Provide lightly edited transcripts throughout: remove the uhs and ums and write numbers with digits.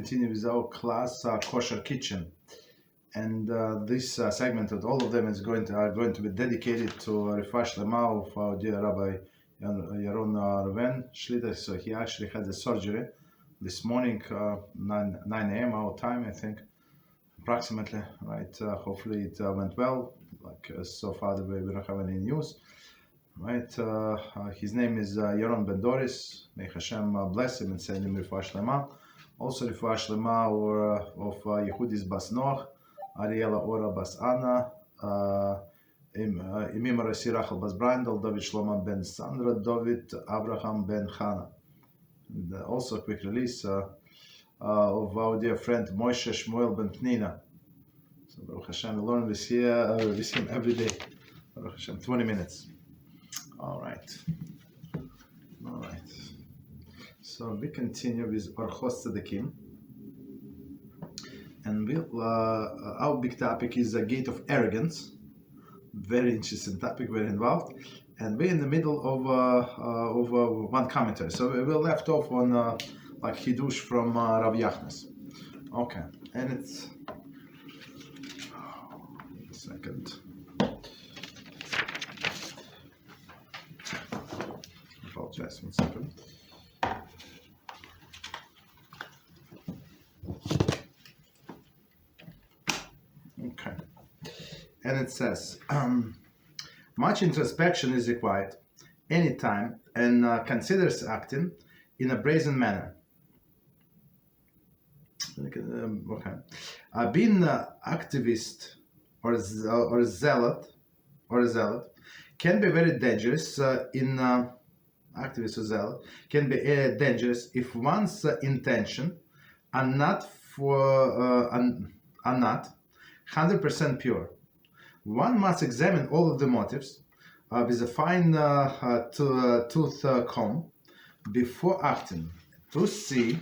continue with our class, Kosher Kitchen. And this segment, with all of them, is going to be dedicated to Refuah Shlema of our dear Rabbi Yaron Reuven Shlita. So he actually had the surgery this morning, 9 a.m. our time, I think, approximately, right? Hopefully it went well. Like so far, we don't have any news, right? His name is Yaron Ben Doris. May HaShem bless him and send him Refuah Shlema. Also Refuah Shlema of Yehudis Bas Noach, Ariela Ora Bas Anna, Imim Rasi Rachel Bas Brandel, David Shlomo Ben Sandra, David Abraham Ben Chana. And also a quick release of our dear friend Moshe Shmuel Ben Pnina. So Baruch Hashem, we learn with him every day. Baruch Hashem, 20 minutes. All right. So we continue with Orchos Tzaddikim. And our big topic is the gate of arrogance. Very interesting topic, very involved. And we're in the middle of one commentary. So we left off on like Hiddush from Rav Yachnas. Okay, and it's... Wait a second. Apologize, 1 second. Okay, and it says, much introspection is required anytime and considers acting in a brazen manner. Okay, being an activist or a zealot can be very dangerous. Activist or zealot can be dangerous if one's intention are not 100% pure. One must examine all of the motives with a fine tooth comb before acting to see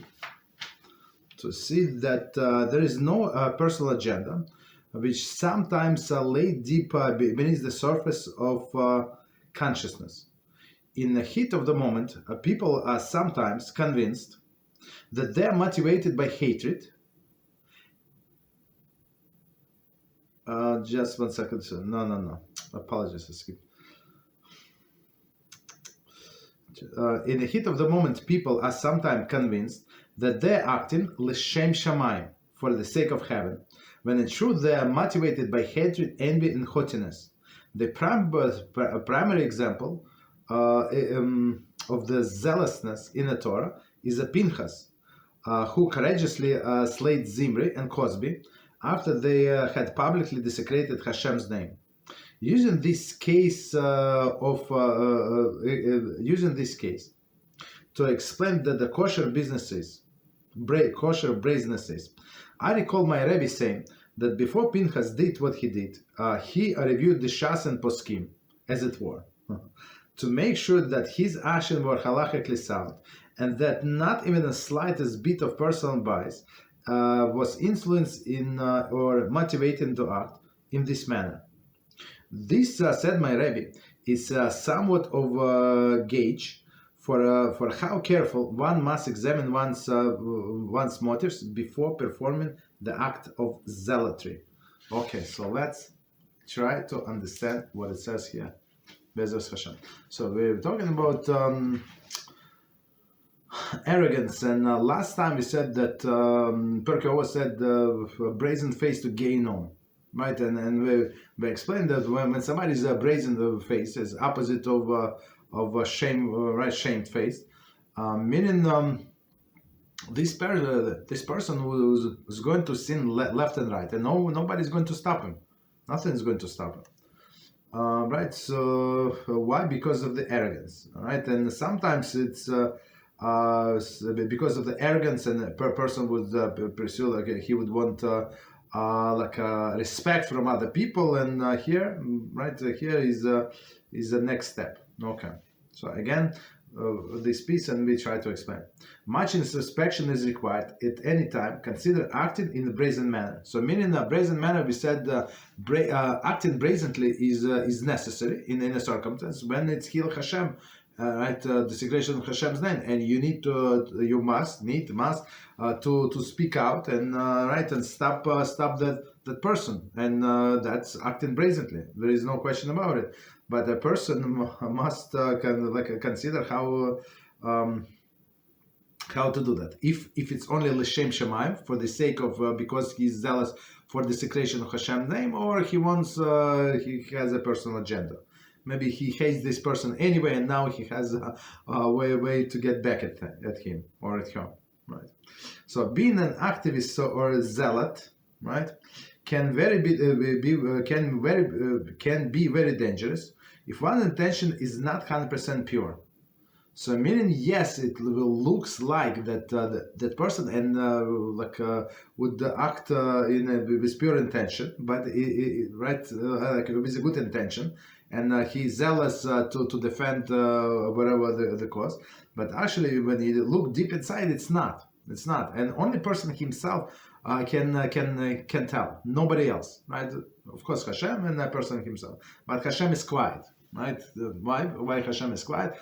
that there is no personal agenda, which sometimes lay deep beneath the surface of consciousness. In the heat of the moment, people are sometimes convinced that they are motivated by hatred. Just 1 second. No. Apologies. I skipped. In the heat of the moment, people are sometimes convinced that they are acting l'shem shamayim, for the sake of heaven, when in truth they are motivated by hatred, envy, and haughtiness. The primary example of the zealousness in the Torah is a Pinchas, who courageously slayed Zimri and Cosby after they had publicly desecrated Hashem's name. Using this case to explain that the kosher brazenesses, I recall my Rabbi saying that before Pinchas did what he did, he reviewed the Shas and Poskim, as it were, to make sure that his actions were halachically sound, and that not even the slightest bit of personal bias was influenced in or motivated to act in this manner. This, said my Rabbi, is somewhat of a gauge for how careful one must examine one's motives before performing the act of zealotry. Okay, so let's try to understand what it says here. BeEzrat HaShem. So we're talking about arrogance, and last time we said that Pirkei Avos said brazen face to Gehinom, right? And we explained that when somebody is brazen face, is opposite of shame, right? Shamed face, meaning this person who's going to sin left and right, and nobody's going to stop him. Nothing is going to stop him. Right? So why? Because of the arrogance, right? And sometimes it's because of the arrogance, and a person would pursue, like he would want respect from other people, and here is the next step. Okay, so again, this piece, and we try to explain. Much introspection is required at any time. Consider acting in a brazen manner. So, meaning a brazen manner, we said acting brazenly is necessary in any circumstance when it's chillul HaShem, desecration of Hashem's name, and you must to speak out and and stop that person, and that's acting brazenly. There is no question about it. But a person must consider how to do that. If it's only l'shem shemaim, for the sake of because he's zealous for the desecration of Hashem's name, or he has a personal agenda. Maybe he hates this person anyway, and now he has a way to get back at him or at her, right? So being an activist or a zealot, right, can be very dangerous if one's intention is not 100% pure. So meaning, yes, it will looks like that person and would act with pure intention, but with a good intention, and he's zealous to defend whatever the cause. But actually, when you look deep inside, it's not. And only person himself can tell. Nobody else, right? Of course, HaShem and that person himself. But HaShem is quiet, right? Why HaShem is quiet?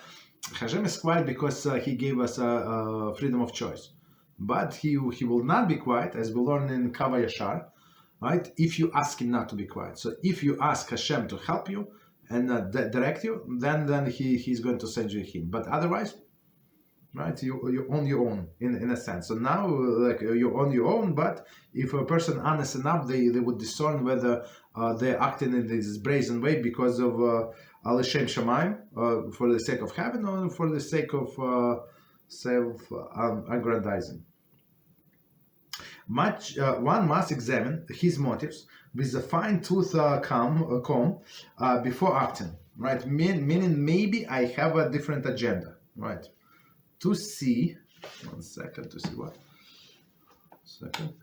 HaShem is quiet because he gave us freedom of choice. But he will not be quiet, as we learn in HaYashar, right? If you ask him not to be quiet. So if you ask HaShem to help you and direct you, then he's going to send you him. But otherwise, right, you own your own in a sense. So now you own your own, but if a person honest enough, they would discern whether they're acting in this brazen way because of l'shem shemaim, for the sake of heaven, or for the sake of self-aggrandizing. One must examine his motives with a fine-tooth comb before acting, right? Meaning maybe I have a different agenda, right? To see, one second, to see what? Second.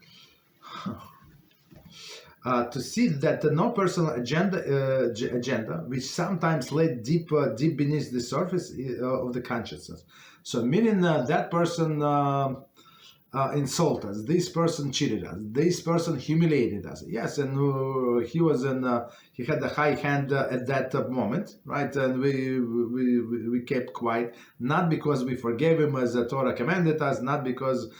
To see that no personal agenda, which sometimes lay deep beneath the surface of the consciousness. So meaning that person insulted us, this person cheated us, this person humiliated us. Yes, and he had a high hand at that moment, right? And we kept quiet, not because we forgave him as the Torah commanded us, not because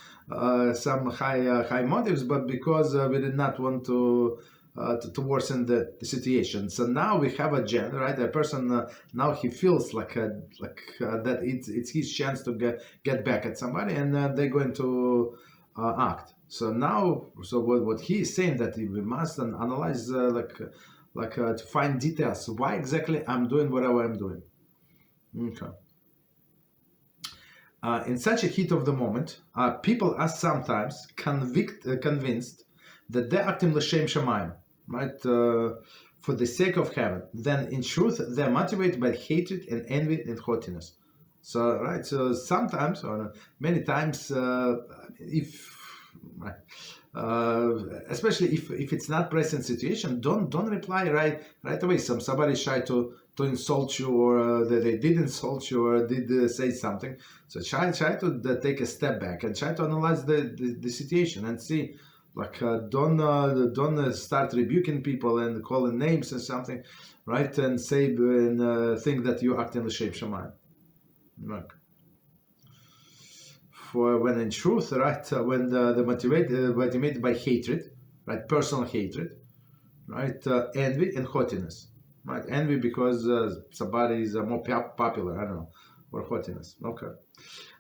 some high motives, but because we did not want to worsen the situation. So now we have a agenda, right? A person now he feels like that it's his chance to get back at somebody, and they're going to act. So now, what he is saying that we must analyze to find details. Why exactly I'm doing whatever I'm doing? Okay. In such a heat of the moment, people are sometimes convinced that they're acting l'shem shamayim, right, for the sake of heaven. Then, in truth, they're motivated by hatred and envy and haughtiness. So, right, so sometimes or many times, especially if it's not present situation, don't reply right away. Somebody try to insult you, or they did insult you, or did say something. So try to take a step back and try to analyze the situation and see. Don't start rebuking people and calling names and something, right? And say and think that you act in the shape shaman. Right. For when in truth, right, when the motivated by hatred, right, personal hatred, right, envy and haughtiness, right, envy because somebody is more popular, I don't know, or haughtiness. Okay.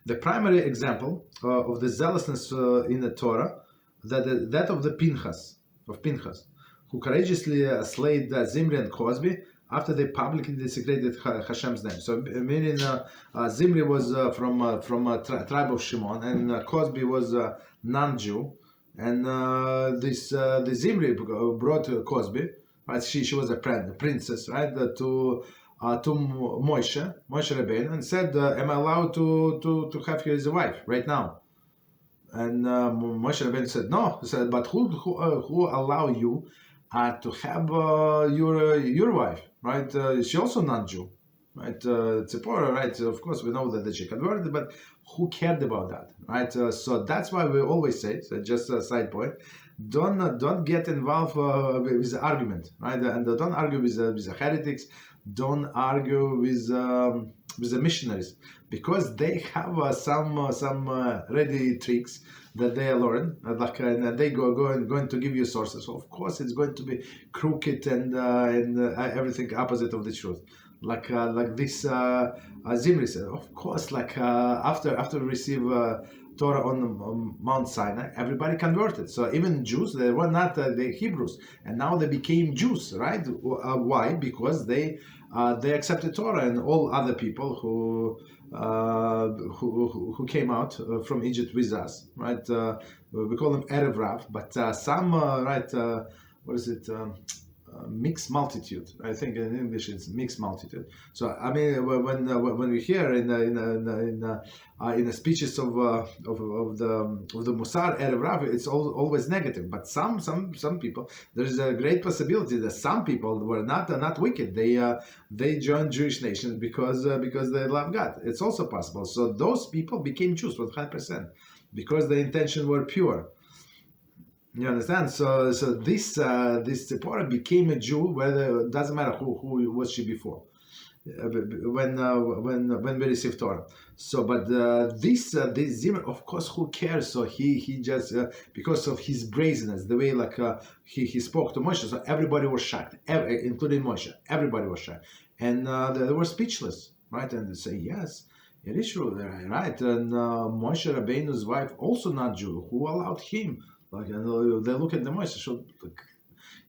The primary example of the zealousness in the Torah, that of the Pinchas, who courageously slayed Zimri and Cosby after they publicly desecrated Hashem's name. So meaning Zimri was from a tribe of Shimon, and Cosby was a non-Jew, and the Zimri brought Cosby, right? She was a princess, right? To Moshe Rabbeinu, and said, "Am I allowed to have you as a wife right now?" And Moshe Rabbeinu said, "No." He said, "But who allow you to have your wife, right? She also not Jew, right? Tzipporah, right? Of course, we know that she converted, but who cared about that, right? So that's why we always say, so just a side point, don't get involved with the argument, right? And don't argue with the heretics. Don't argue with with the missionaries, because they have some ready tricks that they learn, and they going to give you sources. So of course it's going to be crooked and everything opposite of the truth. Like this Zimri said, of course, after we receive Torah on Mount Sinai, everybody converted. So even Jews, they were not the Hebrews, and now they became Jews, right? Why? Because they accepted Torah, and all other people who came out from Egypt with us, right? We call them Erev Rav, but some what is it? Mixed multitude. I think in English it's mixed multitude. So I mean, when we hear in the speeches of the Musar Erev Rav, it's always negative. But some people, there is a great possibility that some people were not wicked. They joined Jewish nations because they love God. It's also possible. So those people became Jews 100% because their intention were pure. You understand? So this Zipporah became a Jew, whether it doesn't matter who was she before, when we received Torah. So, but this Zimri, of course, who cares? So he just because of his brazenness, the way he spoke to Moshe, so everybody was shocked, including Moshe. Everybody was shocked, and they were speechless, right? And they say, yes, it is true, right? And Moshe Rabbeinu's wife, also not Jew, who allowed him. And they look at the Moshe. So,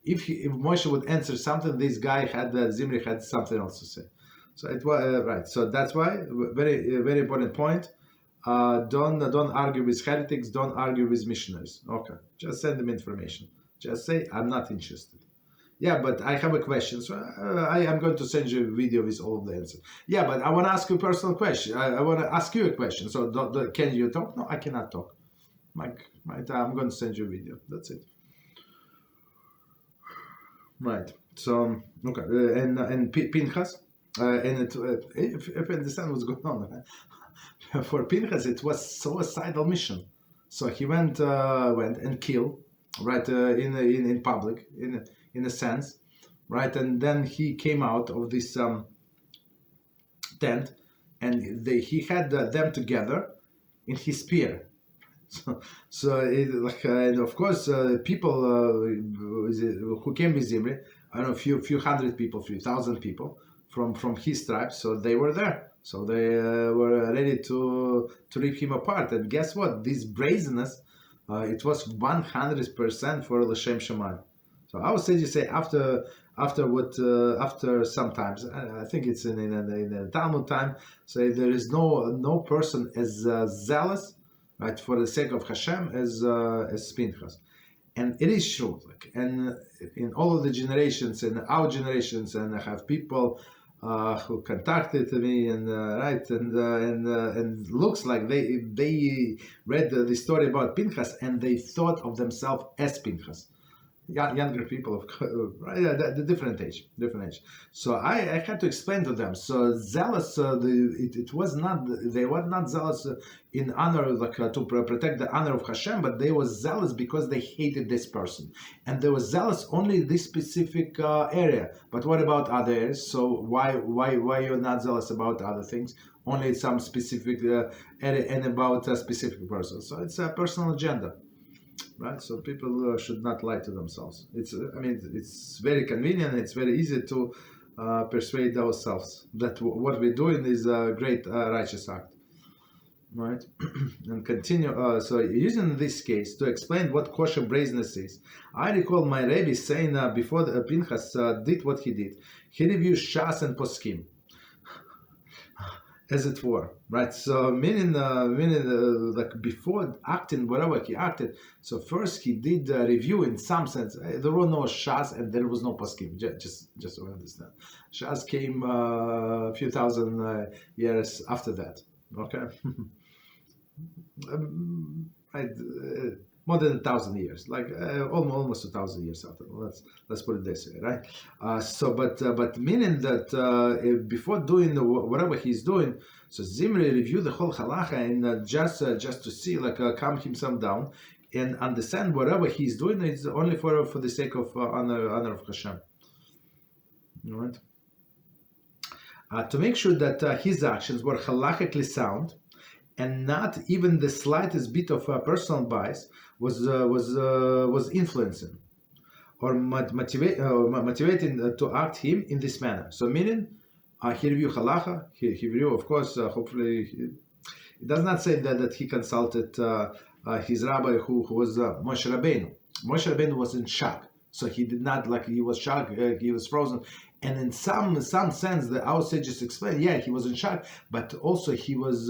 if Moshe would answer something, this guy Zimri had something else to say. So it was right. So that's why very important point. Don't argue with heretics. Don't argue with missionaries. Okay, just send them information. Just say I'm not interested. Yeah, but I have a question. So I am going to send you a video with all of the answers. Yeah, but I want to ask you a personal question. I want to ask you a question. So can you talk? No, I cannot talk. Right, I'm going to send you a video. That's it. Right. So okay, and Pinchas, and if you understand what's going on, right? For Pinchas it was suicidal mission. So he went and killed, right, in public, in a sense, right, and then he came out of this tent, and he had them together in his spear. And of course, people who came with Zimri, I don't know, few hundred people, few thousand people from his tribe, so they were there. So they were ready to rip him apart. And guess what? This brazenness, it was 100% for L'Shem Shamayim. So I would say after sometimes, I think it's in the Talmud time, say there is no person as zealous, right, for the sake of HaShem as Pinchas. And it is true. And in all of the generations, in our generations, and I have people who contacted me, and and looks like they read the story about Pinchas and they thought of themselves as Pinchas. Younger people, the different age. So I had to explain to them. So zealous, it was not. They were not zealous in honor, to protect the honor of Hashem, but they were zealous because they hated this person, and they were zealous only this specific area. But what about other areas? So why you're not zealous about other things? Only some specific area and about a specific person. So it's a personal agenda. Right, so people should not lie to themselves. It's very convenient. It's very easy to persuade ourselves that what we're doing is a great righteous act. Right, and continue. So using this case to explain what kosher brazenness is, I recall my Rabbi saying before Pinchas did what he did, he reviewed Shas and Poskim, as it were, right? So meaning before acting whatever he acted, so first he did a review in some sense. There were no Shas and there was no Poskim. Just so I understand, Shas came a few thousand years after that. Okay, more than 1,000 years, almost 2,000 years after. Let's put it this way, right? But meaning that before doing whatever he's doing, so Zimri reviewed the whole halacha and just to see, calm himself down and understand whatever he's doing is only for the sake of honor of Hashem. All right. to make sure that his actions were halachically sound, and not even the slightest bit of personal bias was influencing or motivating to act him in this manner. So meaning, he reviewed halacha, he reviewed, of course, hopefully, it does not say that he consulted his rabbi who was Moshe Rabbeinu. Moshe Rabbeinu was in shock. So he did not, he was shocked, he was frozen. And in some sense, our sages explain, yeah, he was in shock, but also he was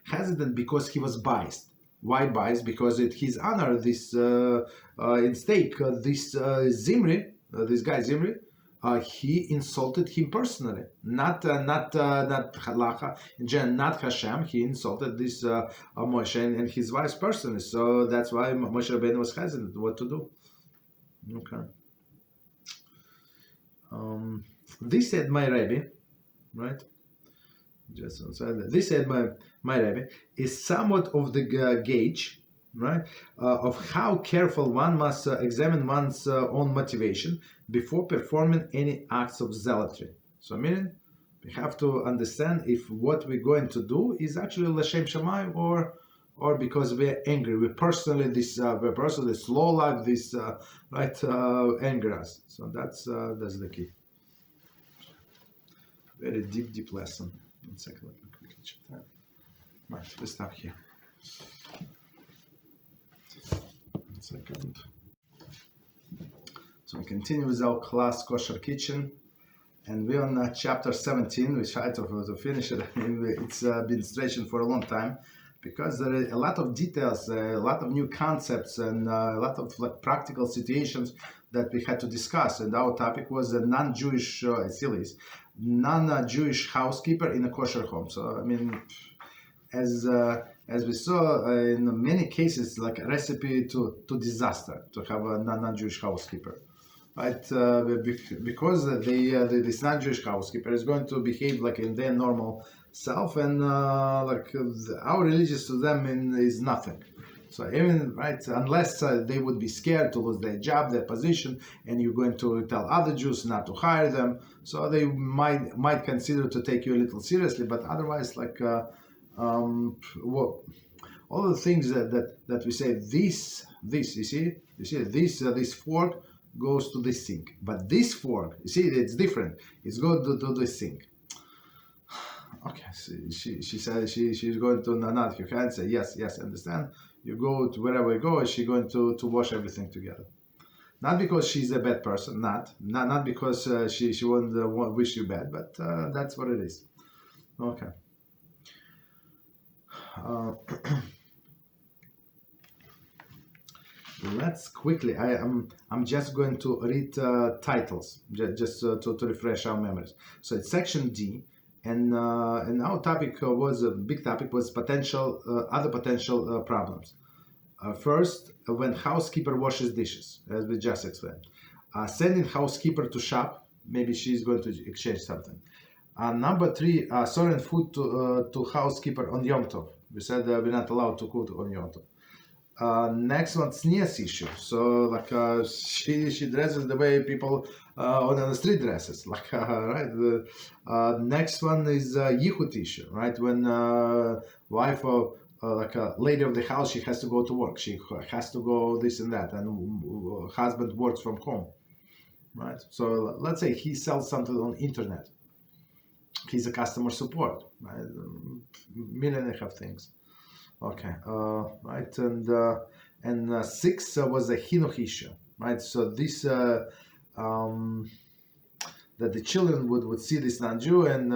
hesitant because he was biased. Why biased? Because his honor, this in stake, this Zimri, this guy Zimri, he insulted him personally, not halacha, in general, not HaShem. He insulted this Moshe and his wife personally. So that's why Moshe Rabbeinu was hesitant what to do. Okay. This said my Rabbi, right? Just on side. This said my Rabbi is somewhat of the gauge, right, of how careful one must examine one's own motivation before performing any acts of zealotry. So meaning, we have to understand if what we're going to do is actually l'shem shamayim or because we're angry. We personally this slow life, this anger us. So that's the key. Very deep lesson. 1 second, let me quickly check that. Right, let's stop here. 1 second. So we continue with our class Kosher Kitchen, and we're on chapter 17. We try to finish it. I mean, it's been stretching for a long time because there are a lot of details, a lot of new concepts, and a lot of practical situations that we had to discuss. And our topic was a non-Jewish non-Jewish housekeeper in a kosher home. So I mean, as we saw in many cases, like a recipe to disaster to have a non-Jewish housekeeper, right? Because this non-Jewish housekeeper is going to behave like in their normal self, and our religious to them is nothing. So even unless they would be scared to lose their job, their position, and you're going to tell other Jews not to hire them, so they might consider to take you a little seriously. But otherwise, all the things that we say, this you see this fork goes to this sink, but this fork, you see, it's different. It's going to this sink. Okay, so she said she's going to nod her head and say yes, understand. You go to wherever you go, she's going to wash everything together. Not because she's a bad person, not because she won't wish you bad, but that's what it is. Okay. Let's quickly. I'm just going to read titles just to refresh our memories. So it's section D. And our topic was a big topic was other potential problems. First, when housekeeper washes dishes, as we just explained, sending housekeeper to shop, maybe she's going to exchange something. Number 3, serving food to housekeeper on Yom Tov. We said we're not allowed to cook on Yom Tov. Next one, tznius issue. So she dresses the way people on the street dresses, right? Next one is Yichud issue, right? When wife or a lady of the house, she has to go to work. She has to go this and that, and husband works from home, right? So let's say he sells something on internet. He's a customer support, right? Million and a half things. Okay, right, and 6 was a chinuch issue, right? So this that the children would see this non-Jew and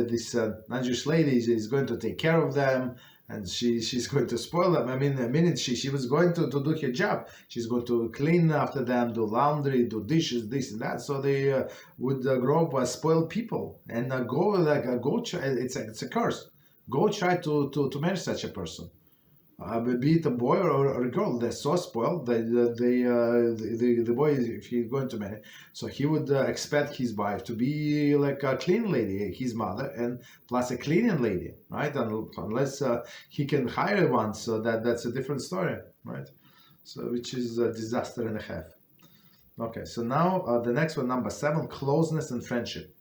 this non-Jewish lady is going to take care of them, and she's going to spoil them. I mean, the minute she was going to do her job, she's going to clean after them, do laundry, do dishes, this and that. So they would grow up as spoiled people and it's a curse. Go try to marry such a person. Be it a boy or a girl, they're so spoiled that the boy, if he's going to marry, so he would expect his wife to be like a clean lady, his mother, and plus a cleaning lady, right? Unless he can hire one, so that's a different story, right? So which is a disaster and a half. Okay, so now the next one, number 7, closeness and friendship.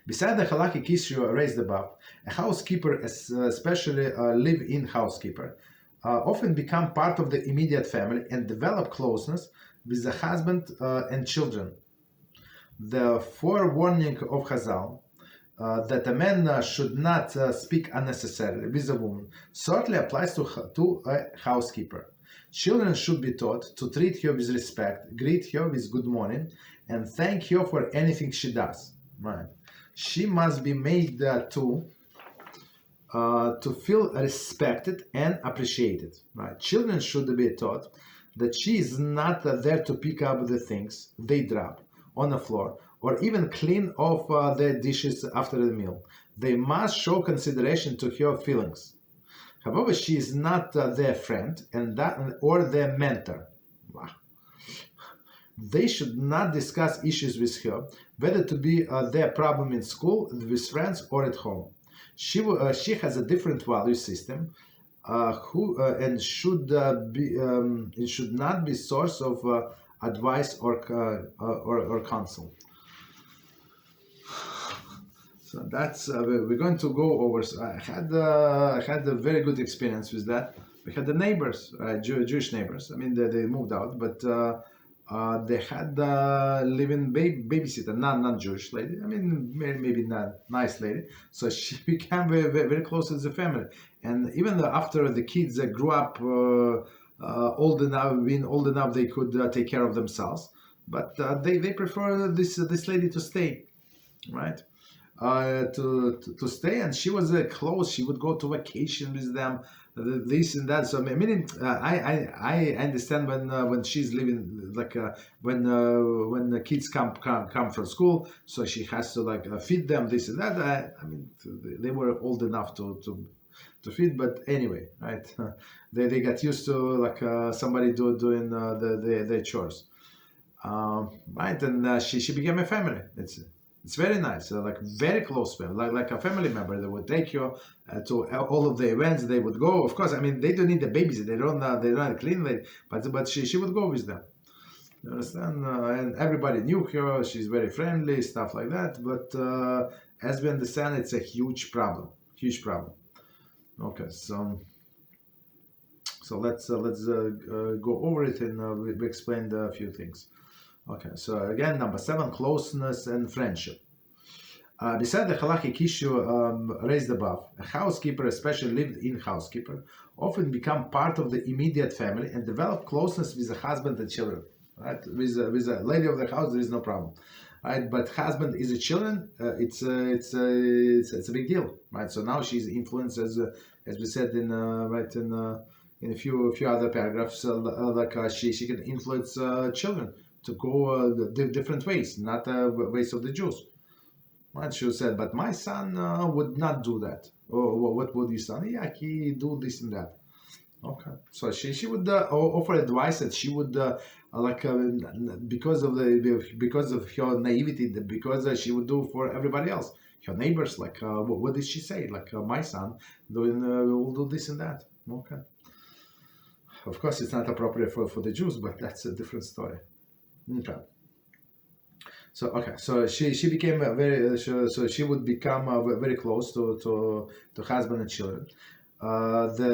Beside the halakhic issue raised above, a housekeeper, especially a live-in housekeeper, often become part of the immediate family and develop closeness with the husband and children. The forewarning of Chazal that a man should not speak unnecessarily with a woman certainly applies to a housekeeper. Children should be taught to treat her with respect, greet her with good morning, and thank her for anything she does. Right? She must be made to feel respected and appreciated. Right? Children should be taught that she is not there to pick up the things they drop on the floor or even clean off their dishes after the meal. They must show consideration to her feelings. However, she is not their friend or their mentor. Wow. They should not discuss issues with her, whether to be their problem in school, with friends, or at home. She has a different value system, and should it should not be source of advice or counsel. So that's we're going to go over. So I had a very good experience with that. We had the neighbors, Jewish neighbors. I mean, they moved out, but they had living babysitter, non-Jewish lady. I mean, maybe not nice lady. So she became very, very close to the family. And even after the kids grew up, old enough, they could take care of themselves. But they prefer this lady to stay, right? To stay, and she was close. She would go to vacation with them, this and that. So meaning, I understand when she's living, like when the kids come from school, so she has to feed them, this and that. I mean, they were old enough to feed, but anyway, right? They got used to somebody doing their chores, right? And she became a family. It's very nice, very close family, like a family member. They would take you to all of the events. They would go. Of course, I mean, they don't need the babies. They don't clean. But she would go with them. You understand? And everybody knew her. She's very friendly, stuff like that. But as we understand, it's a huge problem. Huge problem. Okay, so let's go over it, and we explained a few things. Okay, so again, number 7, closeness and friendship. Beside the halakhic issue raised above, a housekeeper, especially lived-in housekeeper, often become part of the immediate family and develop closeness with the husband and children. Right, with the lady of the house, there is no problem. Right, but husband is a children, it's a big deal. Right, so now she's influenced as we said in a few other paragraphs, she can influence children to go different ways, not ways of the Jews. Right? She said, but my son would not do that. Or what would his son? Yeah, he do this and that. Okay, so she would offer advice that she would because of her naivety, because she would do for everybody else, her neighbors. What did she say? My son will do this and that. Okay. Of course, it's not appropriate for the Jews, but that's a different story. Okay. So she became so she would become very close to husband and children. What's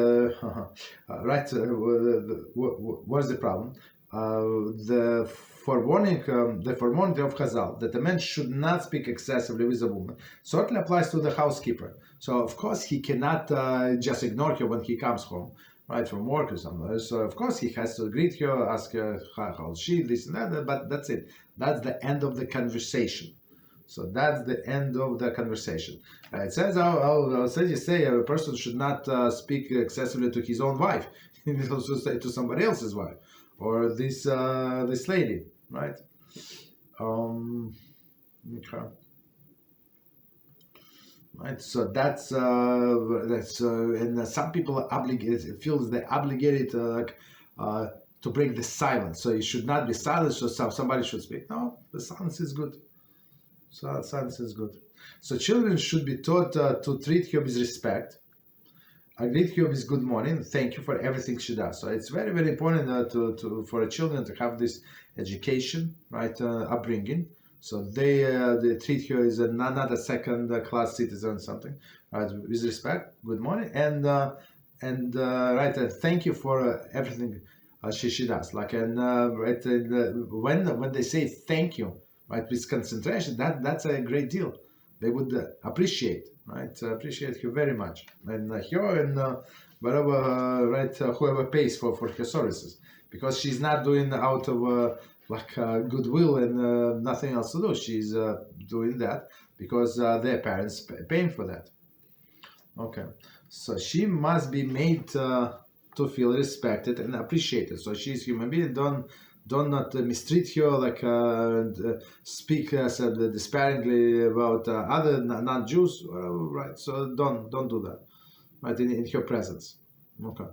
the problem? The forewarning of Chazal that a man should not speak excessively with a woman certainly applies to the housekeeper. So of course he cannot just ignore her when he comes home, right, from work or somewhere. So of course he has to greet her, ask her how she, this and that, but that's it. That's the end of the conversation. So that's the end of the conversation. It says, I'll say a person should not speak excessively to his own wife. He will also say to somebody else's wife, or this lady, right? Okay. Right, so that's and some people feels they're obligated to break the silence. So you should not be silent. So somebody should speak. No, the silence is good. So silence is good. So children should be taught to treat her with respect, I greet you with good morning. Thank you for everything she does. So it's very, very important for children to have this education, right, upbringing. So they treat you as not a second class citizen or something, right? With respect. Good morning, and right, thank you for everything she does. Like, and right, when they say thank you, right, with concentration, that's a great deal. They would appreciate, right? Appreciate you very much, and her and whatever, right, whoever pays for her services, because she's not doing out of goodwill and nothing else to do. She's doing that because their parents paying for that. Okay, so she must be made to feel respected and appreciated. So she's human being. Don't not mistreat her, like speak disparagingly about other non-Jews, right? So don't do that, right? In her presence, okay,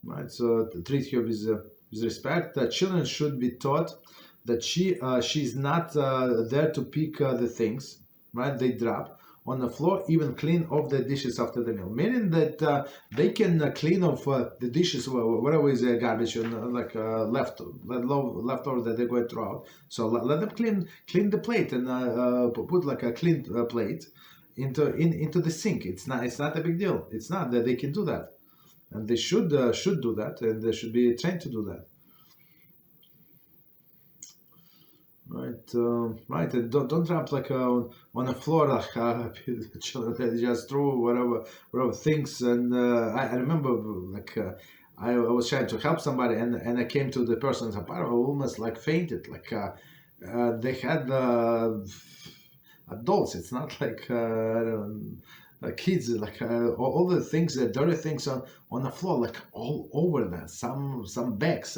right? So treat her with respect. Children should be taught that she's not there to pick the things, right? They drop on the floor, even clean off the dishes after the meal. Meaning that they can clean off the dishes, whatever is garbage and leftover that they're going to throw out. So let them clean the plate and put like a clean plate into the sink. It's not a big deal. It's not that they can do that, and they should do that, and they should be trained to do that. Right, and don't drop like on the floor like children that just throw whatever things. And I remember like I was trying to help somebody, and I came to the person's apartment, almost like fainted. Like they had adults. It's not like kids, like all the things, the dirty things on the floor, like all over that. Some bags,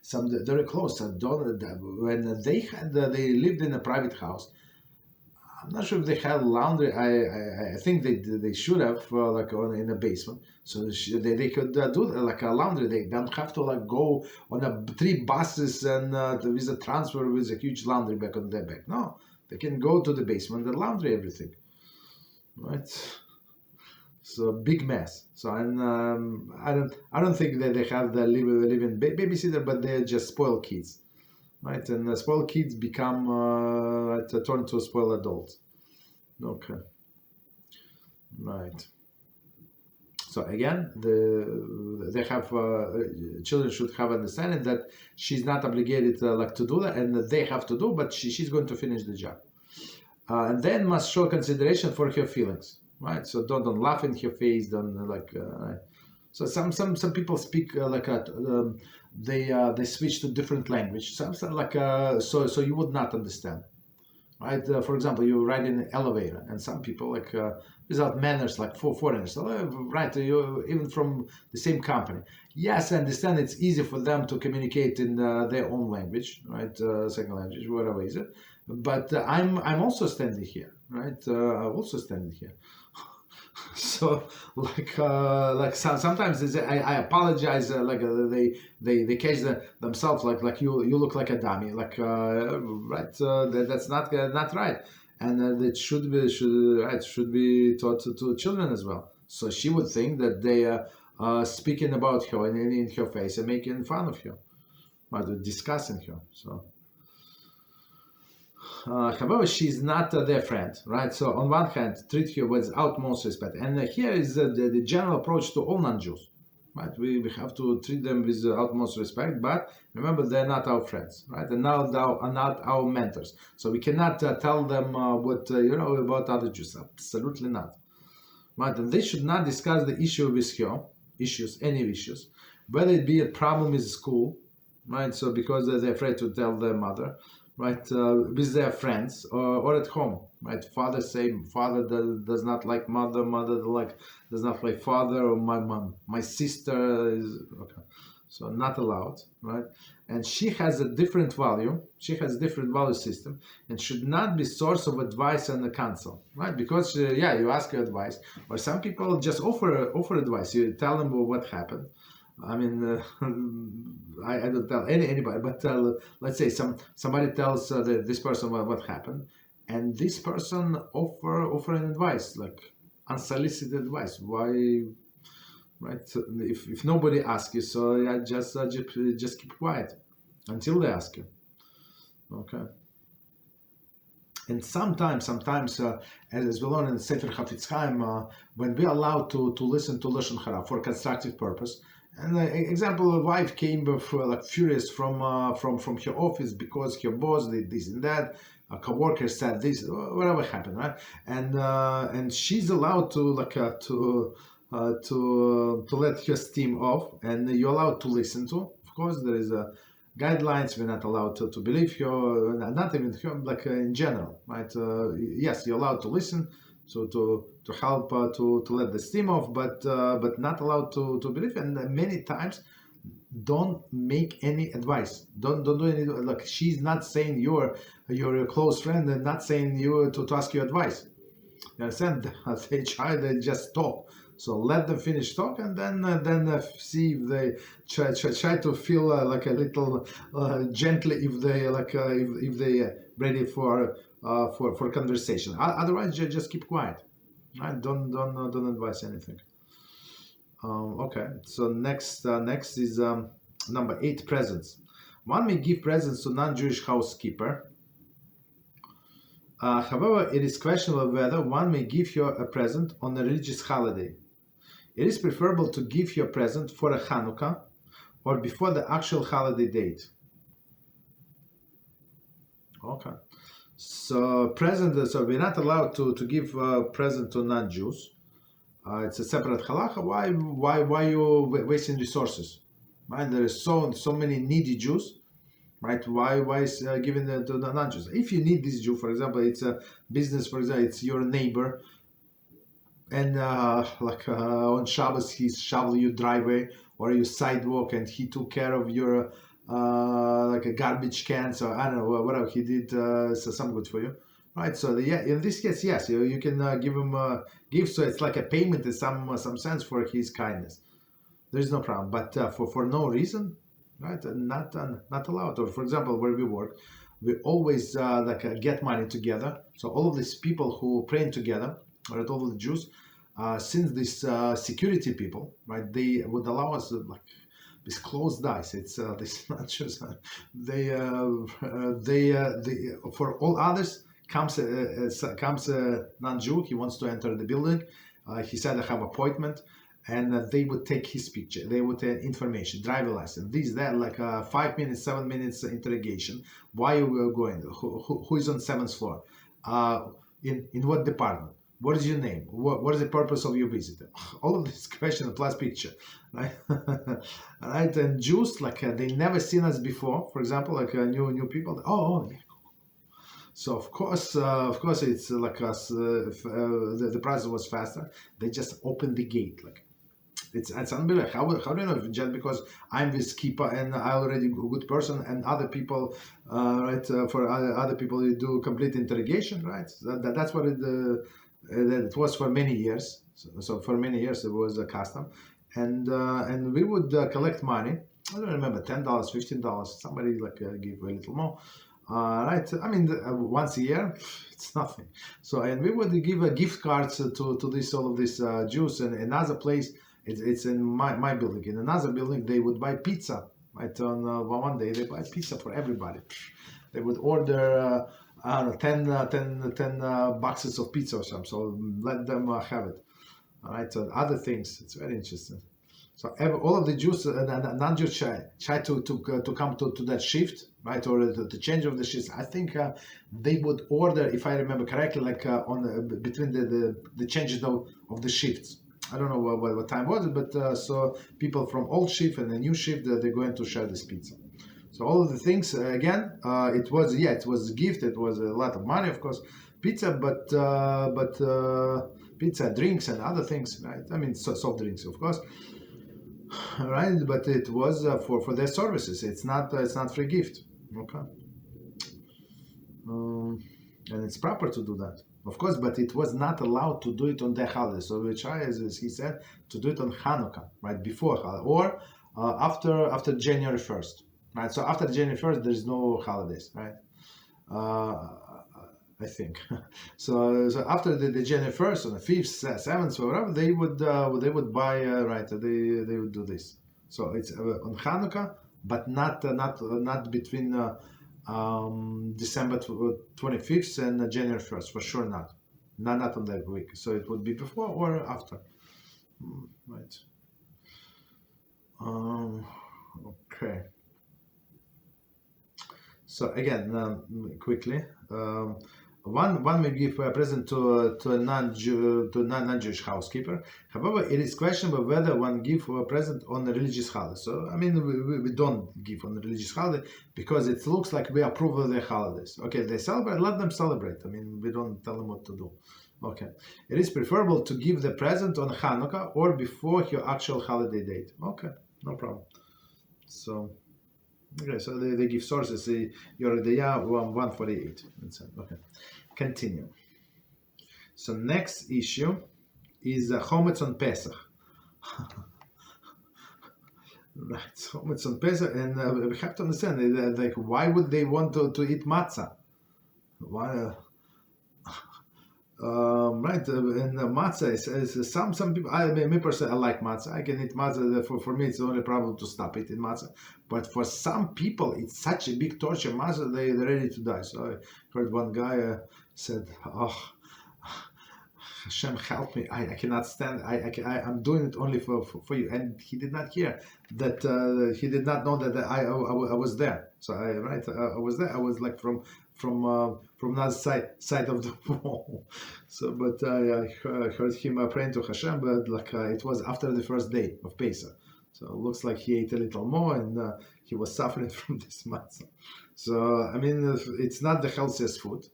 some dirty clothes. When they lived in a private house. I'm not sure if they had laundry. I think they should have in the basement, so they could do like a laundry. They don't have to like go on 3 buses and with a transfer with a huge laundry bag on their back. No, they can go to the basement and laundry everything. Right, so big mess. So and I don't think that they have the living babysitter, but they're just spoiled kids, right? And spoiled kids become turn to spoiled adults. Okay, right. So again, they have children should have understanding that she's not obligated to do that, and that they have to do, but she's going to finish the job. And then must show consideration for her feelings, right? So don't laugh in her face. Don't So some people speak they switch to different language. Some so you would not understand, right? For example, you ride in an elevator, and some people without manners, like foreigners, right? You even from the same company. Yes, I understand. It's easy for them to communicate in their own language, right? Second language, whatever is it. But I'm also standing here, right? I'm also standing here. So sometimes I apologize. They catch themselves like you look like a dummy. Right? That's not right. And it should be taught to children as well. So she would think that they are speaking about her in her face and making fun of her, right? Discussing her. So. However, she's not their friend, right? So on one hand, treat her with utmost respect. And here is the general approach to all non-Jews, right? We have to treat them with utmost respect, but remember, they're not our friends, right? And now they are not our mentors. So we cannot tell them what, about other Jews. Absolutely not, right? And they should not discuss the issue with her, any issues, whether it be a problem with school, right? So because they're afraid to tell their mother, right, with their friends or at home, right? Father does not like mother, mother does not like father, or my mom, my sister is okay. So not allowed, right? And she has a different value. She has a different value system, and should not be source of advice and counsel, right? Because you ask her advice, or some people just offer advice. You tell them what happened. I mean, I don't tell anybody, but let's say somebody tells this person what happened, and this person offer an advice, like unsolicited advice. Why right? So if nobody asks you, so yeah, just keep quiet until they ask you. Okay. And sometimes, as we learn in the Sefer Chafetz Chaim, when we are allowed to listen to Lashon Hara for constructive purpose, and example, a wife came furious from her office because her boss did this and that, a coworker said this, whatever happened, right? And she's allowed to let her steam off, and you're allowed to listen to. Of course, there is a guidelines. We're not allowed to believe her, not even her, in general, right? Yes, you're allowed to listen, so to help to let the steam off, but not allowed to believe. And many times, don't make any advice. Don't do any. She's not saying you're a close friend, and not saying you to ask you advice. You understand? They just talk. So let them finish talk, and then see if they try to feel like a little gently if they ready for conversation. Otherwise, just keep quiet. Right? Don't advise anything. Okay. So next is number 8, presents. One may give presents to non-Jewish housekeeper. However, it is questionable whether one may give her a present on a religious holiday. It is preferable to give your present for a Hanukkah or before the actual holiday date. Okay. So so we're not allowed to give a present to non-Jews. It's a separate halacha. Why you wasting resources? Right? There is so many needy Jews. Right? Why is giving to the non-Jews? If you need this Jew, for example, it's a business. For example, it's your neighbor. And on Shabbos, he shoveled your driveway or your sidewalk, and he took care of your a garbage can. So I don't know whatever he did. So some good for you, right? So in this case, yes, you can give him a gift. So it's like a payment in some sense for his kindness. There is no problem. But for no reason, right? Not allowed. Or for example, where we work, we always get money together. So all of these people who praying together, right? All of the Jews. Since these security people, right, they would allow us with closed eyes. It's this not just they for all others comes a non-Jew. He wants to enter the building. He said I have appointment, and they would take his picture. They would take information, driver license, this that 5 minutes, 7 minutes interrogation. Why you were going? Who is on 7th floor? In what department? What is your name? What is the purpose of your visit? All of this question plus picture, right? Right? And Jews they never seen us before. For example, new people. Oh, yeah. So of course, it's like us. The process was faster. They just opened the gate. It's unbelievable. How do you know? Just because I'm this keeper and I already a good person, and other people, right? For other people, you do complete interrogation, right? That's what it was for many years. So for many years it was a custom, and we would collect money. I don't remember, $10, $15. Somebody give a little more, right? I mean, once a year, it's nothing. So and we would give gift cards to all of these Jews. And another place, it's in my building. In another building, they would buy pizza. Right on one day, they buy pizza for everybody. They would order. I don't know, 10 boxes of pizza or something. So let them have it. All right. So other things, it's very interesting. So all of the Jews and non-Jews try to come to that shift, right, or the change of the shifts. I think they would order, if I remember correctly, on between the changes of the shifts. I don't know what time was it, but so people from old shift and the new shift, they're going to share this pizza. So all of the things, again, it was a gift. It was a lot of money, of course, pizza, but pizza, drinks, and other things, right? I mean, soft drinks, of course, right? But it was for their services. It's not free gift, okay? And it's proper to do that, of course, but it was not allowed to do it on their holiday. So we try, as he said, to do it on Hanukkah, right, before holiday, or after January 1st. Right, so after January 1st, there's no holidays, right? I think. So after the January 1st, on the 5th, 7th, or whatever, they would buy they would do this. So it's on Hanukkah, but not between December 25th and January 1st, for sure not on that week. So it would be before or after. Right. Okay. So again, quickly, one may give a present to a non-Jewish housekeeper. However, it is questionable whether one give a present on a religious holiday. So I mean, we don't give on a religious holiday because it looks like we approve of their holidays. Okay, they celebrate, let them celebrate. I mean, we don't tell them what to do. Okay, it is preferable to give the present on Hanukkah or before your actual holiday date. Okay, no problem. So. Okay, so they give sources. Yoredeya 148. Okay, continue. So next issue is Chametz on Pesach. Right, Chametz on Pesach, and we have to understand like why would they want to eat matzah? Why? Right, and matzah is some people. Me personally, I like matzah. I can eat matzah. For me, it's the only problem to stop eating matzah. But for some people, it's such a big torture. Matzah, they're ready to die. So I heard one guy said, "Oh, Hashem, help me! I cannot stand. I'm doing it only for you." And he did not hear that. He did not know that I was there. So I was there. I was like from another side of the wall. So, but I heard him praying to HaShem, but like it was after the first day of Pesach. So it looks like he ate a little more, and he was suffering from this matzah. So I mean, it's not the healthiest food,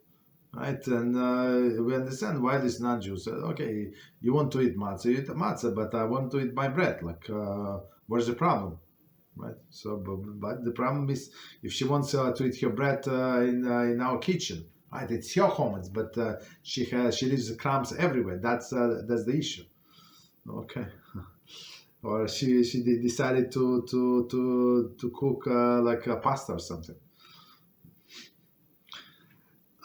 right? And we understand why this non-Jew said, "Okay, you want to eat matzah, you eat matzah, but I want to eat my bread. Like, where's the problem?" Right. So, but the problem is if she wants to eat her bread in our kitchen, right? It's her chametz, but she leaves crumbs everywhere. That's the issue. Okay. Or she decided to cook like a pasta or something.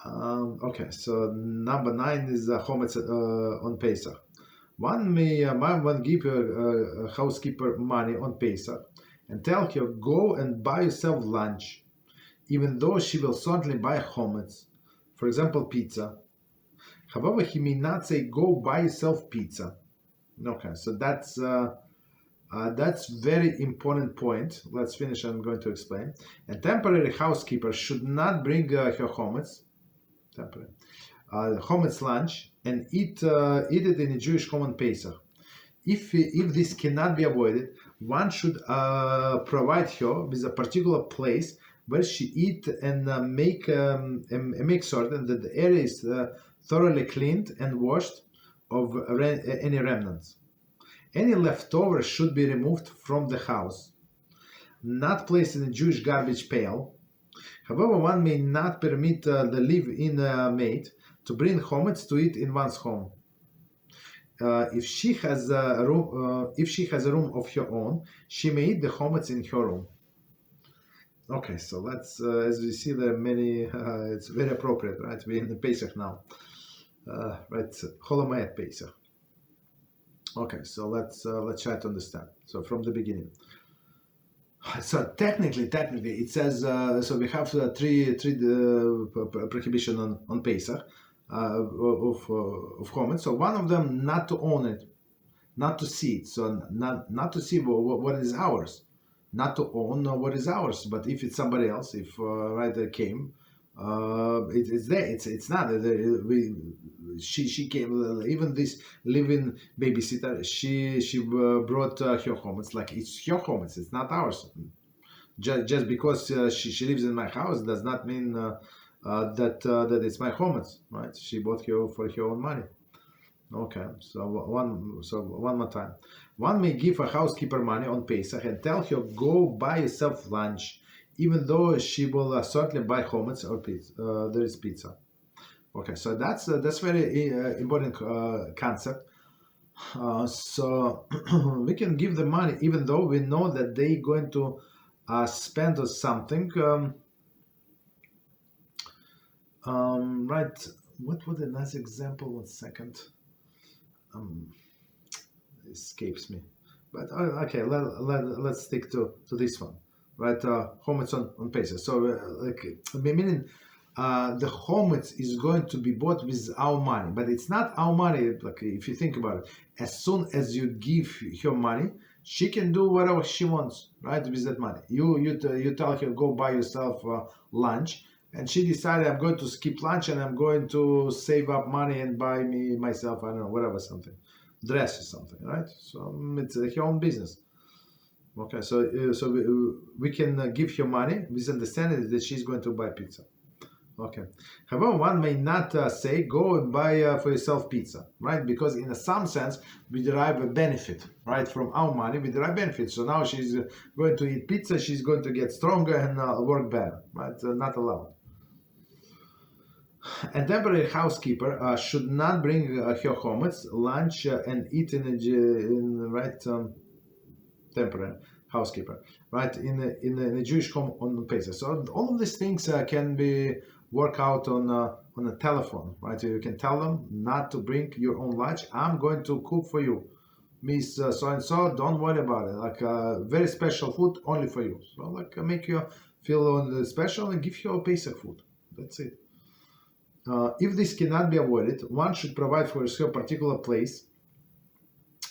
Okay. So number 9 is chametz on Pesach. One give a housekeeper money on Pesach and tell her, go and buy yourself lunch, even though she will certainly buy chametz, for example, pizza. However, he may not say, go buy yourself pizza. Okay, so that's very important point. Let's finish. I'm going to explain. A temporary housekeeper should not bring her chametz, chametz lunch, and eat it in a Jewish home on Pesach. If this cannot be avoided, one should provide her with a particular place where she eat and make certain that the area is thoroughly cleaned and washed of any remnants. Any leftovers should be removed from the house, not placed in a Jewish garbage pail. However, one may not permit the live-in maid to bring chametz to eat in one's home. If she has a room of her own, she may eat the chametz in her room. Okay, so let's as we see, there are many. It's very appropriate, right? We're in the Pesach now, right? Chol HaMoed Pesach. Okay, so let's try to understand. So from the beginning. So technically, it says so we have three prohibition on Pesach. Of chametz. So one of them, not to own it, not to see it. So not to see what is ours, not to own what is ours. But if it's somebody else, if they came, it's there. It's not. She came. Even this living babysitter, she brought her chametz. Like it's her chametz. It's not ours. Just because she lives in my house does not mean. That it's my chametz, right? She bought her for her own money. Okay, so one more time. One may give a housekeeper money on Pesach and tell her, go buy yourself lunch, even though she will certainly buy chametz or pizza. There is pizza. Okay, so that's very important concept. So we can give the money even though we know that they're going to spend on something. Right. What was the nice example? 1 second. Escapes me. But okay, let's stick to this one. Right. Chametz on Pesach. So, meaning the chametz is going to be bought with our money, but it's not our money. Like, if you think about it, as soon as you give her money, she can do whatever she wants, right, with that money. You tell her, go buy yourself lunch, and she decided, I'm going to skip lunch and I'm going to save up money and buy me myself, I don't know, whatever, something, dress or something, right? So it's her own business. Okay, so we can give her money with understanding that she's going to buy pizza. Okay. However, one may not say, go and buy for yourself pizza, right? Because in some sense, we derive a benefit, right? From our money, we derive benefit. So now she's going to eat pizza, she's going to get stronger and work better, right? Not allowed. A temporary housekeeper should not bring her chametz, lunch, and eat in right, temporary housekeeper, right, in a Jewish home on Pesach. So all of these things can be worked out on a telephone, right? You can tell them not to bring your own lunch. I'm going to cook for you, Miss so and so. Don't worry about it. Like very special food only for you. So like make you feel on special and give you a Pesach food. That's it. If this cannot be avoided, one should provide for yourself a particular place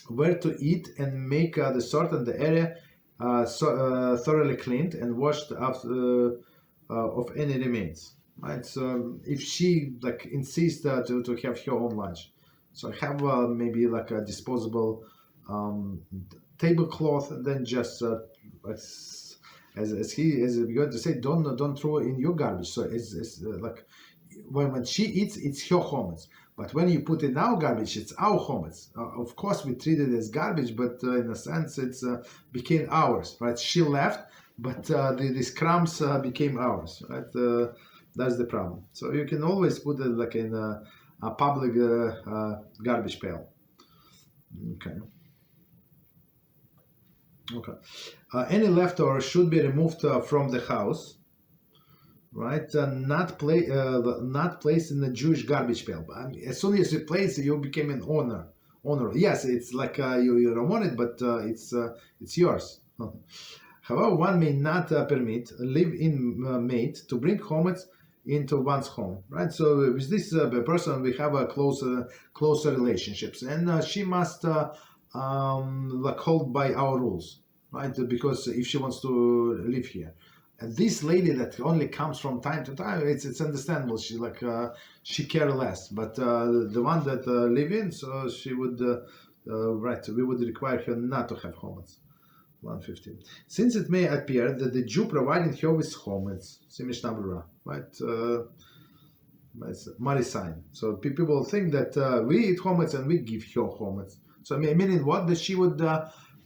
where to eat and make the sort and the area thoroughly cleaned and washed after of any remains. Right. So if she like insists to have her own lunch, so have maybe like a disposable tablecloth, and then just as we're going to say, don't throw in your garbage. So it's like when she eats, it's her chametz. But when you put in our garbage, it's our chametz. Of course, we treat it as garbage, but in a sense, it's became ours, right? She left, but these crumbs became ours, right? That's the problem. So you can always put it like in a public garbage pail. Okay. Okay. Any leftover should be removed from the house. Right, not placed in the Jewish garbage pail. As soon as you place it, you became an owner. Yes, it's like you don't want it, but it's yours. However, one may not permit a live-in mate to bring chametz into one's home. Right. So with this person, we have a closer relationships, and she must like hold by our rules, right? Because if she wants to live here. And this lady that only comes from time to time, it's understandable. She like she care less. But the one that live in, so she would right. We would require her not to have chametz. 115. Since it may appear that the Jew providing her with chametz, right? Marisign. So people think that we eat chametz and we give her chametz. So meaning what, that she would.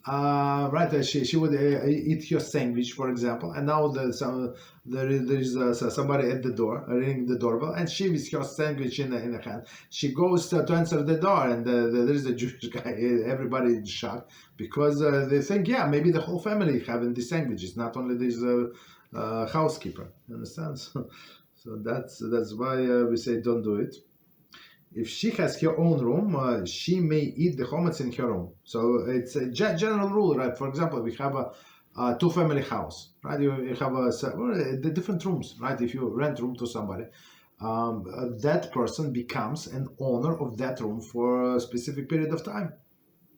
Right, she would eat her sandwich, for example, and now there is somebody at the door ringing the doorbell, and she with her sandwich in her hand. She goes to answer the door, and there is a Jewish guy. Everybody is shocked because they think, yeah, maybe the whole family having the sandwiches, not only this housekeeper. Understand? So that's why we say don't do it. If she has her own room, she may eat the chametz in her room. So it's a general rule, right? For example, we have a two-family house, right? You have the different rooms, right? If you rent room to somebody, that person becomes an owner of that room for a specific period of time,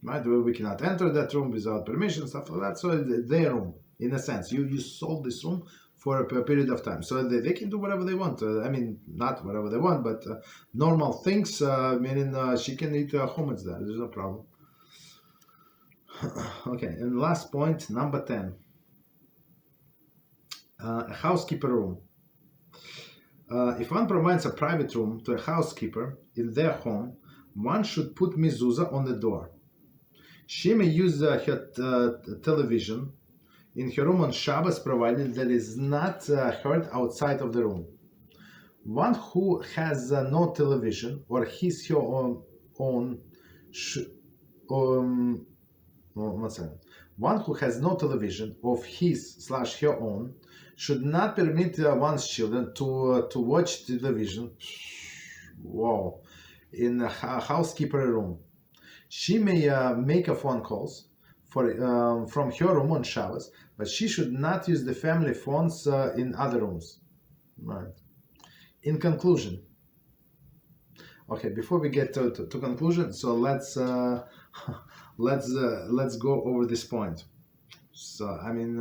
right? We cannot enter that room without permission, stuff like that. So it's their room, in a sense. You sold this room for a period of time, so they can do whatever they want. I mean, not whatever they want, but normal things. Meaning she can eat chametz there. There's no problem. Okay, and last point, number 10. A housekeeper room. If one provides a private room to a housekeeper in their home, one should put mezuzah on the door. She may use her television in her room on Shabbos, provided that is not heard outside of the room. One who has no television or his her own one who has no television of his/her own should not permit one's children to watch television. Wow, in a housekeeper room. She may make a phone calls from her room on Shabbos, but she should not use the family phones in other rooms. Right. In conclusion, okay, before we get to conclusion, so let's let's go over this point. So I mean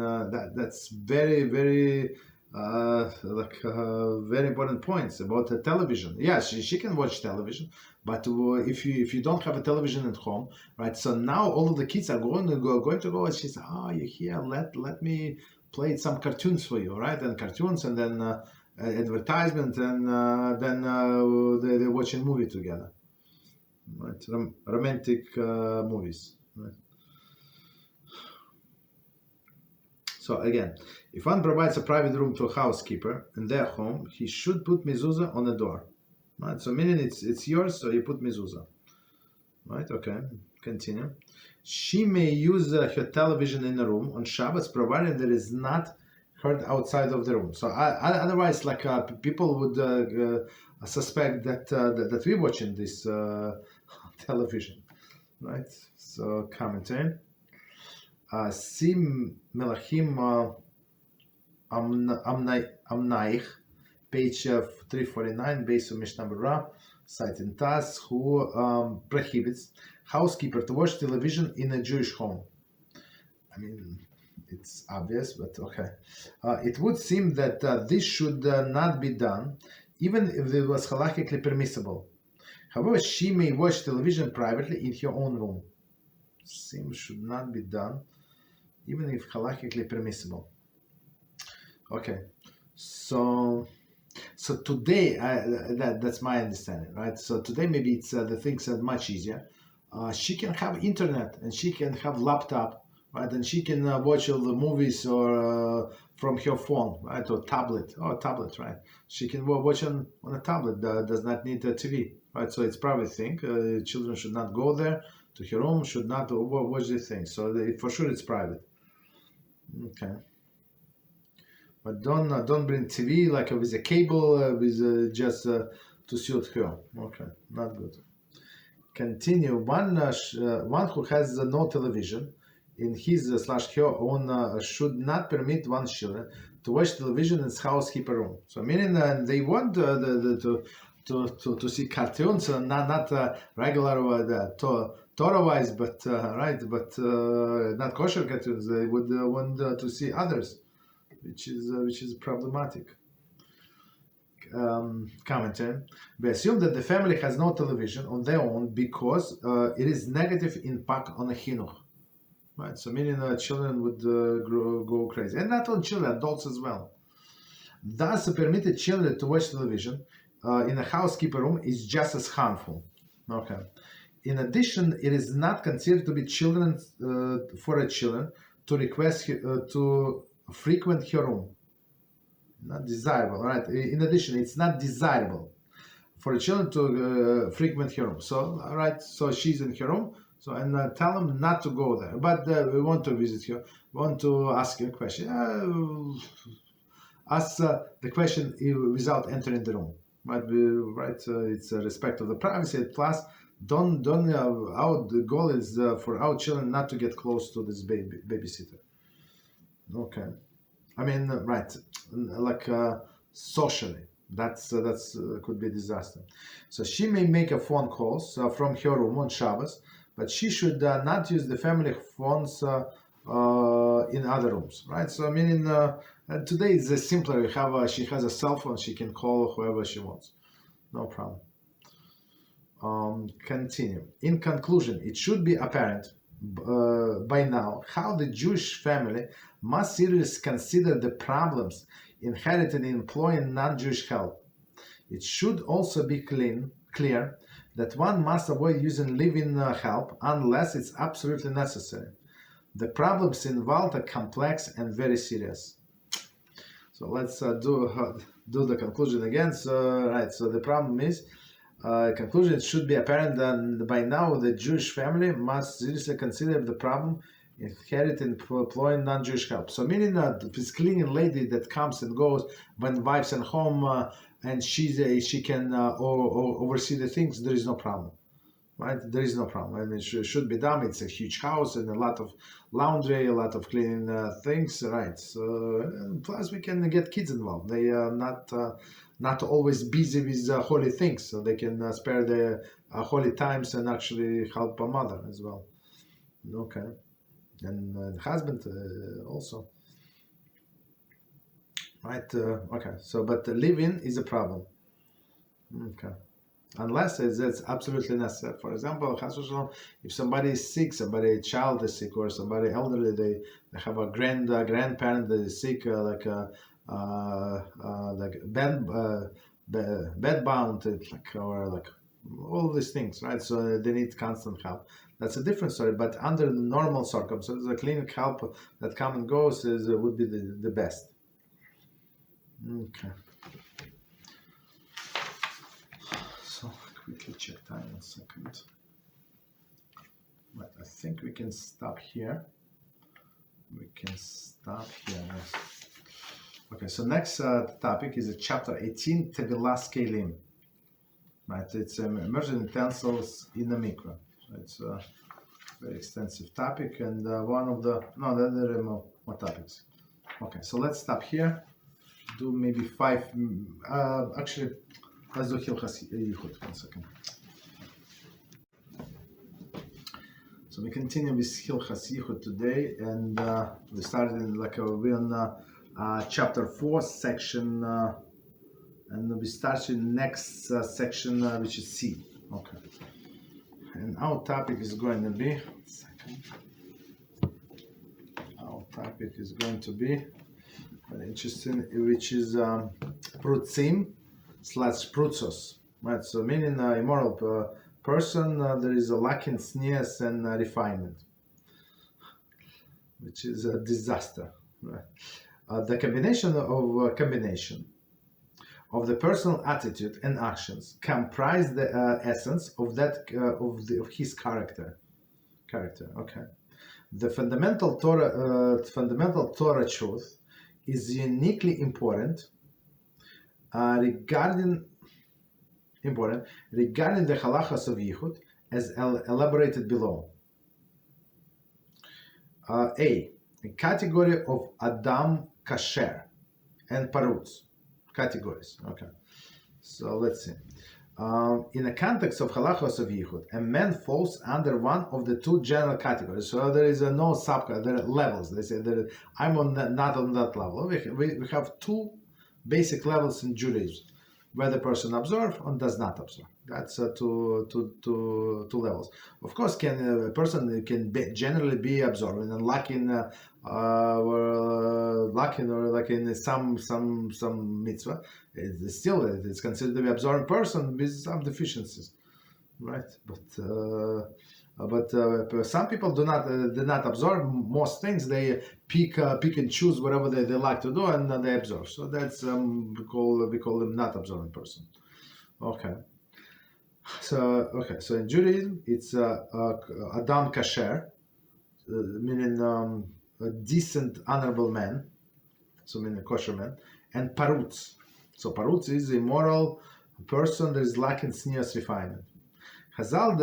that's very very very important points about the television. Yeah, she can watch television, but if you don't have a television at home, right? So now all of the kids are going to go, and she says, "Oh, you're here. Let me play some cartoons for you, right?" And cartoons, and then advertisement, and then they're watching movie together, right? Romantic movies, right? So again, if one provides a private room to a housekeeper in their home, he should put mezuzah on the door, right? So meaning it's yours, so you put mezuzah, right? Okay, continue. She may use her television in the room on Shabbos, provided that it is not heard outside of the room. So otherwise, like people would suspect that we're watching this television, right? So commenting. See Melachim Amnaich, page 349, based on Mishnah Berurah, citing Tas, who prohibits housekeeper to watch television in a Jewish home. I mean, it's obvious, but okay. It would seem that this should not be done, even if it was halakhically permissible. However, she may watch television privately in her own room. Seems should not be done, even if halakhically permissible. Okay, so today that's my understanding, right? So today maybe it's the things are much easier. She can have internet and she can have laptop, right? And she can watch all the movies or from her phone, right? Or tablet, right? She can watch on a tablet. Does not need a TV, right? So it's private thing. Children should not go there to her room. Should not watch the thing. So for sure it's private. Okay. But don't bring TV like with a cable with just to suit her. Okay, not good. Continue. One who has no television in his / her own should not permit one's children to watch television in his housekeeper room. So meaning they want to see cartoons, not regular Torah-wise, but right, but not kosher cartoons. They would want to see others, which is problematic. Commenting. We assume that the family has no television on their own because it is negative impact on the chinuch. Right, so meaning children would go crazy, and not only children, adults as well. Thus, permitted children to watch television in a housekeeper room is just as harmful. Okay. In addition, it is not considered to be for a children to request to frequent her room. Not desirable, right? In addition, it's not desirable for a children to frequent her room. So, all right, so she's in her room. So, and tell them not to go there. But we want to visit her. We want to ask her a question. Ask the question without entering the room. Right? It's a respect of the privacy. Plus, don't. The goal is for our children not to get close to this babysitter. Okay. I mean, right? Like socially. That's could be a disaster. So she may make a phone calls from her room on Shabbos, but she should not use the family phones in other rooms, right? So I mean, today it's simpler. She has a cell phone. She can call whoever she wants, no problem. Continue. In conclusion, it should be apparent by now how the Jewish family must seriously consider the problems inherited in employing non-Jewish help. It should also be clear that one must avoid using live-in help unless it's absolutely necessary. The problems involved are complex and very serious. So let's do the conclusion again. So the problem is, conclusion, it should be apparent that by now the Jewish family must seriously consider the problem inheriting employing non-Jewish help. So meaning this cleaning lady that comes and goes when wife's at home and she can oversee the things, there is no problem. Right? There is no problem. And it should be done. It's a huge house and a lot of laundry, a lot of cleaning things, right? So plus we can get kids involved. They are not always busy with holy things, so they can spare the holy times and actually help a mother as well. Okay. And the husband also, right? Okay, so but live-in is a problem. Okay, unless it's absolutely necessary. For example, if somebody is sick, a child is sick, or somebody elderly, they have a grandparent that is sick, like bedbound, or like all these things, right? So they need constant help. That's a different story. But under normal circumstances, the clinic help that come and goes would be the best. Okay. So quickly check time 1 second. Right, I think we can stop here. Yes. Okay, so next topic is chapter 18, Tevilas Kelim. Right, it's immersion utensils in the mikveh. So it's a very extensive topic, and one of there are more topics. Okay, so let's stop here. Do maybe 5. Actually, let's do Yichud 1 second. So we continue with Hilchas Yichud today, and we started in we're on chapter 4, section, and we start in next section, which is C. Okay. And our topic is going to be, very interesting, which is prutzim / prutzos, right? So meaning immoral person, there is a lack in sneers and refinement, which is a disaster, right? The combination of the personal attitude and actions comprise the essence of of his character. Okay. The fundamental Torah truth is uniquely important regarding the halachas of Yichud, as elaborated below. A category of Adam Kosher and Parutz. Categories. Okay, so let's see. In the context of halachos of Yichud, a man falls under one of the 2 general categories. So there is no subcategory. There are levels. They say that I'm not on that level. We have 2 basic levels in Judaism, where the person observes and does not observe. That's two levels. Of course, a person can generally be observing and lacking or like in some mitzvah. It's considered to be observant person with some deficiencies, right? But some people do not observe most things. They pick and choose whatever they like to do, and they observe. So that's we call them not observant person. Okay. So in Judaism, it's Adam Kosher, meaning a decent, honorable man. So meaning a kosher man, and Parutz. So Parutz is a immoral person that is lacking sneers refinement. Chazal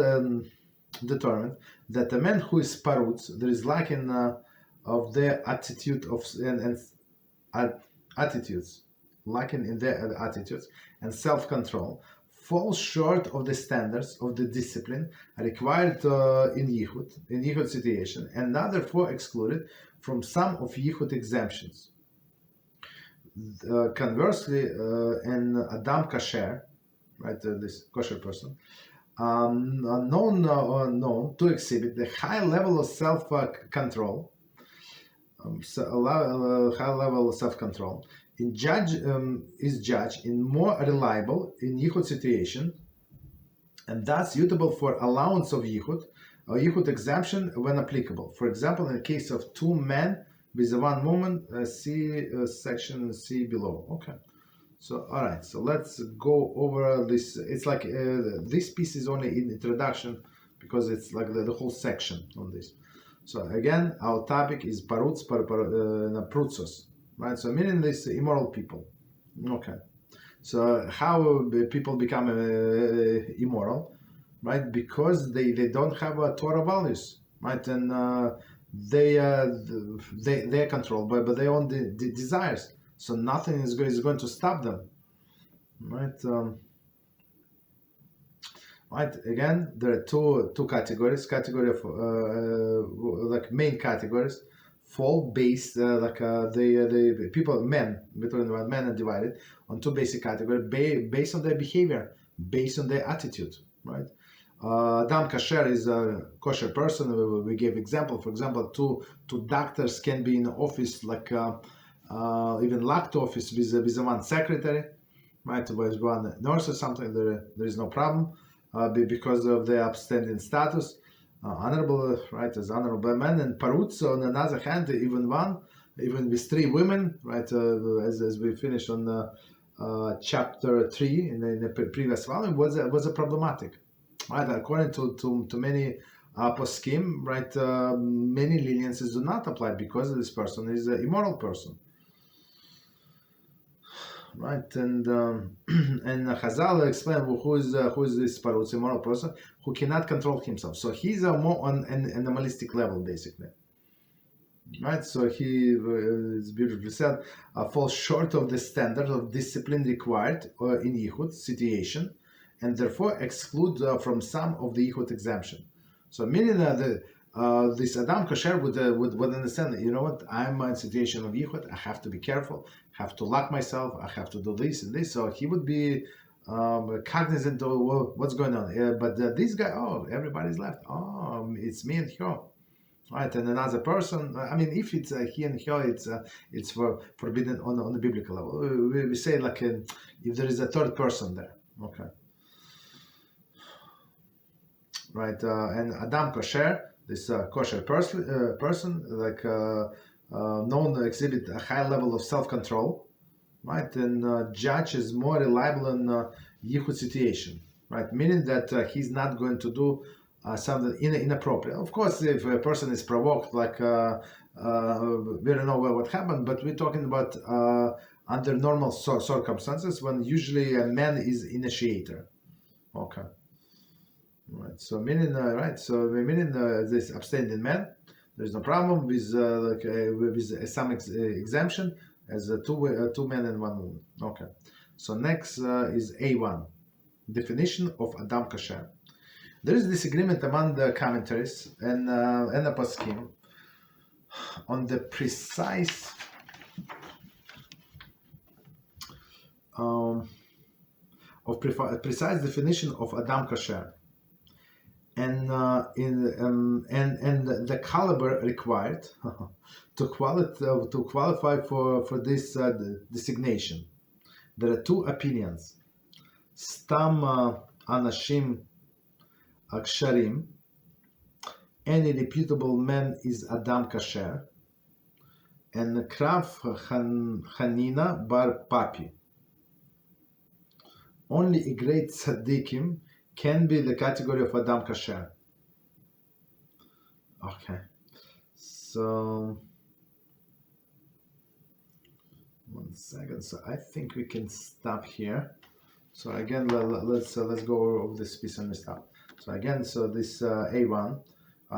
determined that a man who is Parutz, there is lacking of their attitude attitudes, lacking in their attitudes and self-control, falls short of the standards of the discipline required in Yichud situation, and are therefore excluded from some of Yichud exemptions. Conversely, in Adam Kosher, right, this kosher person, known to exhibit the high level of self-control, is judged in more reliable in Yichud situation, and thus suitable for allowance of Yichud or Yichud exemption when applicable. For example, in the case of 2 men with 1 woman, see section C below. Okay. So, all right. So let's go over this. It's like this piece is only in introduction because it's like the whole section on this. So again, our topic is prutsos, right? So meaning these immoral people. Okay. So how people become immoral, right? Because they don't have Torah values, right? And they're controlled by their own desires. So nothing is going to stop them, right? Right. Again, there are two categories. Category of like main categories fall based the people between men are divided on two basic categories based on their behavior, based on their attitude. Right. Adam Kosher is a kosher person. We gave example. For example, two doctors can be in the office like even locked office with one secretary, right? With one nurse or something. There is no problem. Because of their upstanding status, honorable, right, as honorable men, and parutz on another hand, even with three women, right, as we finished on chapter 3 in the previous volume, was a problematic, right? According to many poskim, right, many leniencies do not apply because this person is an immoral person. Right, and and Chazal explain who is this parutz, immoral person who cannot control himself. So he's more on an animalistic level, basically. Right, so he is beautifully said, falls short of the standard of discipline required in Yichud situation, and therefore exclude from some of the Yichud exemption. So meaning this Adam Kosher would understand that, you know what, I'm in a situation of Yichud, I have to be careful, I have to lock myself, I have to do this and this. So he would be cognizant of what's going on. But this guy, everybody's left. It's me and her. Right, and another person. I mean, if it's he and her, it's forbidden on the biblical level. We say like if there is a third person there. Okay. Right, and Adam Kosher, this kosher person, like known to exhibit a high level of self-control, right, and judge is more reliable in Yichud situation, right, meaning that he's not going to do something inappropriate. Of course, if a person is provoked, like we don't know what happened, but we're talking about under normal circumstances when usually a man is initiator. Okay. Right. So meaning this abstaining man, there's no problem with with some exemption as two men and one woman. Okay. So next is A1, definition of Adam Kosher. There is disagreement among the commentaries and the poskim on the precise precise definition of Adam Kosher. And the caliber required to qualify for this designation. There are two opinions. Stam anashim aksharim. Any reputable man is Adam Kosher. And Krav Hanina bar Papi. Only a great Tzaddikim can be the category of Adam Kosher. Okay, so 1 second. So I think we can stop here. So again, let's go over this piece and stop. So again, so this A1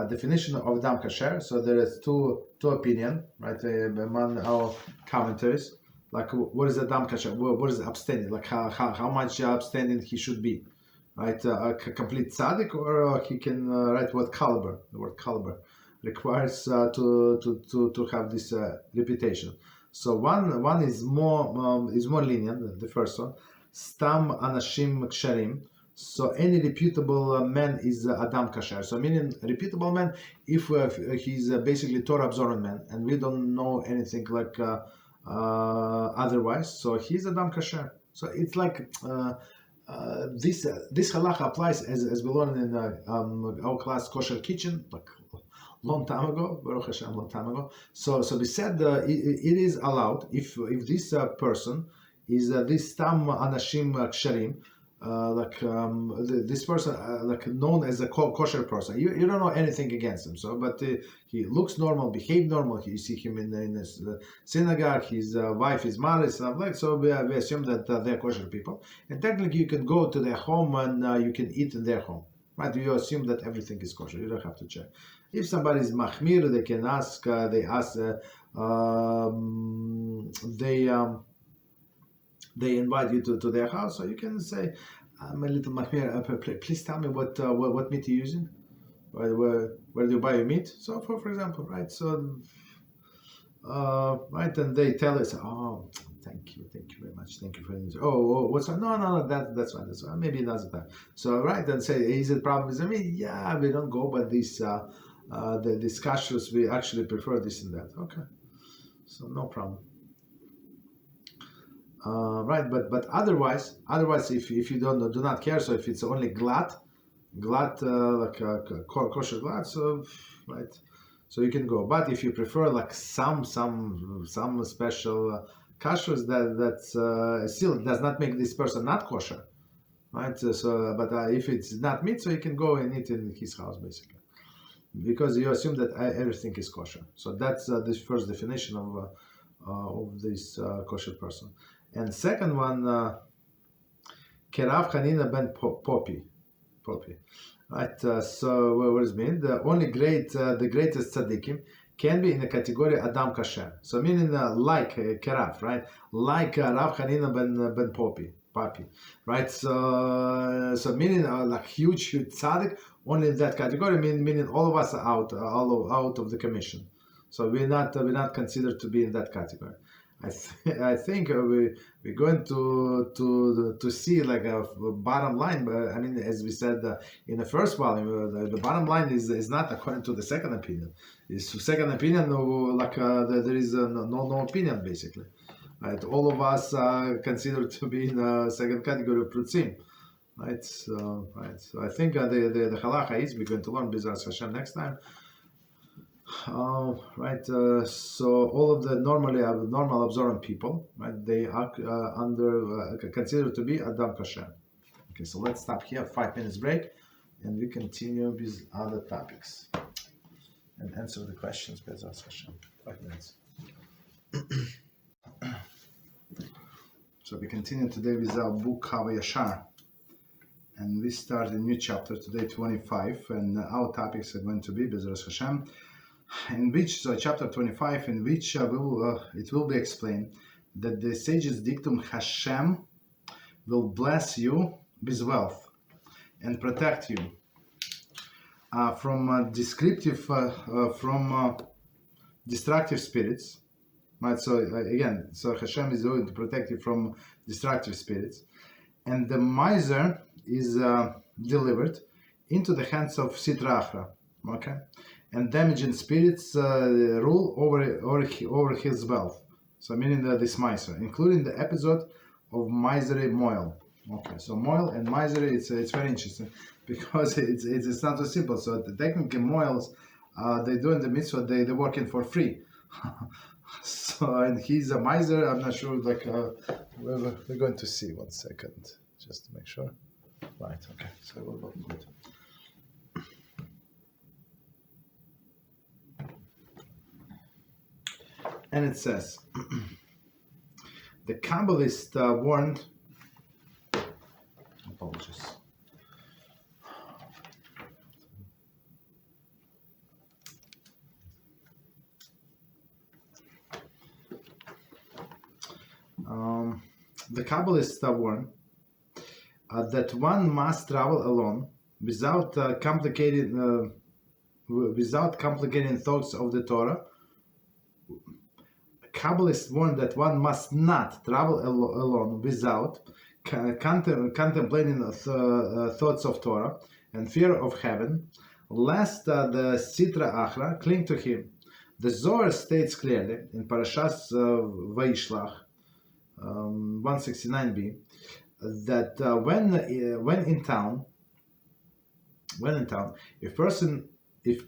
definition of Adam Kosher. So there is two opinion, right, among our commentaries. Like, what is Adam Kosher? What is abstaining? Like how much abstaining he should be. Right, a complete tzaddik, or he can write what caliber. The word caliber requires to have this reputation. So one is more lenient. The first one, stam anashim ksharim. So any reputable man is Adam Kosher. So meaning reputable man, if he's basically Torah observant man, and we don't know anything like otherwise. So he's Adam Kosher. So it's like. This halacha applies as we learned in our class Kosher Kitchen, like long time ago, Baruch Hashem, long time ago. So we said it is allowed if this person is this tam anashim ksharim, this person like known as a kosher person. You don't know anything against him, so but he looks normal, behave normal. You see him in his synagogue. His wife is married, stuff like so. We assume that they're kosher people, and technically you can go to their home and you can eat in their home, right? You assume that everything is kosher. You don't have to check. If somebody is mahmir, they can ask. They invite you to their house, so you can say, "I'm a little mahmir. Please tell me what meat you're using. Where do you buy your meat?" So, for example, right? So, right, and they tell us, "Oh, thank you very much. Thank you for this. Oh, what's that? No, that's fine. Maybe another time." So, right, and say, "Is it problem with me?" Yeah, we don't go, but these the discussions we actually prefer this and that. Okay, so no problem. Right, but otherwise, if you do not care, so if it's only glad, like kosher glad, so right, so you can go. But if you prefer like some special kashrus that still does not make this person not kosher, right? So, but if it's not meat, so you can go and eat in his house basically, because you assume that everything is kosher. So that's the first definition of this kosher person. And second one, Kerav Hanina ben Poppy, right? So what does it mean? The only the greatest tzaddikim can be in the category Adam Kasher. So meaning like Kerav, right? Like Rav Hanina ben Poppy, right? So meaning like huge tzaddik, only in that category. Meaning all of us are out of the commission. So we're not considered to be in that category. I think we're going to see like a bottom line. But I mean, as we said in the first volume, the bottom line is not according to the second opinion. It's second opinion, there is no opinion basically. Right? All of us are considered to be in the second category of prutzim. Right? So I think the halacha is we're going to learn BeEzrat HaShem next time. Right, so all of the normal observant people, right, they are considered to be Adam Kasher. Okay, so let's stop here, 5 minutes break, and we continue with other topics and answer the questions. BeEzrat HaShem, 5 minutes. So we continue today with our book HaYashar, and we start a new chapter today, 25, and our topics are going to be BeEzrat HaShem. In which, so chapter 25, in which it will be explained that the sage's dictum HaShem will bless you with wealth and protect you from destructive spirits. Right. So again, so HaShem is going to protect you from destructive spirits, and the miser is delivered into the hands of Sitra Achra. Okay. And damaging spirits rule over his wealth. So meaning this miser, including the episode of misery moil. Okay, so moil and misery, it's very interesting because it's not so simple. So the technically moils, they doing the mitzvah, they're working for free. So and he's a miser. I'm not sure. Like we're going to see. 1 second, just to make sure. Right. Okay. So we'll go good. And it says, the Kabbalist warned, apologies. The Kabbalist warned that one must travel alone without complicating thoughts of the Torah. Kabbalists warn that one must not travel alone without contemplating thoughts of Torah and fear of heaven, lest the Sitra Achra cling to him. The Zohar states clearly in Parashas Vayishlach 169b that when in town, if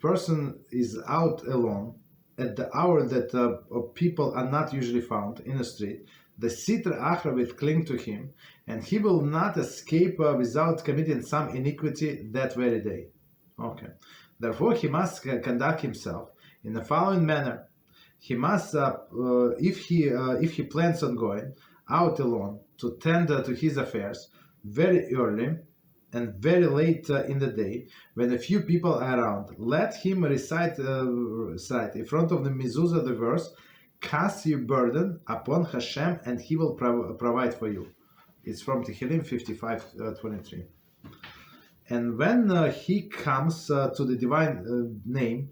person is out alone at the hour that people are not usually found in the street, the Sitra Achra will cling to him, and he will not escape without committing some iniquity that very day. Okay. Therefore, he must conduct himself in the following manner. He must, if he plans on going out alone to tend to his affairs very early and very late in the day, when a few people are around, let him recite in front of the mezuzah the verse, "Cast your burden upon HaShem, and He will provide for you." It's from Tehillim 55:23. And when he comes to the divine name,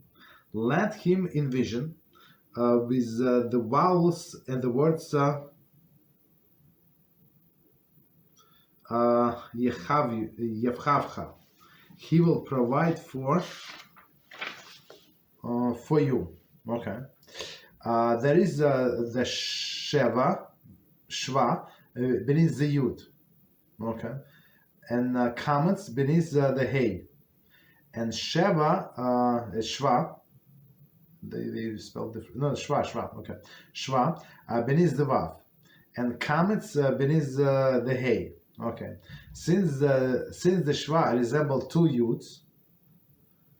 let him envision with the vowels and the words Yevchavcha. He will provide for you. Okay. There is the Shva beneath the Yud. Okay. And Chametz beneath the Hay. And Shva, they spelled different. No, Shva, okay. Shva beneath the Vav. And Chametz beneath the Hay. Okay. Since the Shva resemble two Yuds,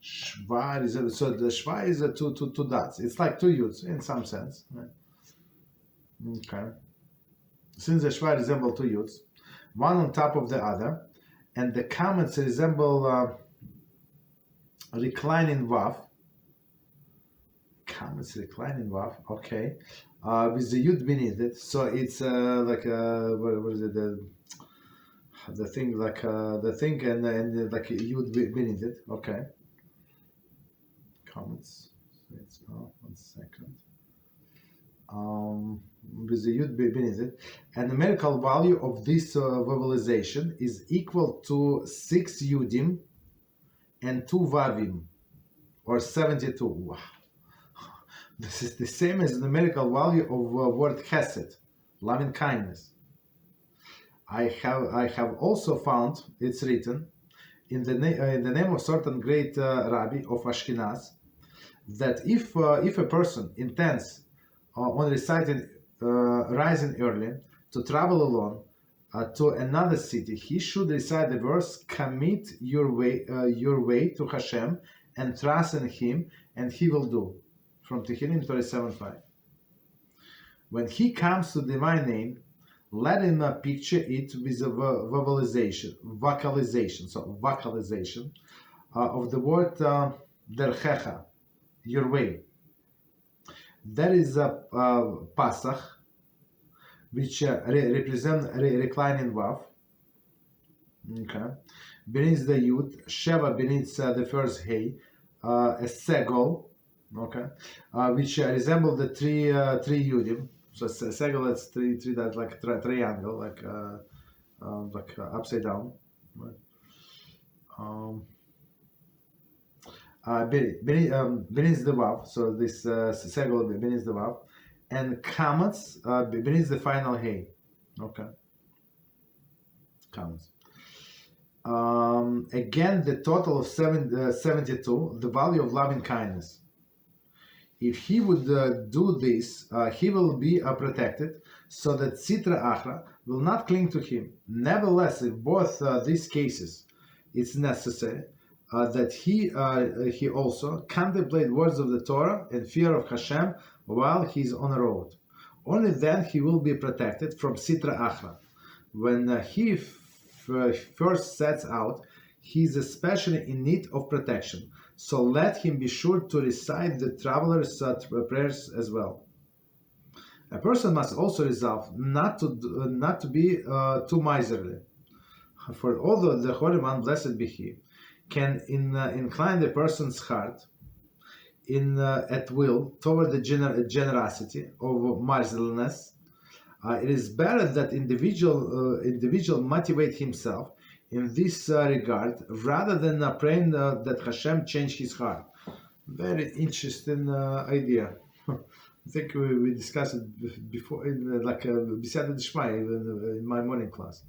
so the Shva is two dots. It's like two Yuds in some sense. Right? Okay. Since the Shva resemble two Yuds, one on top of the other, and the Chametz resemble reclining Vav. Chametz reclining Vav. Okay. With the Yud beneath it, so it's like what is it? The thing like the thing and like Yud beneath it. Okay. Comments. So it's 1 second. With the Yud beneath it, and the numerical value of this vowelization is equal to 6 Yudim and 2 Vavim, or 72. Wow. This is the same as the numerical value of word Chesed, loving kindness. I have also found it's written in the name of certain great Rabbi of Ashkenaz that if a person intends on reciting rising early to travel alone to another city, he should recite the verse, "Commit your way to HaShem and trust in Him, and He will do," from Tehillim 37:5. When he comes to the divine name, let him picture it with a vocalization of the word derchecha, your way. There is a Pesach, which represent reclining Vav. Okay. Beneath the Yud, Sheva beneath the first Hay, a Segol, okay, which resemble the three Yudim. So Segol is three that like triangle, like upside down. Right? Beneath the Vav, so this Segol beneath the Vav, and Chametz beneath the final Hay. Okay. Chametz. Again, the total of 72, the value of loving kindness. If he would do this, he will be protected, so that Sitra Achra will not cling to him. Nevertheless, in both these cases, it's necessary that he also contemplate words of the Torah and fear of HaShem while he is on the road. Only then he will be protected from Sitra Achra. When he first sets out, he is especially in need of protection. So let him be sure to recite the traveler's prayers as well. A person must also resolve not to be too miserly. For although the Holy One, blessed be He, can incline the person's heart at will toward the generosity of miserliness, it is better that individual motivate himself in this regard rather than praying that Hashem change his heart. Very interesting idea. I think we discussed it before in B'Siyata D'Shmaya in my morning class.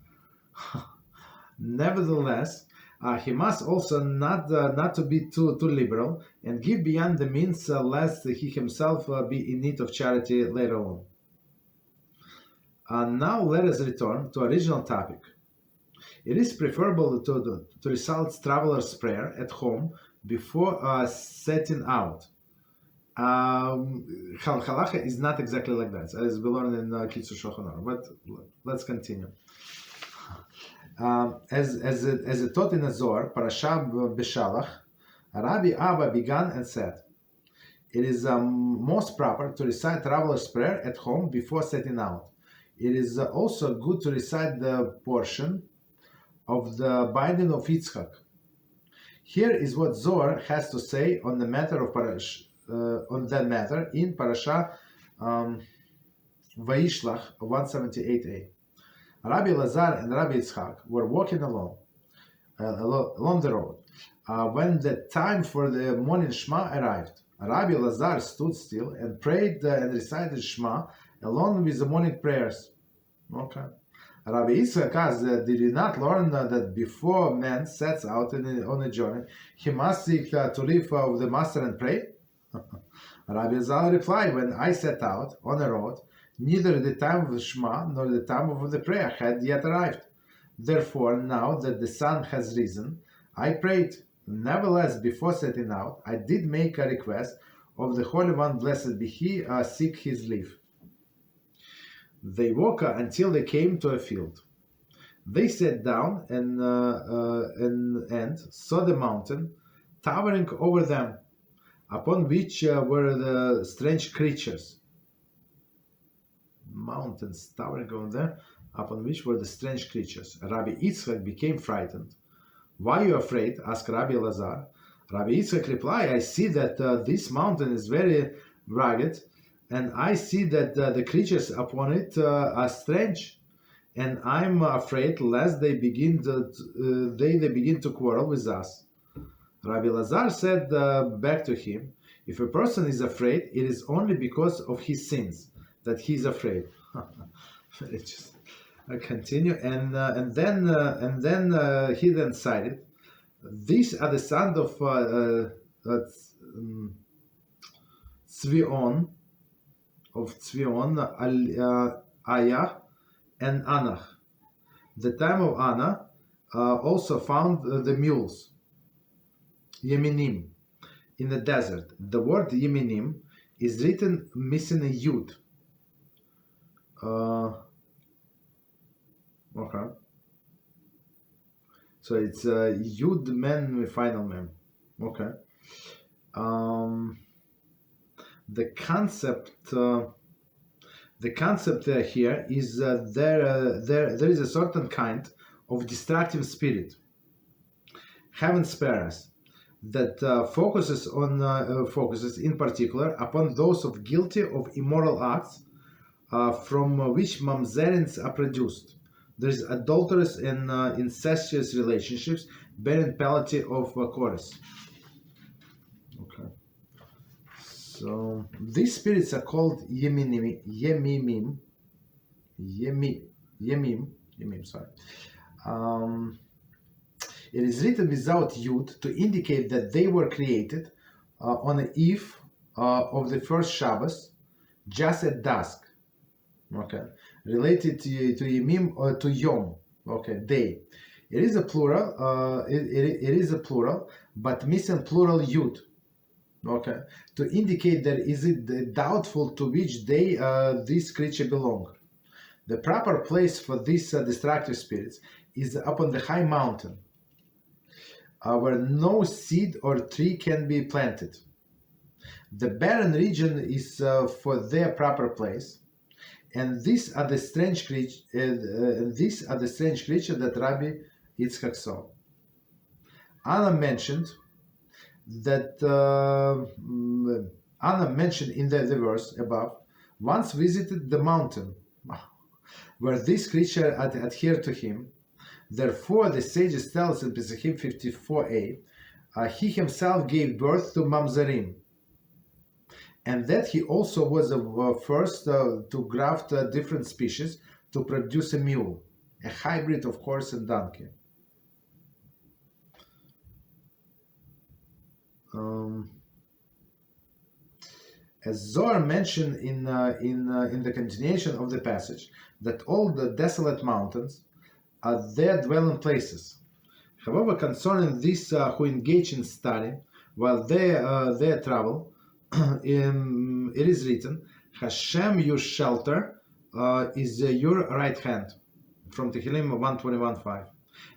Nevertheless, he must also not to be too liberal and give beyond the means, lest he himself be in need of charity later on. Now let us return to original topic. It is preferable to recite traveler's prayer at home before setting out. Halacha is not exactly like that, as we learned in Kitzur Shulchan Aruch. But let's continue. As it taught in the Zohar, Parasha Beshalach, Rabbi Abba began and said, "It is most proper to recite traveler's prayer at home before setting out. It is also good to recite the portion of the binding of Yitzchak. Here is what Zohar has to say on the matter of on that matter in Parasha Vayishlach 178a. Rabbi Lazar and Rabbi Yitzchak were walking along the road when the time for the morning Shema arrived. Rabbi Lazar stood still and prayed and recited Shema along with the morning prayers. Okay. Rabbi Yitzchak asked, did you not learn that before man sets out on a journey, he must seek to live of the master and pray? Rabbi Lazar replied, when I set out on a road, neither the time of the Shema nor the time of the prayer had yet arrived. Therefore, now that the sun has risen, I prayed. Nevertheless, before setting out, I did make a request of the Holy One, blessed be He, seek His leave. They walked until they came to a field. They sat down and saw the mountain towering over them, upon which were the strange creatures. Mountains towering over them, upon which were the strange creatures. Rabbi Yitzchak became frightened. Why are you afraid? Asked Rabbi Lazar. Rabbi Yitzchak replied, I see that this mountain is very rugged, and I see that the creatures upon it are strange, and I'm afraid lest they begin to quarrel with us. Rabbi Lazar said back to him, if a person is afraid, it is only because of his sins that he is afraid. Just continue, and then he then cited, these are the sons of Tzvion, Ayah, and Anach. The time of Anna also found the mules, Yeminim, in the desert. The word Yeminim is written missing a Yud. Okay. So it's Yud Mem final Mem. Okay. The concept here is there is a certain kind of destructive spirit, heaven spare us, that focuses in particular upon those of guilty of immoral acts from which mamzerins are produced. There is adulterous and incestuous relationships bearing penalty of chorus. Okay. So these spirits are called Yemim. Sorry. It is written without Yud to indicate that they were created on the eve of the first Shabbos, just at dusk. Okay, related to Yemim or to Yom. Okay, day. It is a plural. It is a plural, but missing plural Yud. Okay, to indicate that is it doubtful to which day this creature belong. The proper place for these destructive spirits is upon the high mountain, where no seed or tree can be planted. The barren region is for their proper place, and these are the strange creatures. That Rabbi Yitzchak saw. Anna mentioned in the verse above, once visited the mountain where this creature adhered to him. Therefore, the sages tell us in Pesach 54a, he himself gave birth to mamzerim, and that he also was the first to graft different species to produce a mule, a hybrid of horse and donkey. As Zohar mentioned in the continuation of the passage, that all the desolate mountains are their dwelling places. However, concerning these who engage in study while they travel, it is written, HaShem your shelter is your right hand, from Tehillim 121:5.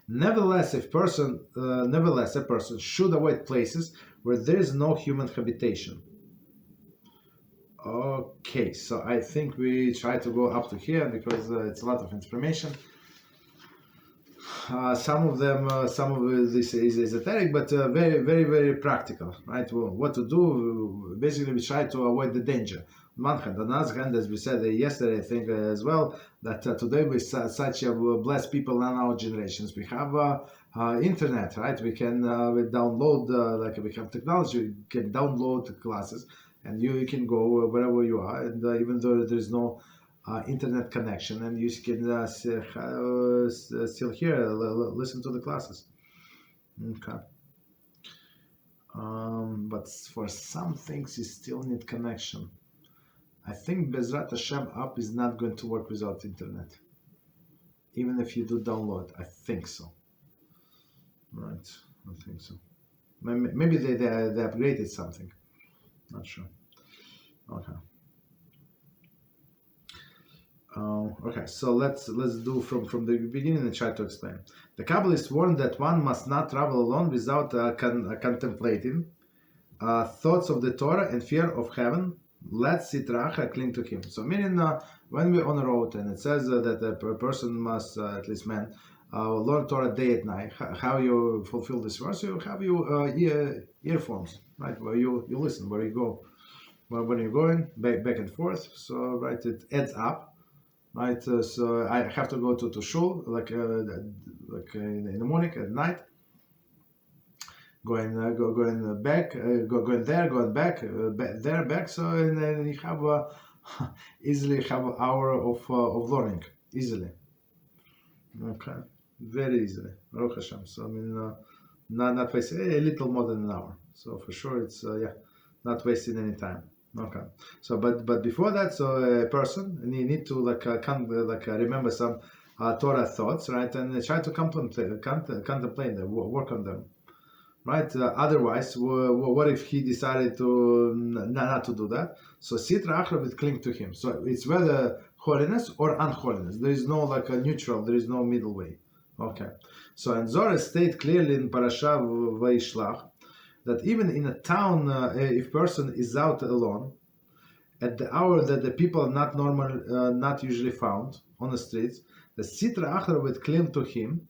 Nevertheless, a person should avoid places where there is no human habitation. Okay, so I think we try to go up to here because it's a lot of information. Some of this is esoteric, but very, very, very practical, right? Well, what to do? Basically, we try to avoid the danger. On one hand, on the other hand, as we said yesterday, I think as well, that today we're such blessed people in our generations. We have internet, right? We can we download, like we have technology, we can download classes, and you can go wherever you are, and even though there is no internet connection, and you can still hear, listen to the classes. Okay. But for some things you still need connection. I think BeEzrat HaShem app is not going to work without internet, even if you do download. I think so. Right, I think so. Maybe they upgraded something. Not sure. Okay. Okay, so let's do from the beginning and try to explain. The Kabbalists warn that one must not travel alone without contemplating thoughts of the Torah and fear of heaven. Let Sitracha cling to him. So meaning when we're on a road and it says that a person must, at least man, learn Torah day and night. How you fulfill this verse? You have your earphones, right? Where you listen, where you go, when you're going back and forth. So right, it adds up. Right, so I have to go to shul like in the morning, at night, going back, going there, going back, there, back. So and then you have easily have an hour of learning easily. Okay, very easily. Baruch HaShem. So I mean, not wasting a little more than an hour. So for sure, it's not wasting any time. Okay, so but before that, so a person need to remember some Torah thoughts, right, and try to contemplate them, work on them, right. Otherwise, what if he decided to not to do that? So Sitra Achra will cling to him. So it's whether holiness or unholiness. There is no a neutral. There is no middle way. Okay, so and Zohar state clearly in Parasha Vayishlach that even in a town, if person is out alone, at the hour that the people are not usually found on the streets, the Sitra Achra will cling to him,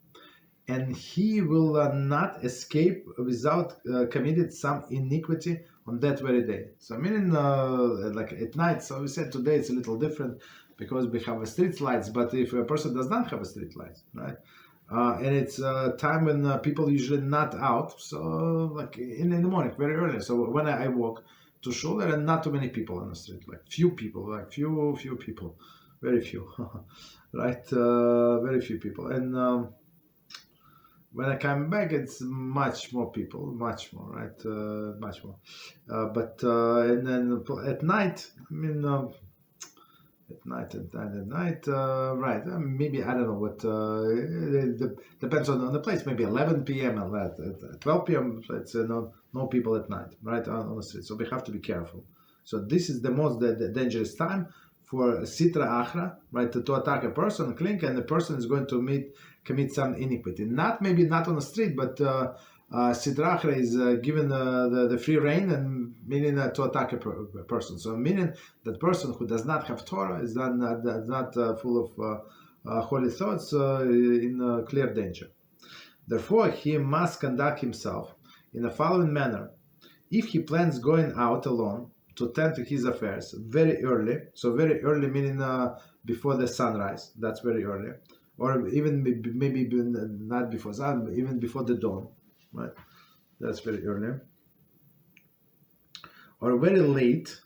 and he will not escape without committing some iniquity on that very day. So meaning, like at night, so we said today it's a little different because we have a street lights, but if a person does not have a street lights, right? And it's a time when people usually not out, so like in the morning, very early. So when I walk to shul, there are not too many people on the street, like few people, few people, very few, right? Very few people. And when I come back, it's much more people, much more, right? Much more. And then at night, I mean. At night, right? Maybe I don't know what. It depends on the place. Maybe 11 p.m. At 12 p.m. It's no people at night, right on the street. So we have to be careful. So this is the most the dangerous time for Sitra Achra, right? To attack a person, clink, and the person is going to commit some iniquity. Maybe not on the street, but Sitra Achra is given the free reign, and meaning to attack a person. So meaning that person who does not have Torah is not full of holy thoughts, in clear danger. Therefore, he must conduct himself in the following manner. If he plans going out alone to tend to his affairs very early, so very early meaning before the sunrise, that's very early, or even maybe not before sun, even before the dawn, right? That's very early. Or very late,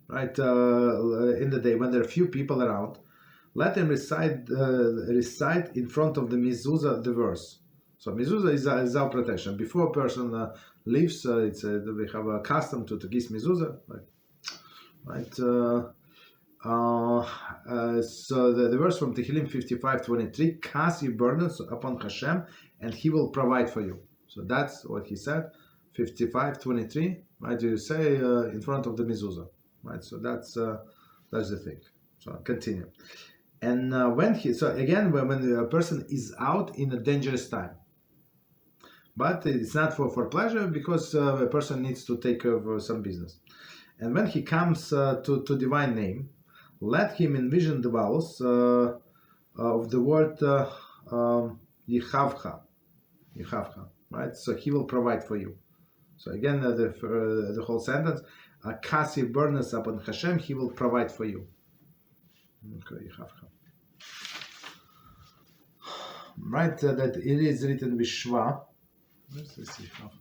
right, in the day when there are few people around, let him recite in front of the mezuzah the verse. So mezuzah is our protection. Before a person leaves, we have a custom to kiss mezuzah, like right? So the verse from Tehillim 55:23, cast your burdens upon HaShem, and He will provide for you. So that's what he said, 55:23, right? You say in front of the mezuzah, right? So that's the thing. So continue. And when a person is out in a dangerous time, but it's not for pleasure, because a person needs to take care of some business. And when he comes to divine name, let him envision the vowels of the word Yichavcha, right? So he will provide for you. So again, the whole sentence, cast your burdens upon HaShem, He will provide for you. Okay, Yichavcha. Right, that it is written with Shva. Where's this Yichavcha?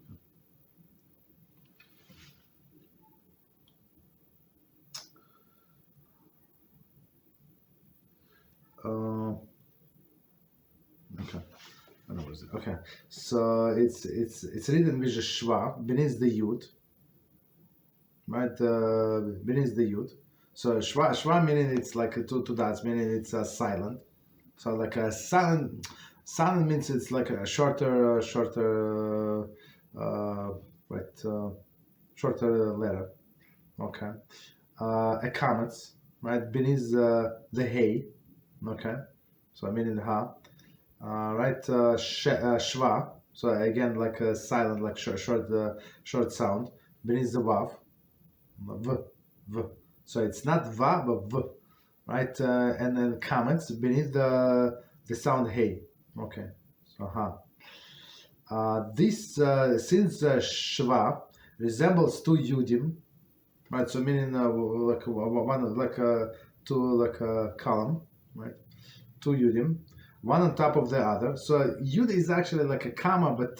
Okay. Okay, so it's written with a Shva beneath the Yud, right? Beneath the Yud. So Shva meaning it's like two dots, meaning it's silent. So like a silent means it's like a shorter letter. Okay. A Chametz, right? Beneath the hay. Okay. So meaning Ha. Right, Shva. So again, like a silent, like short sound beneath the Vav. V. So it's not Va, but V, right? And then Chametz beneath the sound Hey. Okay, so Ha. This since Shva resembles two Yudim, right? So meaning like one like a column, right? Two Yudim, one on top of the other. So Yud is actually like a comma, but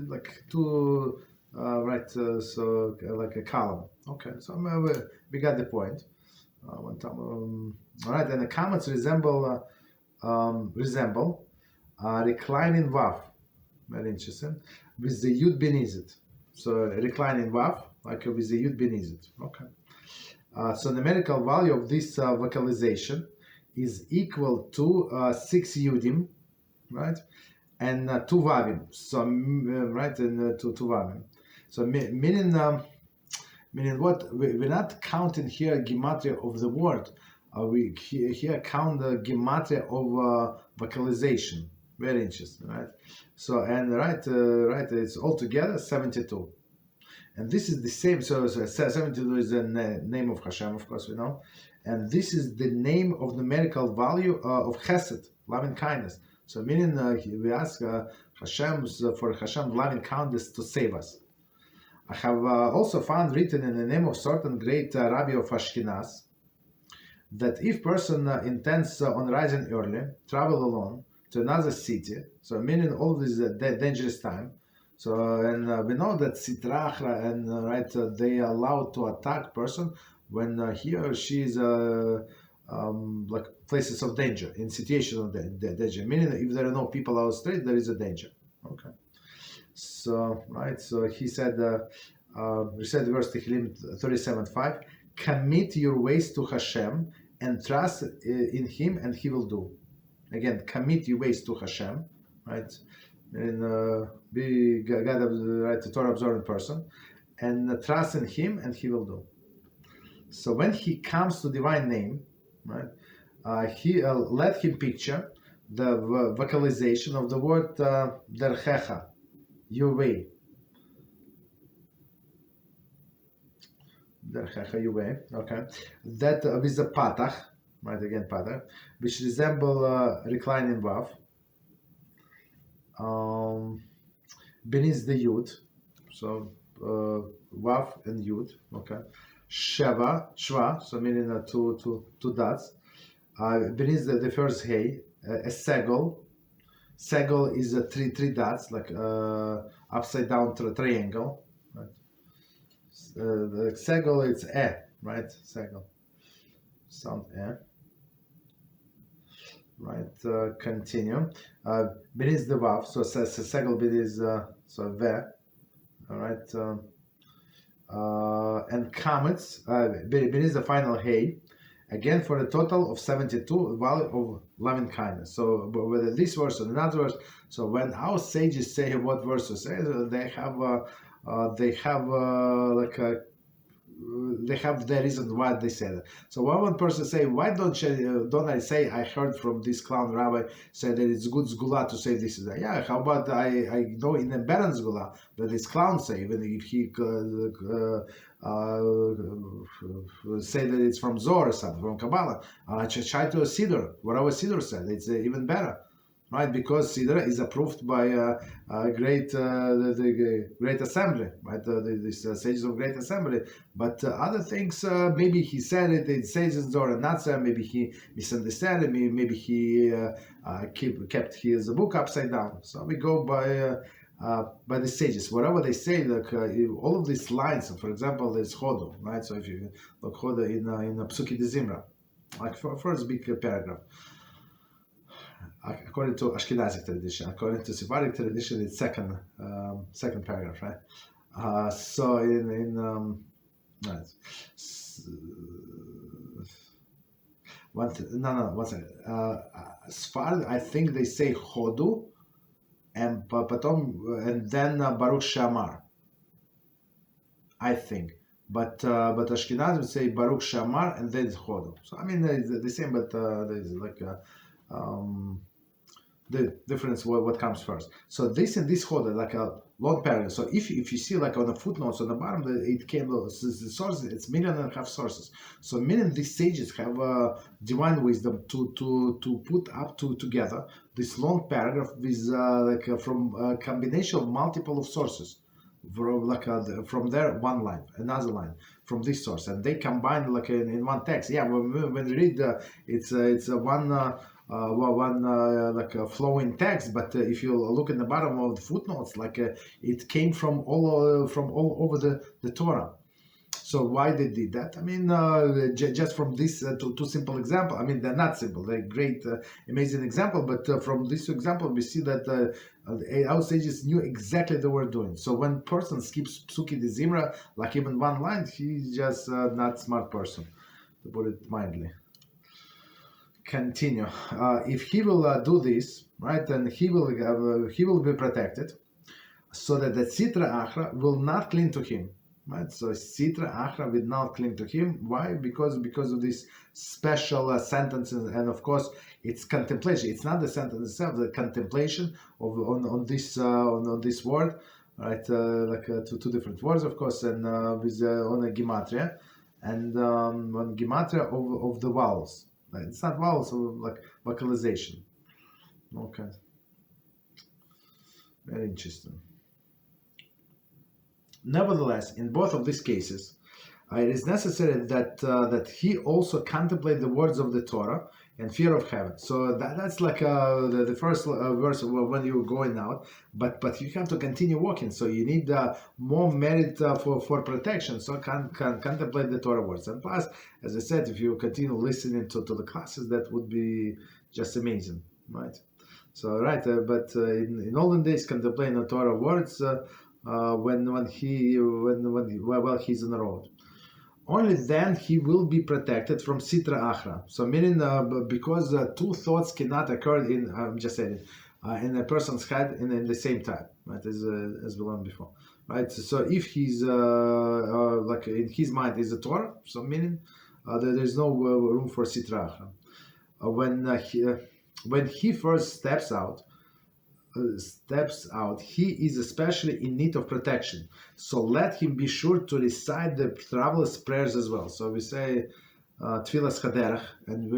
like two, right? So like a column. Okay, so we got the point. One time, all right, and the commas resemble reclining Vav. Very interesting. With the Yud beneath it. So reclining Vav, like with the Yud beneath it. Okay. So the numerical value of this vocalization is equal to 6 Yudim, right, and 2 Vavim. So right, and 2 Vavim. So meaning what? We're not counting here gematria of the word. We here count the gematria of vocalization. Very interesting, right? So and right, it's altogether 72. And this is the same, so 72 is the name of HaShem, of course, we know. And this is the name of numerical value of Chesed, loving kindness. So meaning we ask for Hashem's loving kindness to save us. I have also found written in the name of certain great Rabbi of Ashkenaz that if person intends on rising early, travel alone to another city, so meaning all this dangerous time, so and we know that Sitrachra and right they are allowed to attack person when he or she is like places of danger, in situations of danger. Meaning if there are no people out street, there is a danger. Okay. So right, so he said, we said verse Tehillim 37:5, commit your ways to Hashem and trust in Him, and He will do. Again, commit your ways to Hashem, right? And be God, right, a Torah observant person, and trust in Him, and He will do. So when he comes to divine name, right, he let him picture the vocalization of the word derchecha, your way. Derchecha, your way. Okay, that with the patach, right? Again, patach, which resemble reclining vav. Beneath the yud, so vav and yud. Okay. Shva, so meaning two dots. Beneath the first hay, a segel. Segel is three dots, like upside down triangle. Right? The segel is right? Segel. Sound Right, continue. Beneath the vav, so segel beneath so ve. All right. and Chametz, beneath the final hay, again for a total of 72 value of loving kindness. So whether this verse or another verse, so when our sages say what verse to say, they have they have the reason why they say that. So one person say, why don't I say I heard from this clown rabbi say that it's good sgula to say this is that? Yeah, how about I know in a Baron sgula that this clown say, even if he say that it's from Zohar or something, from Kabbalah, try to a Siddur, whatever Siddur said, it's even better. Right, because Sidra is approved by the Great Assembly, right? These sages of Great Assembly. But other things, maybe he said it, it says in Zohar and not so. Maybe he misunderstood it. Maybe he kept his book upside down. So we go by the sages. Whatever they say, like all of these lines. For example, there's Chodo, right? So if you look Chodo in Psuki de Zimra, like first big paragraph. According to Ashkenazic tradition, according to Sephardic tradition, it's second paragraph, right? So right. One second. Sephardic, I think they say Chodu, and then Baruch Shamar. I think. But Ashkenazim would say Baruch Shamar and then Chodu. So I mean it's the same, but there's like the difference what comes first. So this and this Chodu, like a long paragraph. So if you see like on the footnotes on the bottom, it came the sources. It's 1.5 million sources. So meaning these sages have divine wisdom to put up together this long paragraph with from a combination of multiple of sources. From there one line, another line from this source, and they combine like in one text. Yeah, when you read it's one like a flowing text, but if you look at the bottom of the footnotes, like it came from all over the Torah. So why they did that? I mean, just from this two simple example. I mean, they're not simple. They're great, amazing example. But from this example, we see that our sages knew exactly what they were doing. So when person skips Psuki de Zimra, like even one line, he's just not smart person, to put it mildly. Continue. If he will do this, right, then he will be protected, so that the Sitra Achra will not cling to him. Right, so Sitra Achra will not cling to him. Why? Because of this special sentences, and of course it's contemplation. It's not the sentence itself, the contemplation on this word, right? Two different words, of course, and with on a gematria, and on gematria of the vowels. Right? It's not vowels, so like vocalization. Okay, very interesting. Nevertheless, in both of these cases, it is necessary that he also contemplate the words of the Torah and fear of heaven. So that's like the first verse when you're going out, but you have to continue walking. So you need more merit for protection. So can contemplate the Torah words. And plus, as I said, if you continue listening to the classes, that would be just amazing, right? So right, but in olden days, contemplating the Torah words. When he's on the road, only then he will be protected from Sitra Achra. So meaning because two thoughts cannot occur in in a person's head in the same time, right? As we learned before, right? So if he's like in his mind is a Torah, so meaning there's no room for Sitra Achra. When he first steps out, he is especially in need of protection. So let him be sure to recite the traveler's prayers as well. So we say Tfilas Chaderach, and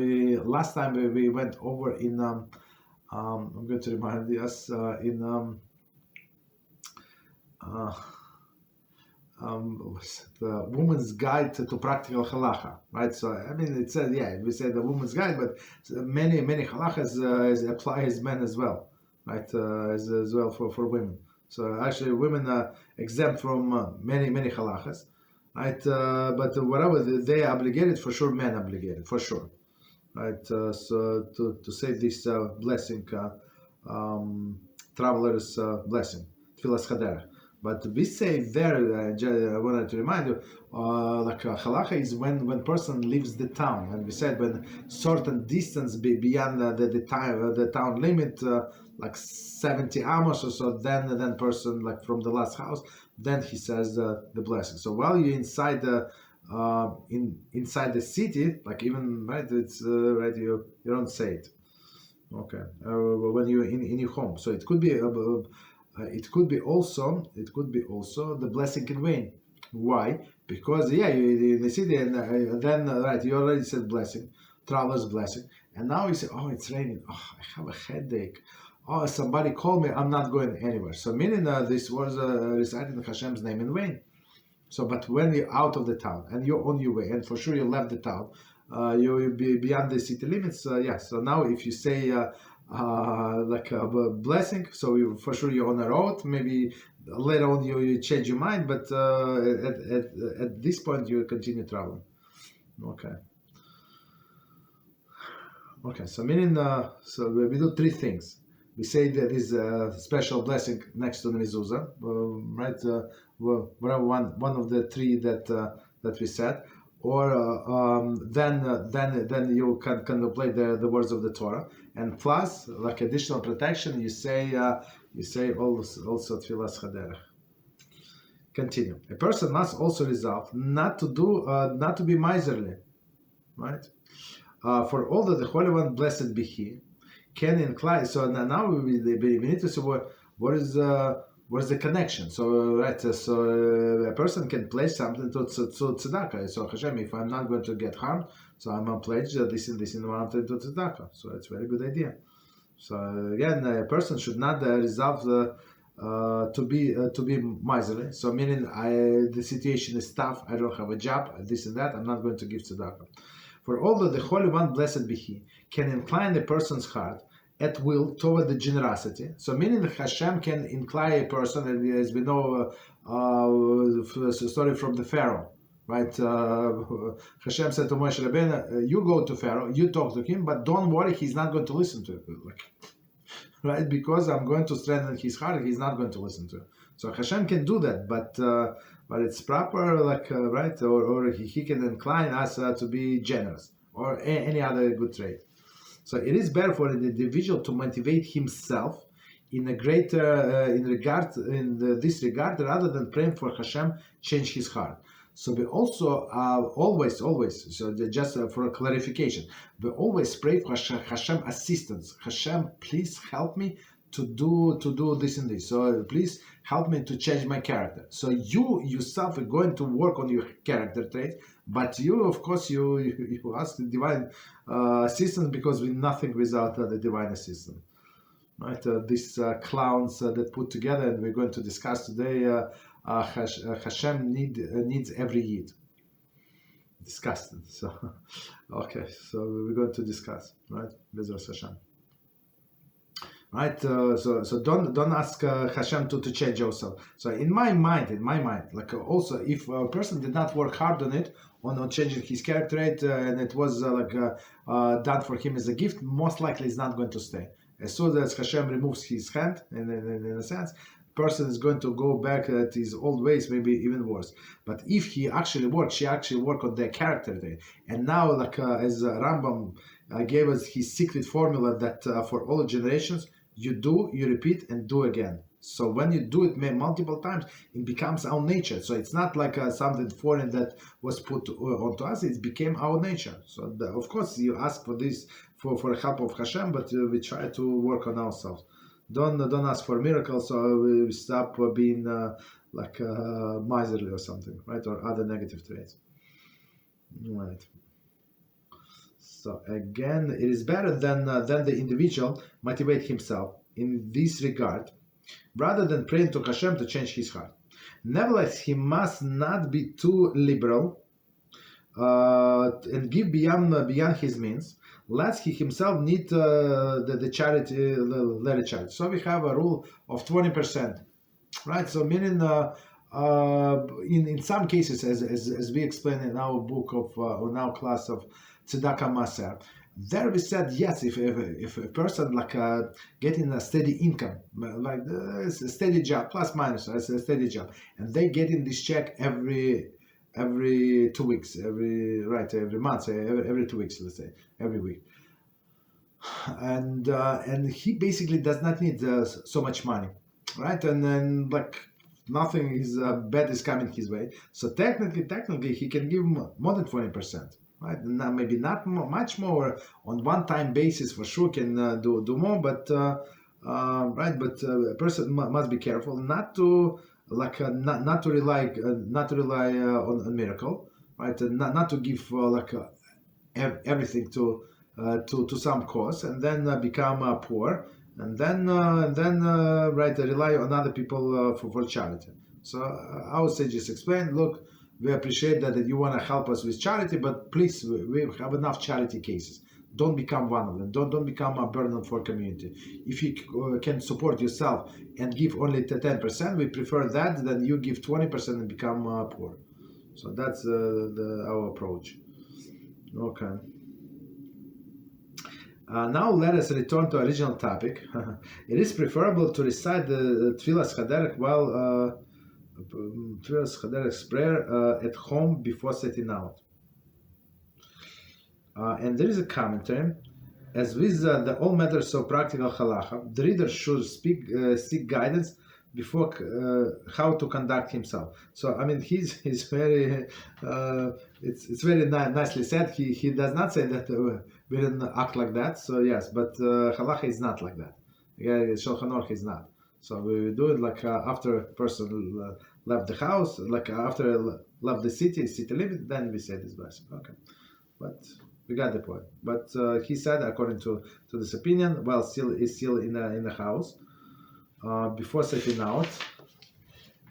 last time we went over in I'm going to remind us in the Woman's Guide to Practical Halacha, right? So I mean, it said we said the Woman's Guide, but many halachas apply as men as well. Right, as well for women. So actually, women are exempt from many halachas, right? But whatever they are obligated, for sure, men are obligated, for sure, right? So to say this blessing, traveler's blessing, Tfilas Chaderach. But we say there, I wanted to remind you, halacha is when person leaves the town, and we said when certain distance beyond the town limit, like 70 amos or so, then person like from the last house, then he says the blessing. So while you're inside the inside the city, like even right, it's right, you don't say it. Okay, when you're in your home, so it could be also the blessing in vain. Why? Because you're in the city, and then right, you already said blessing, traveler's blessing, and now you say, oh, it's raining. Oh, I have a headache. Oh, somebody called me. I'm not going anywhere. So meaning this was reciting Hashem's name in vain. So, but when you're out of the town and you're on your way, and for sure you left the town, you'll be beyond the city limits. So now if you say like a blessing, so for sure you're on a road. Maybe later on you change your mind, but at this point you continue traveling. Okay. So meaning, so we do three things. We say there is a special blessing next to the mezuzah, right? One of the three that we said, or then you can contemplate the words of the Torah, and plus like additional protection, you say also tfilas chaderech. Continue. A person must also resolve not to be miserly, right? For all that the Holy One, blessed be He, can incline. So now we need to see what is the connection. So right, so a person can pledge something to tzedakah. So HaShem, if I'm not going to get harmed, so I'm going to pledge this amount to tzedakah. So it's a very good idea. So again, a person should not resolve to be miserly. So meaning the situation is tough. I don't have a job. This and that. I'm not going to give tzedakah. For although the Holy One, blessed be He, can incline a person's heart at will toward the generosity. So meaning that Hashem can incline a person, and as we know, a story from the Pharaoh, right? Hashem said to Moshe Rabbeinu, you go to Pharaoh, you talk to him, but don't worry, he's not going to listen to you. Right? Because I'm going to strengthen his heart, he's not going to listen to you. So Hashem can do that, but it's proper, right? Or he can incline us to be generous, or any other good trait. So it is better for the individual to motivate himself in a greater this regard, rather than praying for Hashem change his heart. So we also always, so just for a clarification, we always pray for Hashem assistance. Hashem, please help me to do this and this. So please help me to change my character. So you yourself are going to work on your character trait, but you, of course, you ask the divine assistance, because we're nothing without the divine assistance. Right? These clowns that put together, and we're going to discuss today, Hashem needs every yid. Disgusting. So, okay, so we're going to discuss, right? BeEzrat Hashem. Right, so don't ask Hashem to change yourself. So in my mind, like also if a person did not work hard on changing his character trait, and it was done for him as a gift, most likely he's not going to stay. As soon as Hashem removes his hand, in a sense, person is going to go back at his old ways, maybe even worse. But if she actually worked on their character trait, and now as Rambam gave us his secret formula that for all generations, you do, you repeat, and do again. So when you do it multiple times, it becomes our nature. So it's not like something foreign that was put onto us. It became our nature. So of course you ask for this for help of Hashem, but we try to work on ourselves. Don't ask for miracles, so we stop being miserly or something, right? Or other negative traits. Right. So again, it is better than the individual motivate himself in this regard, rather than praying to Hashem to change his heart. Nevertheless, he must not be too liberal and give beyond his means, lest he himself need the charity, let it charity. So we have a rule of 20%, right? So meaning in some cases, as we explain in our book in our class of Tzedakah Maser, There we said yes, if a person like getting a steady income, like a steady job, plus minus, a steady job, and they getting this check every 2 weeks, every month, every 2 weeks, let's say, every week, and he basically does not need so much money, right? And then like nothing is bad is coming his way, so technically he can give more than 20%. Right, now, maybe not much more on one-time basis for sure can do more, but right, but a person must be careful not to like not to rely on miracle, right? And not to give everything to some cause and then become poor and then right rely on other people for charity. So I would say just explain. Look, we appreciate that you want to help us with charity, but please, we have enough charity cases. Don't become one of them. Don't become a burden for community. If you can support yourself and give only 10%, we prefer that than you give 20% and become poor. So that's our approach. Okay. Now let us return to original topic. It is preferable to recite the Tfilas Chaderech while Tfilas Chaderech's prayer at home before setting out. And there is a commentary. As with the all matters of practical halacha, the reader should seek guidance before how to conduct himself. So I mean, he's very it's very nicely said. He does not say that we don't act like that. So yes, but halacha is not like that. Yeah, Shulchan Aruch is not. So we do it like after a person left the house, like after left the city limit, then we say this blessing. Okay, but we got the point. But he said, according to this opinion, while still in the house before setting out,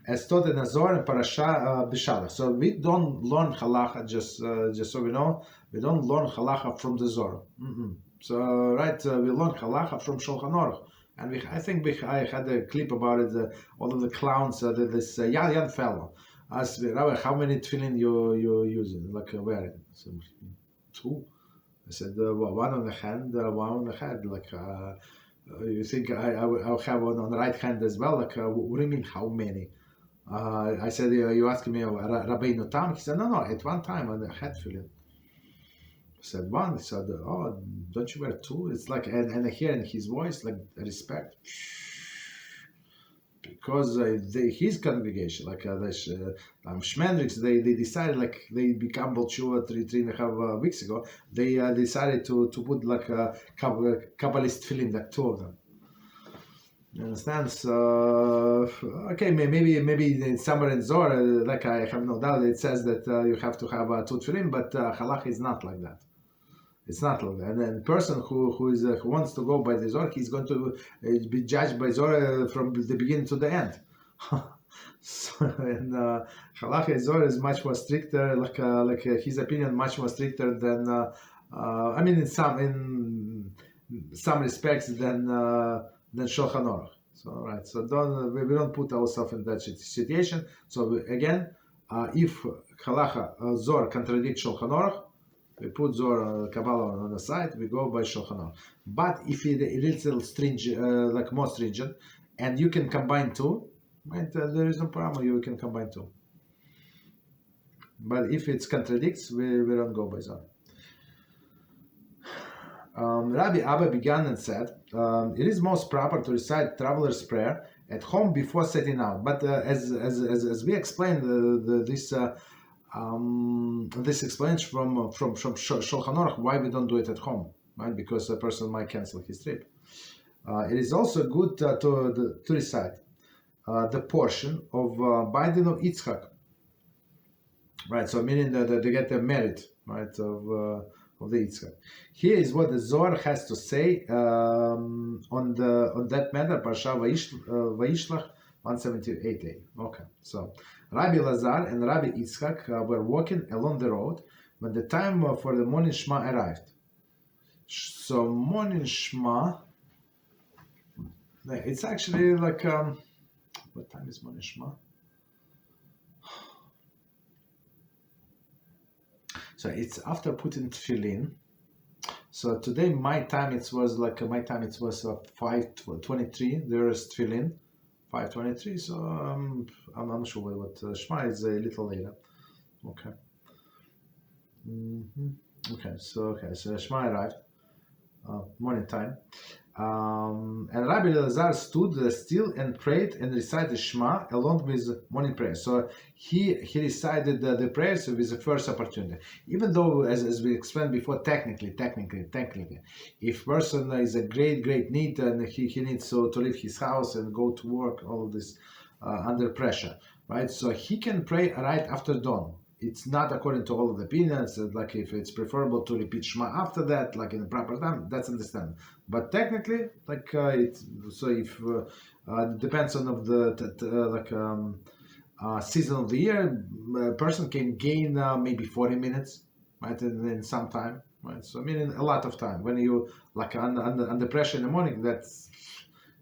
as taught in Zohar and Parasha B'Shalach. So we don't learn halacha just so we know. We don't learn halacha from the Zohar. So right, we learn halacha from Shulchan Aruch. And I think I had a clip about it. All of the clowns, this young fellow asked me, Rabbi, how many tefillin you using, like wearing? So, 2. I said, one on the hand, one on the head. Like, you think I'll have one on the right hand as well? Like, what do you mean, how many? I said, you asking me, Rabbi Notam? He said, no, at one time on the head tefillin. I said, one. He said, oh, don't you wear 2? It's like, and I hear in his voice, like, respect. Because his congregation, like the Shmendriks, they decided, like, they become Bolshua 3.5 weeks ago. They decided to put like a Kabbalist tefillin, like 2 of them. You understand? So okay, maybe somewhere in Zohar, like I have no doubt, it says that you have to have 2 tefillin, but halacha is not like that. It's not like that. And then the person who wants to go by the Zohar, he's going to be judged by Zohar from the beginning to the end. So, and halacha Zohar is much more stricter, like his opinion, much more stricter than I mean, in some respects than Shulchan Aruch. So right, so we don't put ourselves in that situation. So again, if halacha Zohar contradicts Shulchan Aruch, we put Zohar Kabbalah on the side, we go by Shulchan Aruch. But if it is a little stringent, like more stringent, and you can combine 2, right, there is no problem, you can combine 2. But if it contradicts, we don't go by Zohar. Rabbi Abba began and said, it is most proper to recite traveler's prayer at home before setting out. But as we explained, this explains from Shulchan Aruch why we don't do it at home, right? Because a person might cancel his trip. It is also good to recite the portion of binding of Yitzchak, right? So meaning that they get the merit, right, of the Yitzchak. Here is what the Zohar has to say on that matter, Parsha Vayishlach 178a. Okay, so Rabbi Lazar and Rabbi Yitzchak were walking along the road when the time for the morning Shema arrived. So morning Shema, it's actually like what time is morning Shema? So it's after putting tefillin. So today my time it was 5:23. There is tefillin, 5:23. So I'm not sure what Shema is a little later. Okay. So Shema arrived. Morning time. And Rabbi Elazar stood still and prayed and recited Shema along with morning prayer. So he recited the prayers with the first opportunity. Even though, as we explained before, technically, if person is a great need and he needs to leave his house and go to work, all of this under pressure, right? So he can pray right after dawn. It's not according to all of the opinions, like if it's preferable to repeat Shema after that, like in the proper time, that's understandable. But technically, it depends on of the season of the year. A person can gain maybe 40 minutes, right, in some time, right? So meaning a lot of time. When you under pressure in the morning, it's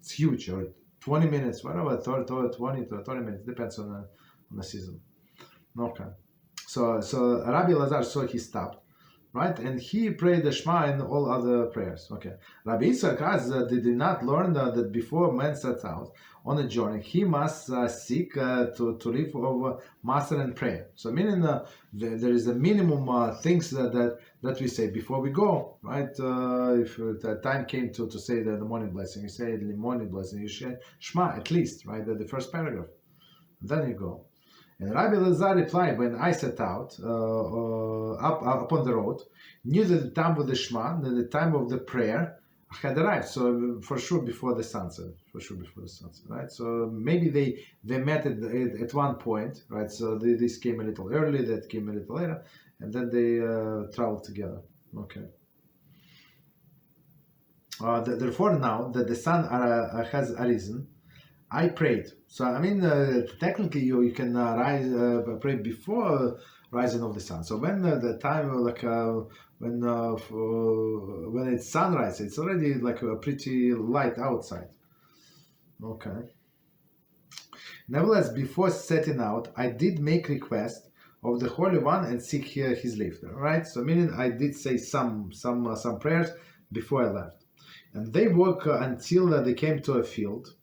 huge. Or 20 minutes, whatever, 20 to 30 minutes, depends on the season. Okay. So Rabbi Elazar saw he stopped, right, and he prayed the Shema and all other prayers. Okay. Rabbi Yitzchak did not learn that before man sets out on a journey, he must seek to live over master and prayer. So meaning there is a minimum things that we say before we go, right? If the time came to say the morning blessing, you say the morning blessing, you say Shema at least, right? The first paragraph. Then you go. And Rabbi Elazar replied, when I set out up on the road, knew that the time of the Shema, that the time of the prayer had arrived. So for sure before the sunset, right? So maybe they met at one point, right? So this came a little early, that came a little later, and then they traveled together. Okay. Therefore now that the sun has arisen, I prayed. So I mean, technically, you can pray before rising of the sun. So when the time when it's sunrise, it's already pretty light outside. Okay. Nevertheless, before setting out, I did make request of the Holy One and seek his leave. Right. So meaning I did say some prayers before I left, and they walked until they came to a field.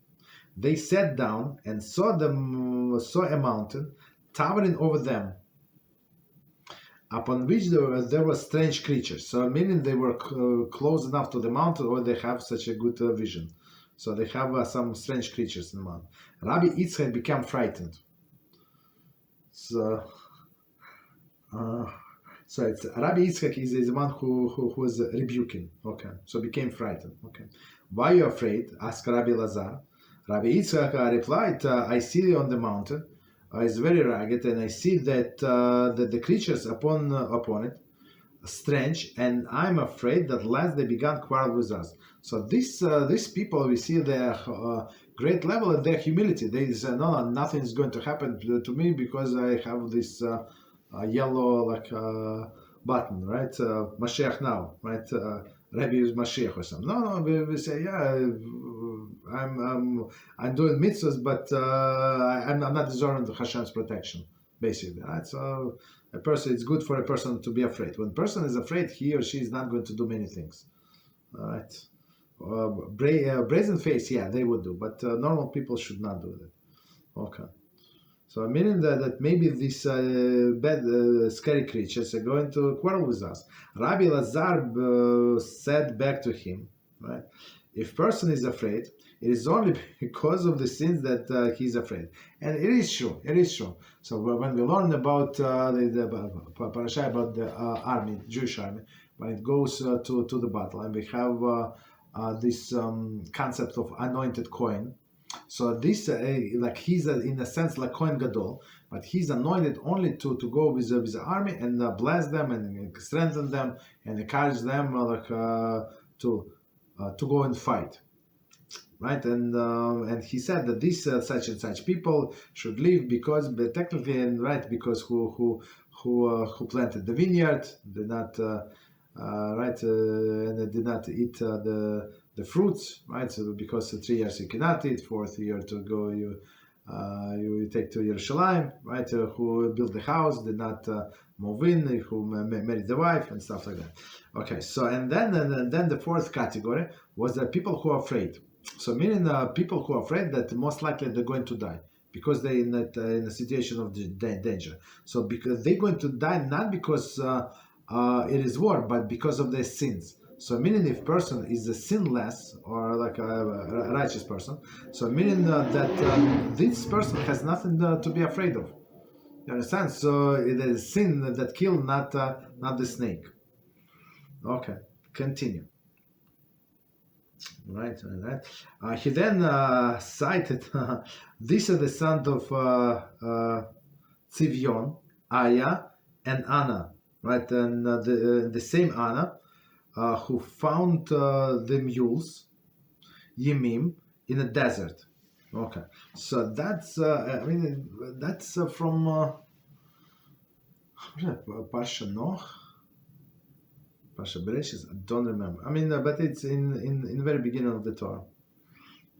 They sat down and saw a mountain towering over them, upon which there were strange creatures. So meaning they were close enough to the mountain, or they have such a good vision. So they have some strange creatures in the mountain. Rabbi Yitzchak became frightened. So it's Rabbi Yitzchak is the one who was rebuking. Okay, so became frightened. Okay, why are you afraid? Asked Rabbi Elazar. Rabbi Yitzchak replied, I see on the mountain, it's very rugged, and I see that the creatures upon it are strange, and I'm afraid that last they began quarrel with us. So these people, we see their great level and their humility. They say, no, nothing is going to happen to me because I have this yellow button, right? Mashiach now, right? Rabbi is Mashiach or something. No, we say, yeah, I'm doing mitzvahs, but I'm not deserving of Hashem's protection, basically. Right? So it's good for a person to be afraid. When a person is afraid, he or she is not going to do many things. All right. Brazen face, yeah, they would do, but normal people should not do that. Okay. So meaning that maybe these bad, scary creatures are going to quarrel with us. Rabbi Elazar said back to him, right? If person is afraid, it is only because of the sins that he is afraid. And it is true. So when we learn about the parasha about the army, Jewish army, when it goes to the battle, and we have this concept of anointed Kohen. So this, he's in a sense like Kohen Gadol, but he's anointed only to go with the army and bless them and strengthen them and encourage them to go and fight, right? And he said that this such and such people should live because, but technically and right, because who planted the vineyard did not and they did not eat the fruits, right? So because 3 years you cannot eat, fourth year to go you take to Yerushalayim, right? Who built the house did not move in, who married the wife, and stuff like that. Okay, so and then the fourth category was the people who are afraid. So meaning people who are afraid that most likely they're going to die because they're in a situation of danger. So because they're going to die not because it is war, but because of their sins. So meaning if person is a sinless or like a righteous person, so meaning that this person has nothing to be afraid of. You understand? So it is sin that killed, not the snake. Okay, continue. Right. He then cited these are the sons of Tzivyon, Aya, and Anna. Right, and the same Anna who found the mules, Yemim, in a desert. Okay, so that's that's from Parsha Noach, Parsha Bereshit. I don't remember. But it's in the very beginning of the Torah,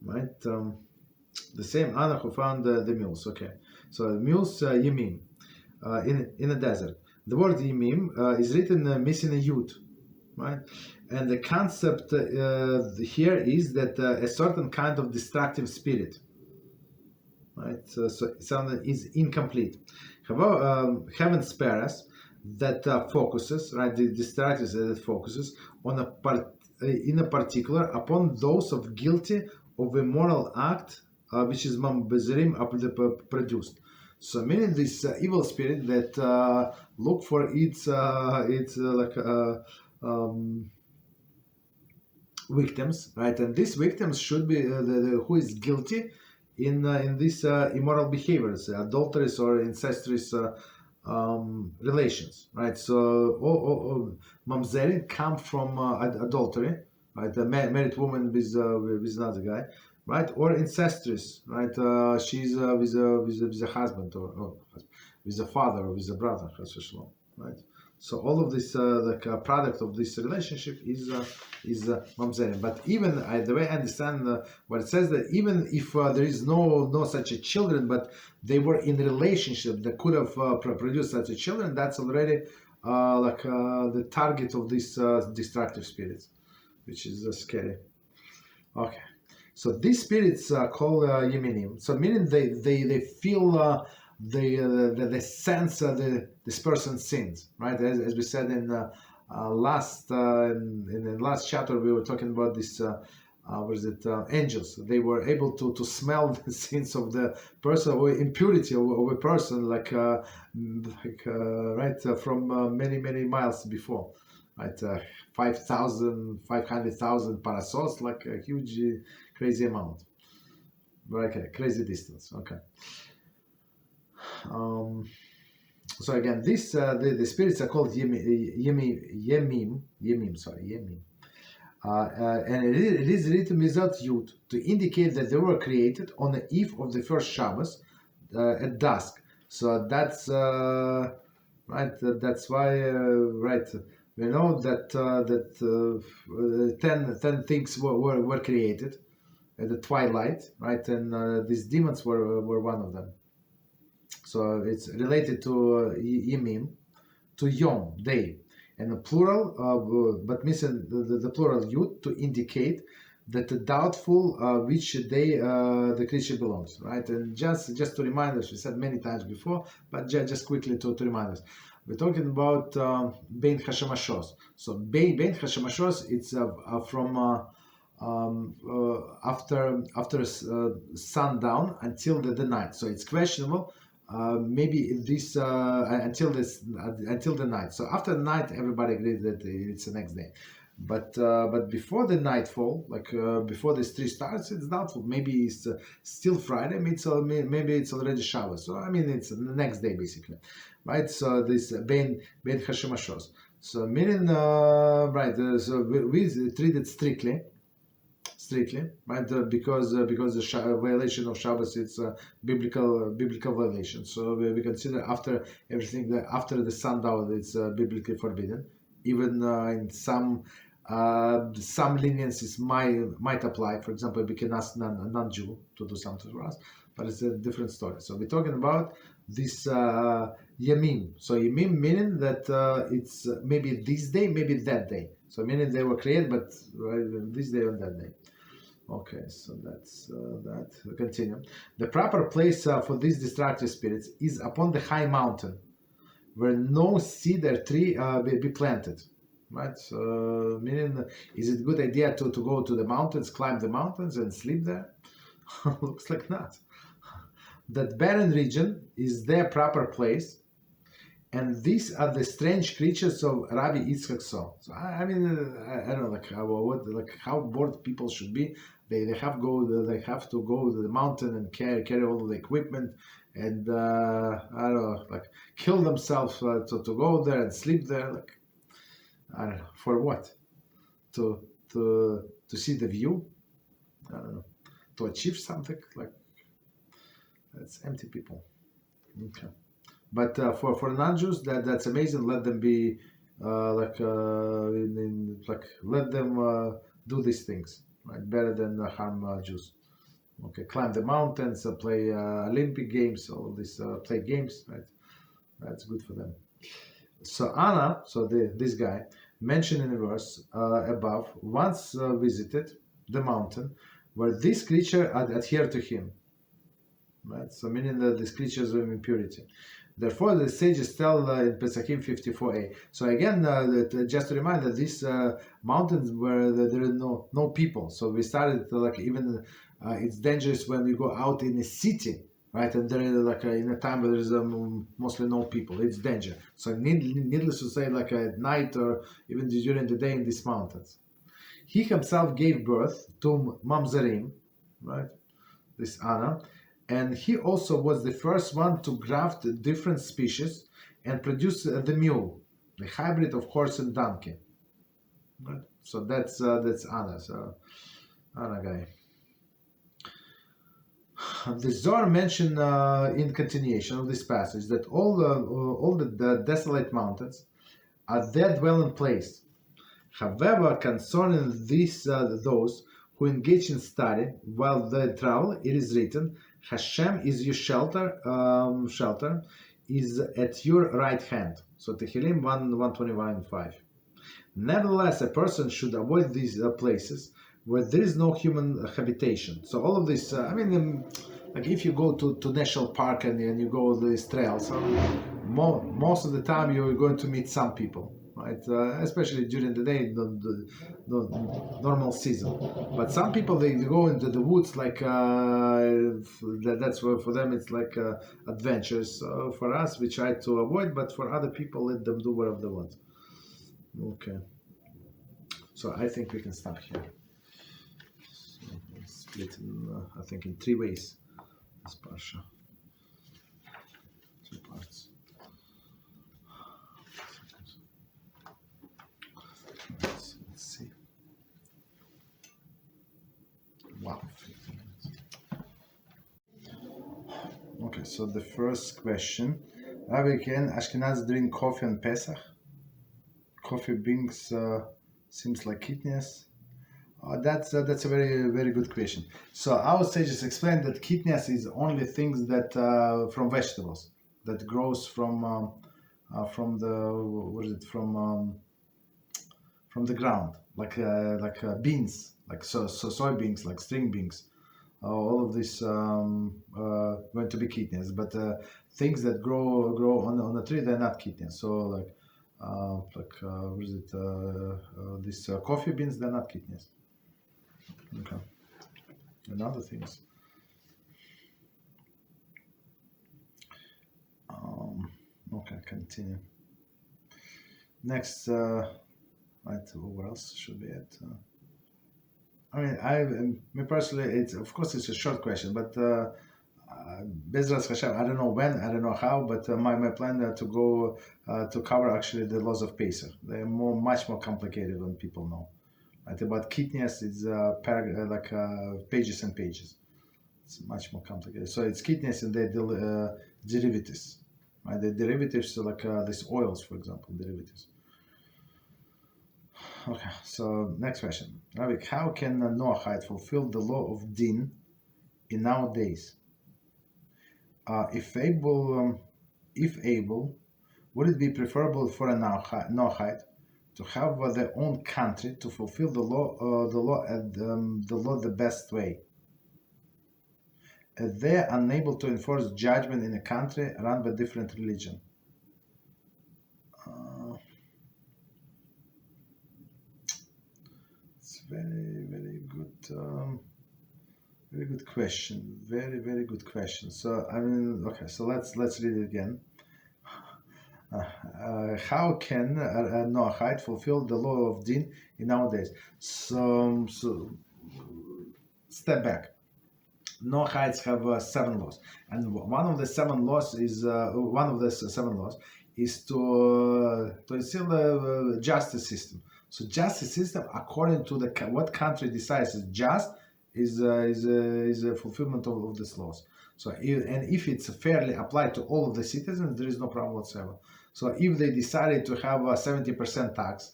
right? The same Anna who found the mules. Okay, so the mules Yemim in a desert. The word Yemim is written missing a yud, right? And the concept here is that a certain kind of destructive spirit, right? So something is incomplete. However, heaven spares us that focuses, right? The destructive that focuses on in a particular upon those of guilty of a moral act which is mamzerim produced. So meaning this evil spirit that look for its victims, right? And these victims should be who is guilty in these immoral behaviors, adulterous or incestuous relations, right? So all mamzerim come from adultery, right? A married woman with another guy, right? Or incestuous, right? She's with a husband or with a father or with a brother, right? So all of this, the product of this relationship is mamzerim. But even the way I understand what it says, that even if there is no such a children, but they were in relationship that could have produced such a children, that's already the target of these destructive spirits, which is scary. Okay. So these spirits are called Yeminim. So meaning they feel they sense this person's sins, right? As we said in the last chapter, we were talking about this. Angels? They were able to smell the sins of the person or impurity of a person, from many miles before, right? 500,000 parasols, like a huge, crazy amount. Okay, crazy distance. Okay. So again, this the spirits are called Yemim. And it is written without yud to indicate that they were created on the eve of the first Shabbos at dusk. So that's right. That's why right. We know that 10 things were created at the twilight, right? And these demons were one of them. So it's related to Yemim, to Yom, day, and the plural, but missing the plural Yud to indicate that the doubtful which day the creature belongs, right? And just to remind us, we said many times before, but just quickly to remind us, we're talking about Bein HaShmashos. So Bein HaShmashos, it's from after sundown until the night. So it's questionable. Maybe this until the night. So after the night, everybody agrees that it's the next day. But before the nightfall, before this 3 starts, it's doubtful. Maybe it's still Friday. Maybe it's already Shabbos. So it's the next day basically, right? So this Bein HaShmashos. So meaning right. So we treat it strictly, right? Because the violation of Shabbos, it's a biblical violation. So we consider after everything that after the sundown, it's biblically forbidden. Even in some Some leniencies might apply. For example, we can ask a non-Jew to do something for us, but it's a different story. So we're talking about this yamim. So yamim meaning that it's maybe this day, maybe that day. So meaning they were created, but this day or that day. Okay, so that's that. We continue. The proper place for these destructive spirits is upon the high mountain, where no cedar tree be planted. Right? So, meaning, is it a good idea to go to the mountains, climb the mountains, and sleep there? Looks like not. That barren region is their proper place, and these are the strange creatures of Rabbi Yitzchak saw. So, I mean, I don't know, how bored people should be. They have to go to the mountain and carry all the equipment, and I don't know, kill themselves to go there and sleep there. I don't know, for what? To see the view? I don't know. To achieve something? That's empty people. Okay. But for non-Jews, that's amazing. Let them be let them do these things, right? Better than harm Jews. Okay, climb the mountains, play Olympic games, all this, play games, right? That's good for them. So Anna, this guy, mentioned in the verse above, once visited the mountain where this creature adhered to him. Right? So meaning that these creatures of impurity. Therefore, the sages tell in Pesachim 54a. So again, just to remind that these mountains where there are no people. So we started even it's dangerous when we go out in a city. Right, and there is in a time where there's mostly no people, it's danger. So needless to say, at night or even during the day in these mountains. He himself gave birth to Mamzerim, right, this Anna, and he also was the first one to graft different species and produce the mule, the hybrid of horse and donkey. Right? So that's Anna, so Anna guy. The Zohar mentioned in continuation of this passage that all the desolate mountains are their dwelling place. However, concerning those who engage in study while they travel, it is written, "HaShem is your shelter is at your right hand." So Tehillim 121:5. Nevertheless, a person should avoid these places where there is no human habitation. So all of this, if you go to national park and you go these trails, most of the time you're going to meet some people, right? Especially during the day, the normal season. But some people, they go into the woods that's where for them it's adventures. For us, we try to avoid, but for other people, let them do whatever they want. Okay. So I think we can stop here. Split in, I think, in 3 ways. This parsha, 2 parts. Let's see. Wow, 15 minutes. Okay, so the first question: Rabbi, can Ashkenazim drink coffee on Pesach? Coffee brings seems like kidneys. That's a very, very good question. So our sages explained that kidneys is only things that from vegetables that grows from the ground, like beans, soybeans, like string beans. All of this going to be kidneys, but things that grow on a tree, they're not kidneys. So these coffee beans, they're not kidneys. Okay. And other things. Okay, continue. Next, right, where else should be it? Me personally, it's a short question, but BeEzrat HaShem, I don't know when, I don't know how, but my plan to go to cover actually the laws of Pesach. They're much more complicated than people know. Right? About kidneys, it's pages and pages. It's much more complicated. So it's kidneys and their derivatives. Right? The derivatives are these oils, for example, derivatives. Okay, so next question. Rabbi, how can a Noahide fulfill the law of din in nowadays? If able, would it be preferable for a Noahide to have their own country to fulfill the law, the best way? They are unable to enforce judgment in a country run by different religion. It's very good. Very good question. Very good question. So I mean, okay. So let's read it again. How can a Noahide fulfill the law of din in nowadays? So step back. Noahides have 7 laws, and one of the 7 laws is to instill a justice system. So justice system, according to what country decides is just, is a fulfillment of these laws. So if it's fairly applied to all of the citizens, there is no problem whatsoever. So if they decided to have a 70% tax,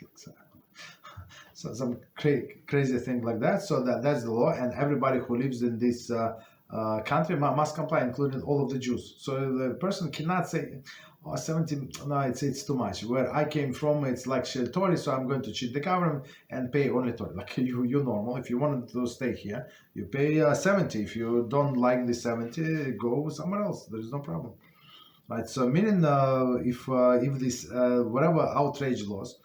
so some crazy thing like that, so that's the law, and everybody who lives in this country must comply, including all of the Jews. So the person cannot say, oh, 70, no, it's too much. Where I came from, it's like Torah, so I'm going to cheat the government and pay only Torah. Like you normal. If you want to stay here, you pay 70. If you don't like the 70, go somewhere else. There is no problem. Right. So meaning if this whatever outrage laws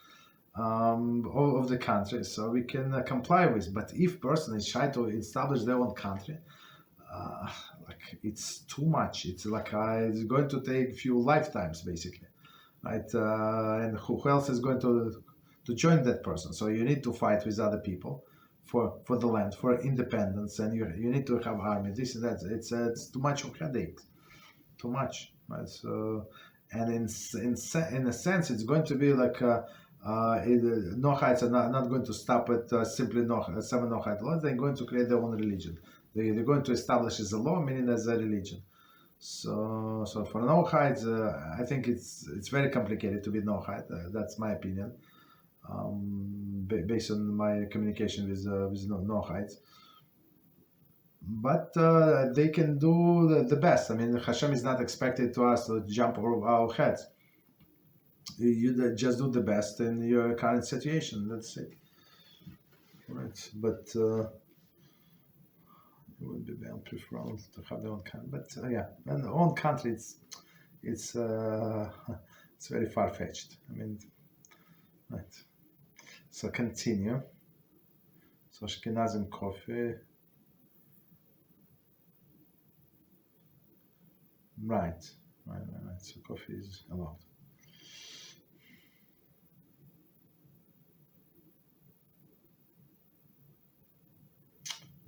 of the country, so we can comply with. But if person is shy to establish their own country, like it's too much. It's like it's going to take few lifetimes basically, right? And who else is going to join that person? So you need to fight with other people for the land, for independence, and you need to have army. This and that. It's too much of headaches, too much, right? So, and in a sense, it's going to be like. Noahides are not going to stop at simply 7 Noahide laws. They're going to create their own religion. They're going to establish as a law, meaning as a religion. So for Noahides, I think it's very complicated to be Noahide. That's my opinion, based on my communication with Noahides. But they can do the best. I mean, HaShem is not expected to us to jump over our heads. You just do the best in your current situation. That's it, right? But it would be preferable to have their own country. But yeah, and own country, it's very far fetched. I mean, right. So continue. So Ashkenazim coffee. Right. So coffee is allowed.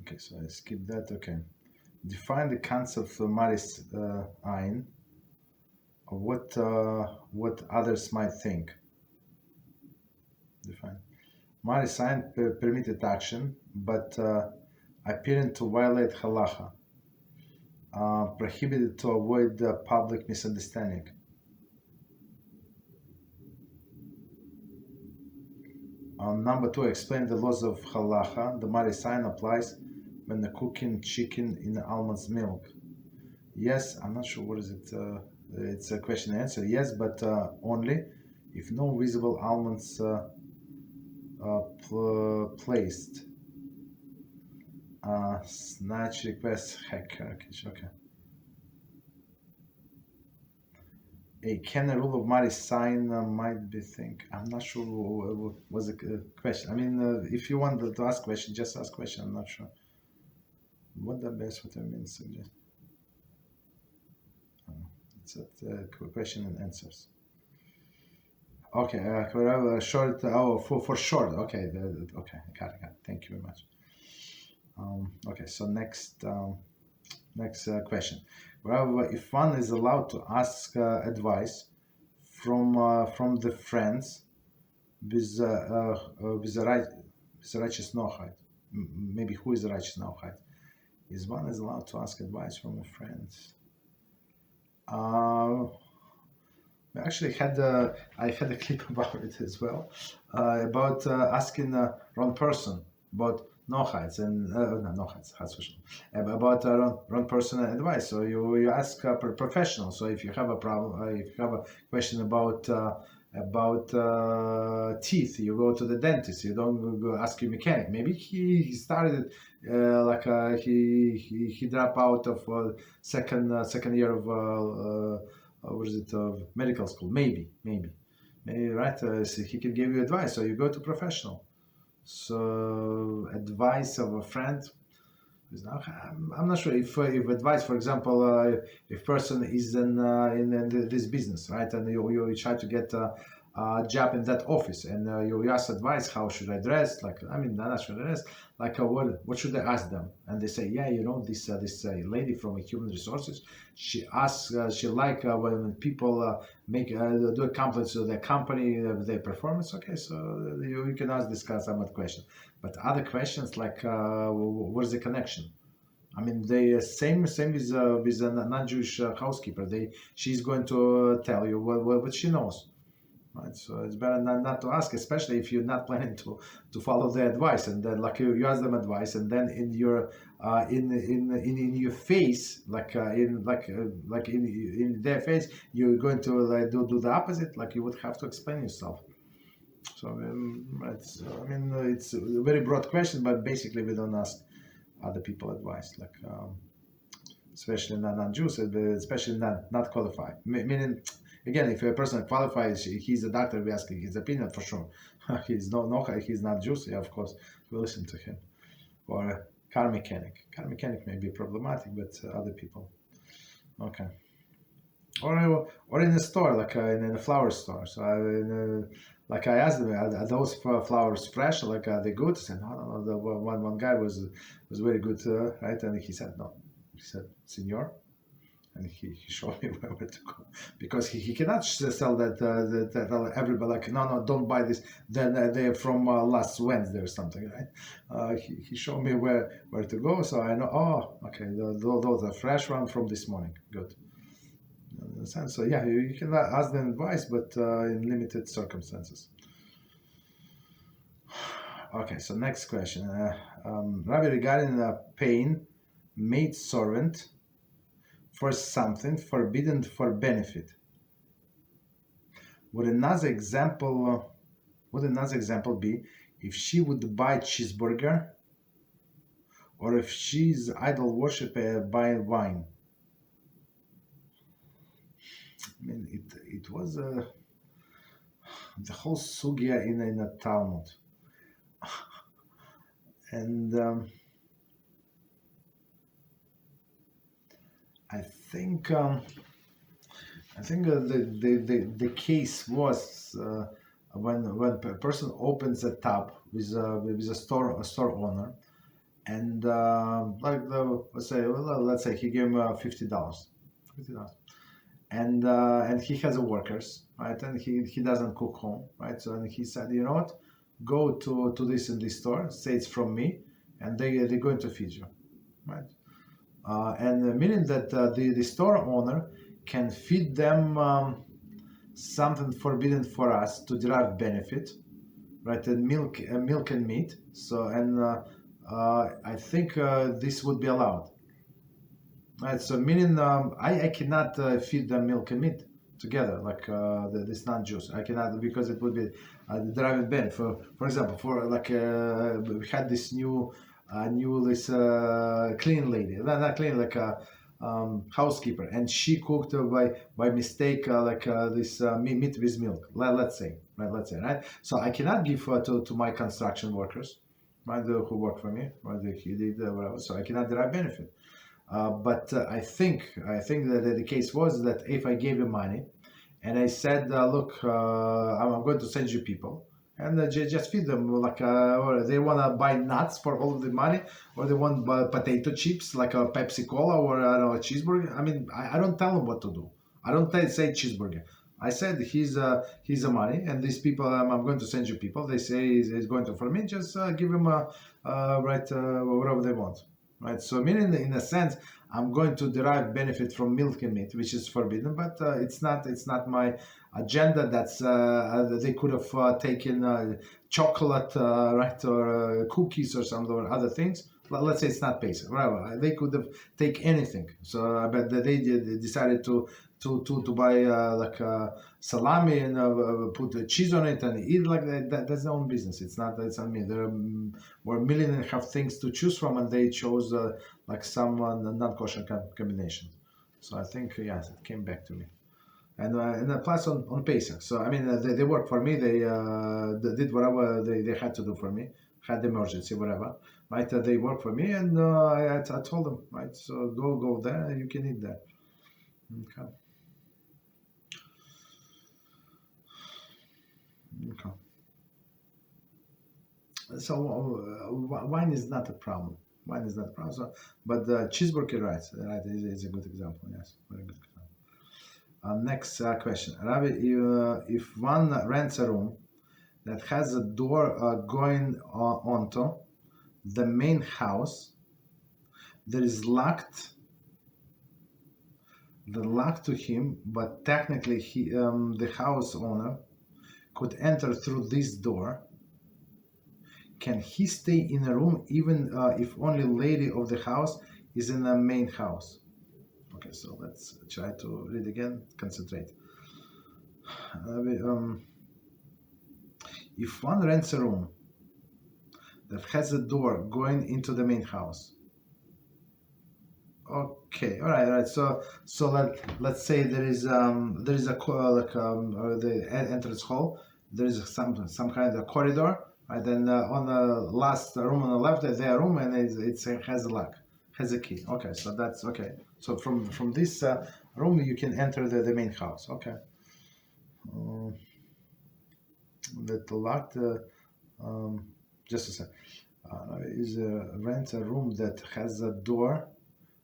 Okay, so I skip that. Okay, define the concept of maris ein, or what others might think. Define maris ein permitted action, but appearing to violate halacha, prohibited to avoid public misunderstanding. Number 2, explain the laws of halacha. The maris ein applies when the cooking chicken in almond's milk. Yes, I'm not sure what is it. It's a question and answer. Yes, but only if no visible almonds placed. Snatch request hacker. Okay. Can a rule of maris ein might be think? I'm not sure what was the question. I mean, if you want to ask question, just ask question. I'm not sure. What the best vitamins suggest? It's a question and answers. Okay, short. For short. Okay, okay, I got it. Thank you very much. Okay, so next question. Well, if one is allowed to ask advice from the friends with a righteous Noahide, maybe who is a righteous Noahide? Is one is allowed to ask advice from a friend? Actually, I had a clip about it as well, about asking wrong person about Noahides and not Noahides, about wrong person advice. So you ask a professional. So if you have a problem, if you have a question about teeth, you go to the dentist. You don't go ask your mechanic. Maybe he started he dropped out of second year of what is it, medical school. Maybe, right? So he can give you advice. So you go to professional. So advice of a friend. I'm not sure if advice, for example, if person is in this business, right, and you try to get a job in that office, and you ask advice, how should I dress? Like, I mean, not should I dress? Like, what should I ask them? And they say, yeah, this lady from Human Resources, she asks, she like when people make do compliments to their company, their performance. Okay, so you can ask this some of question, but other questions like, what is the connection? I mean, they same with a non-Jewish housekeeper. She's going to tell you what she knows. Right, so it's better not to ask, especially if you're not planning to follow their advice, and then like you ask them advice, and then in your in your face, in their face, you're going to do the opposite. Like you would have to explain yourself. So it's a very broad question, but basically we don't ask other people advice, like especially non-Jews, especially not qualified. Meaning, again, if a person qualifies, he's a doctor, we ask his opinion for sure. He's he's not Jewish, yeah, of course, we listen to him. Or a car mechanic. Car mechanic may be problematic, but other people, okay. Or in a store, like in a flower store. So like I asked them, are those flowers fresh? Like are they good? I said, no. The one guy was very good, right? And he said no. He said, Senor, and he showed me where to go, because he cannot sell that everybody like no, don't buy this. Then they're from last Wednesday or something, right? He showed me where to go, so I know. Oh, okay, those are fresh one from this morning. Good. So yeah, you can ask them advice, but in limited circumstances. Okay, so next question, Rabbi, regarding pain maid servant for something forbidden for benefit. Would another example be if she would buy cheeseburger, or if she's idol worshiper buying wine? I mean, it was the whole sugya in a Talmud, and I think the case was when a person opens a tap with a store owner, and let's say he gave him $50, and he has workers, right, and he doesn't cook home, right, so and he said, you know what, go to this in this store, say it's from me, and they're going to feed you, right. And meaning that the store owner can feed them something forbidden for us to derive benefit, right? And milk and meat. So I think this would be allowed, right? So meaning I cannot feed them milk and meat together, like this non-Jews. I cannot, because it would be deriving benefit. For example, we had this this clean lady, not clean, like a housekeeper, and she cooked by mistake this meat with milk. Let's say, right. So I cannot give to my construction workers, right, who work for me, right, he did whatever. So I cannot derive benefit. But I think that the case was that if I gave you money, and I said, look, I'm going to send you people, and just feed them, or they want to buy nuts for all of the money, or they want potato chips, like a Pepsi Cola, or I don't know, a cheeseburger. I mean, I don't tell them what to do. I don't say cheeseburger. I said he's a money, and these people, I'm going to send you people. They say he's going to for me. Just give him whatever they want, right? So meaning, in a sense, I'm going to derive benefit from milk and meat, which is forbidden, but it's not my agenda. That's they could have taken chocolate, right, or cookies or some or other things. Well, let's say it's not Pesach, whatever. They could have taken anything. So, but they decided to buy salami and put cheese on it and eat like that. That's their own business. It's not me. There were 1.5 million things to choose from, and they chose some non-kosher combination. So I think yes, it came back to me. And plus on Pesach. So I mean, they worked for me. They did whatever they had to do for me. Had emergency, whatever. Right? They worked for me, and I told them, right? So go there. You can eat there. Okay. Okay. So wine is not a problem. Wine is not a problem. So, but cheeseburger, right, is a good example. Yes, very good example. Next question, Rabbi, if one rents a room that has a door going onto the main house, there is the lock to him, but technically the house owner could enter through this door. Can he stay in a room even if only lady of the house is in the main house? Okay, so let's try to read again, concentrate. If one rents a room that has a door going into the main house. Okay, all right. So let's say there is a the entrance hall. There is some kind of corridor. Right, then on the last room on the left, there's a room, and it has a lock, has a key. Okay, so that's okay. So from this room, you can enter the main house. Okay. The locked. Just a sec. Is rent a room that has a door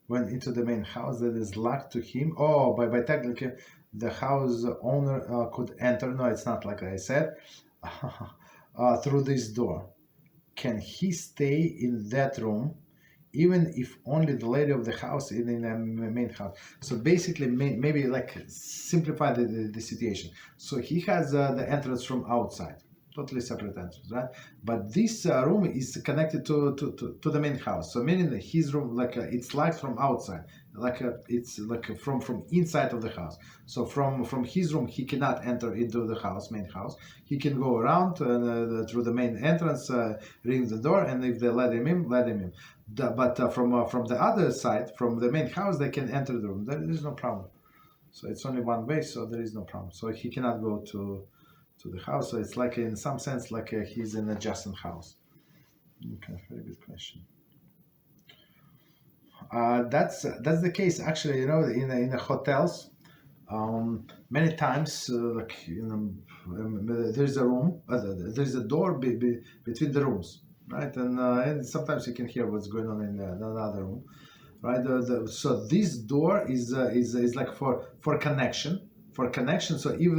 went into the main house that is locked to him. Oh, by technically, the house owner could enter. No, it's not like I said. Through this door. Can he stay in that room even if only the lady of the house is in the main house? So basically, maybe like simplify the situation. So he has the entrance from outside, totally separate entrance, right? But this room is connected to the main house. So meaning that his room, it's locked from outside, it's like from inside of the house. So from his room, he cannot enter into the house, main house. He can go around through the main entrance, ring the door, and if they let him in, let him in. But from the other side, from the main house, they can enter the room. There is no problem. So it's only one way, so there is no problem. So he cannot go to the house. So it's like, in some sense, like he's in an adjacent house. Okay, very good question. That's the case actually. In the hotels, many times there's a room, there's a door between the rooms, right? And sometimes you can hear what's going on in the other room, right? So this door is like for connection. For connection, so if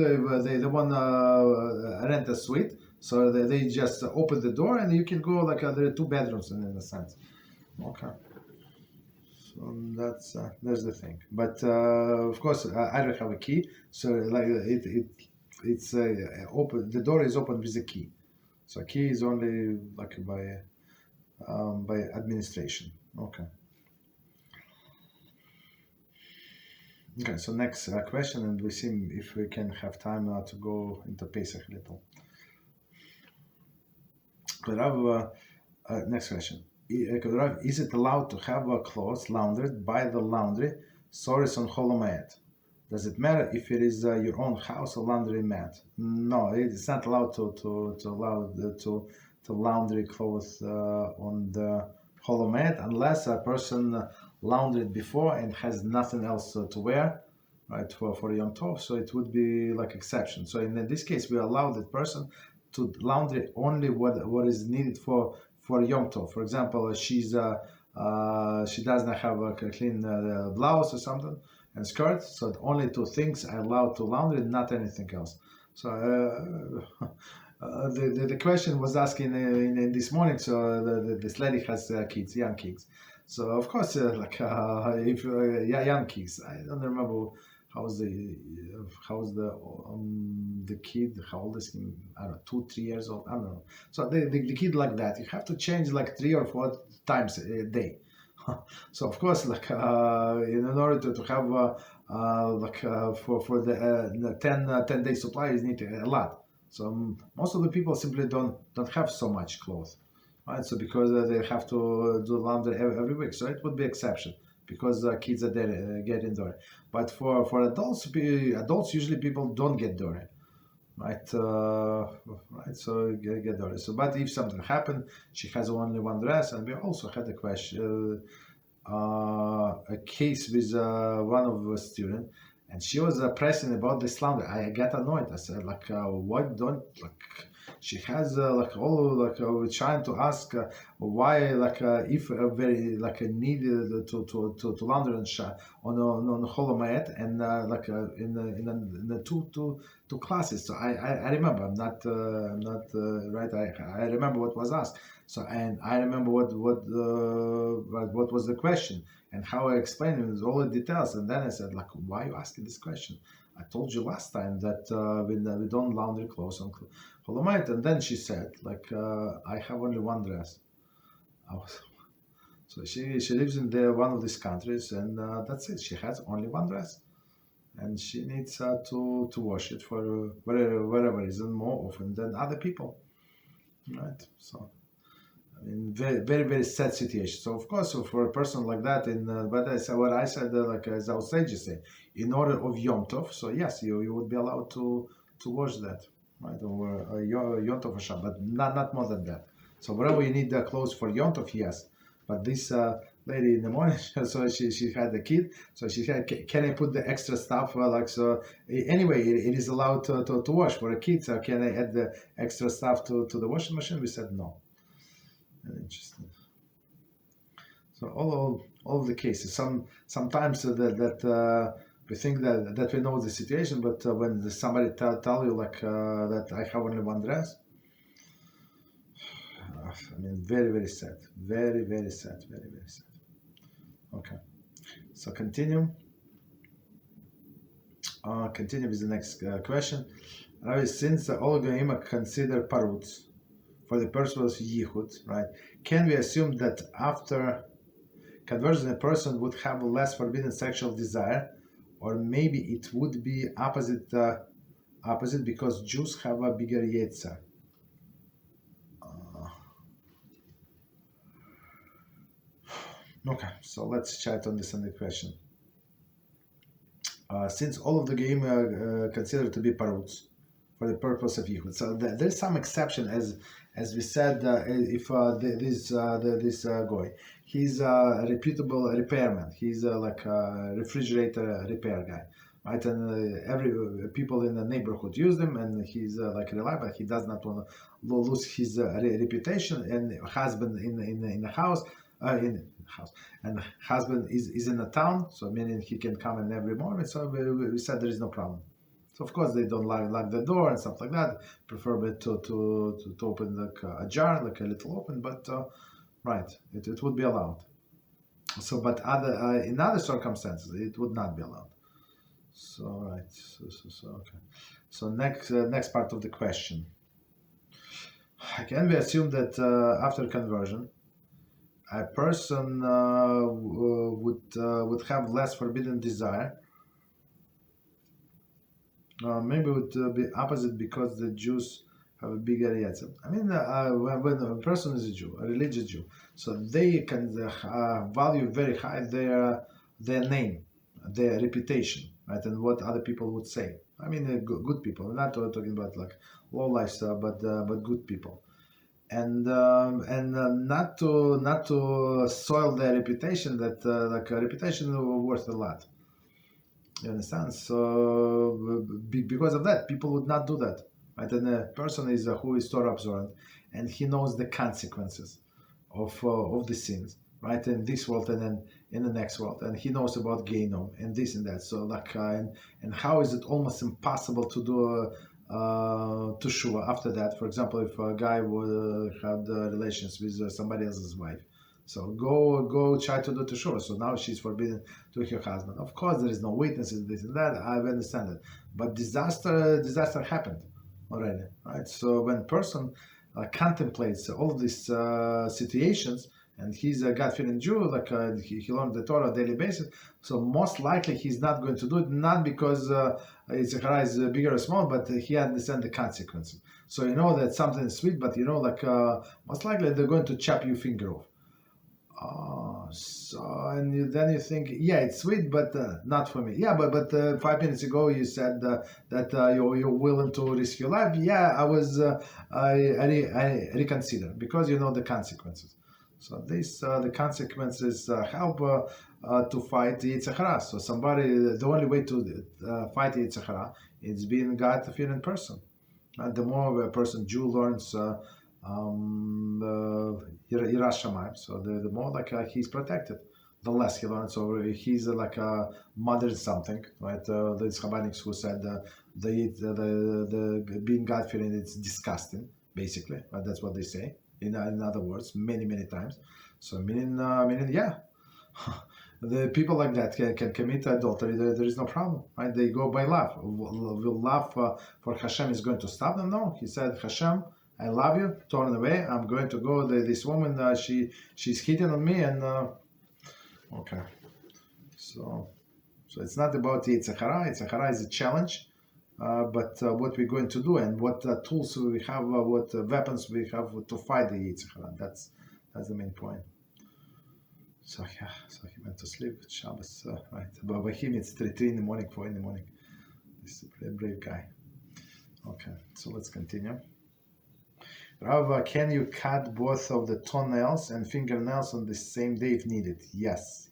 they want to rent a suite, so they just open the door and you can go there are 2 bedrooms in a sense. Okay. So that's the thing. But of course, I don't have a key, so it's open. The door is open with a key. So key is only by administration. Okay. Okay, so next question, and we see if we can have time to go into Pesach a little. Next question. Is it allowed to have clothes laundered by the laundry source on Chol HaMoed? Does it matter if it is your own house or laundry mat? No, it's not allowed to laundry clothes on the Chol HaMoed unless a person laundered before and has nothing else to wear, right, for Yom Tov. So it would be like exception. So in this case, we allow that person to laundry only what is needed for Yom Tov. For example, she doesn't have a clean blouse or something and skirt, so only 2 things are allowed to laundry, not anything else. So the question was asking in this morning. So this lady has kids, young kids. So of course, if young kids, I don't remember how's the kid, how old is he? I don't know, 2 3 years old. I don't know. So the kid like that, you have to change like 3 or 4 times a day. So of course, in order to have for the 10 day supply, you need a lot. So most of the people simply don't have so much clothes, right? So because they have to do laundry every week, so it would be exception because kids are there getting dirty. But for adults, adults usually people don't get dirty, right? Right. So get dirty. So but if something happened, she has only one dress, and we also had a question. A case with one of the students, and she was pressing about this laundry. I got annoyed. I said, why don't she has trying to ask why if very needed to launder and on Chol HaMoed and in the two classes. So I remember. I'm not right. I remember what was asked. So and I remember what was the question and how I explained it with all the details. And then I said, why are you asking this question? I told you last time that we don't launder clothes on Chol HaMoed. And then she said, I have only one dress. So she lives in one of these countries, and that's it. She has only one dress, and she needs to wash it for whatever reason more often than other people, right? So. I mean, very, very, very sad situation. So, of course, for a person like that, but what I said, as our sages say, in order of Yom Tov, so yes, you would be allowed to wash that, right, or Yom Tov or Shabbat, but not more than that. So, wherever you need the clothes for Yom Tov, yes. But this lady in the morning, so she had a kid, so she said, can I put the extra stuff? So anyway, it is allowed to wash for a kid. So can I add the extra stuff to the washing machine? We said no. Interesting. So all of the cases. Sometimes that we think that we know the situation, but when somebody tell you that I have only one dress, I mean, very, very sad. Very, very sad. Very, very sad. Okay. So continue. Continue with the next question. Since all of them are considered paruts for the purpose of Yichud, right? Can we assume that after conversion a person would have less forbidden sexual desire, or maybe it would be opposite because Jews have a bigger yetzer? Okay, so let's chat on this question. Since all of the game are considered to be paruts for the purpose of Yichud, so there's some exception, as we said, if this guy, he's a reputable repairman, he's like a refrigerator repair guy, right? And every people in the neighborhood use them, and he's reliable. He does not want to lose his reputation. And husband in the house, and the husband is in the town, so meaning he can come in every morning. So we said there is no problem. So of course they don't lock the door and stuff like that. Prefer to open a jar, like a little open, but right, it would be allowed. So, but in other circumstances it would not be allowed. So right, so okay. So next part of the question. Can we assume that after conversion, a person would have less forbidden desire? Maybe it would be opposite because the Jews have a bigger yetzer. I mean, when a person is a Jew, a religious Jew, so they can value very high their name, their reputation, right, and what other people would say. I mean, good people. We're not talking about low lifestyle, but good people, and not to soil their reputation. That a reputation worth a lot. You understand? So because of that, people would not do that, right? And a person is who is Torah observant, and he knows the consequences of the sins, right? In this world and then in the next world, and he knows about Gehinnom and this and that. So and how is it almost impossible to do teshuva after that? For example, if a guy would have relations with somebody else's wife, So go try to do teshuvah. So now she's forbidden to her husband. Of course, there is no witnesses, this and that. I understand it, but disaster happened already, right? So when person contemplates all of these situations, and he's a God-fearing Jew, like he learned the Torah on a daily basis, so most likely he's not going to do it, not because Yitzhak is bigger or small, but he understands the consequences. So you know that something is sweet, but you know, like most likely they're going to chop your finger off. Then you think, yeah, it's sweet, but not for me. Yeah, but 5 minutes ago you said that you're willing to risk your life. Yeah, I reconsider, because you know the consequences. So the consequences help to fight the Yetzer Hara. So the only way to fight the Yetzer Hara is being God-fearing person. The more a person Jew learns Yiras Shamayim, so the more like he's protected, the less he learns. So he's like a mother something, right? There's Chabadniks who said the being God fearing is disgusting, basically. That's what they say. In other words, many times. So meaning yeah. The people like that can commit adultery. There is no problem, right? They go by love. Will love for HaShem is going to stop them? No. He said, HaShem, I love you. Turn away. I'm going to go. This woman, she's hitting on me, and okay. So it's not about the Yetzer Hara. Yetzer Hara is a challenge, but what we're going to do and what tools we have, what weapons we have to fight the Yetzer Hara. That's the main point. So yeah, so he went to sleep. Shabbos, right? But by him, it's 3 in the morning, 4 in the morning. He's a pretty brave guy. Okay, so let's continue. Rav, can you cut both of the toenails and fingernails on the same day if needed? Yes.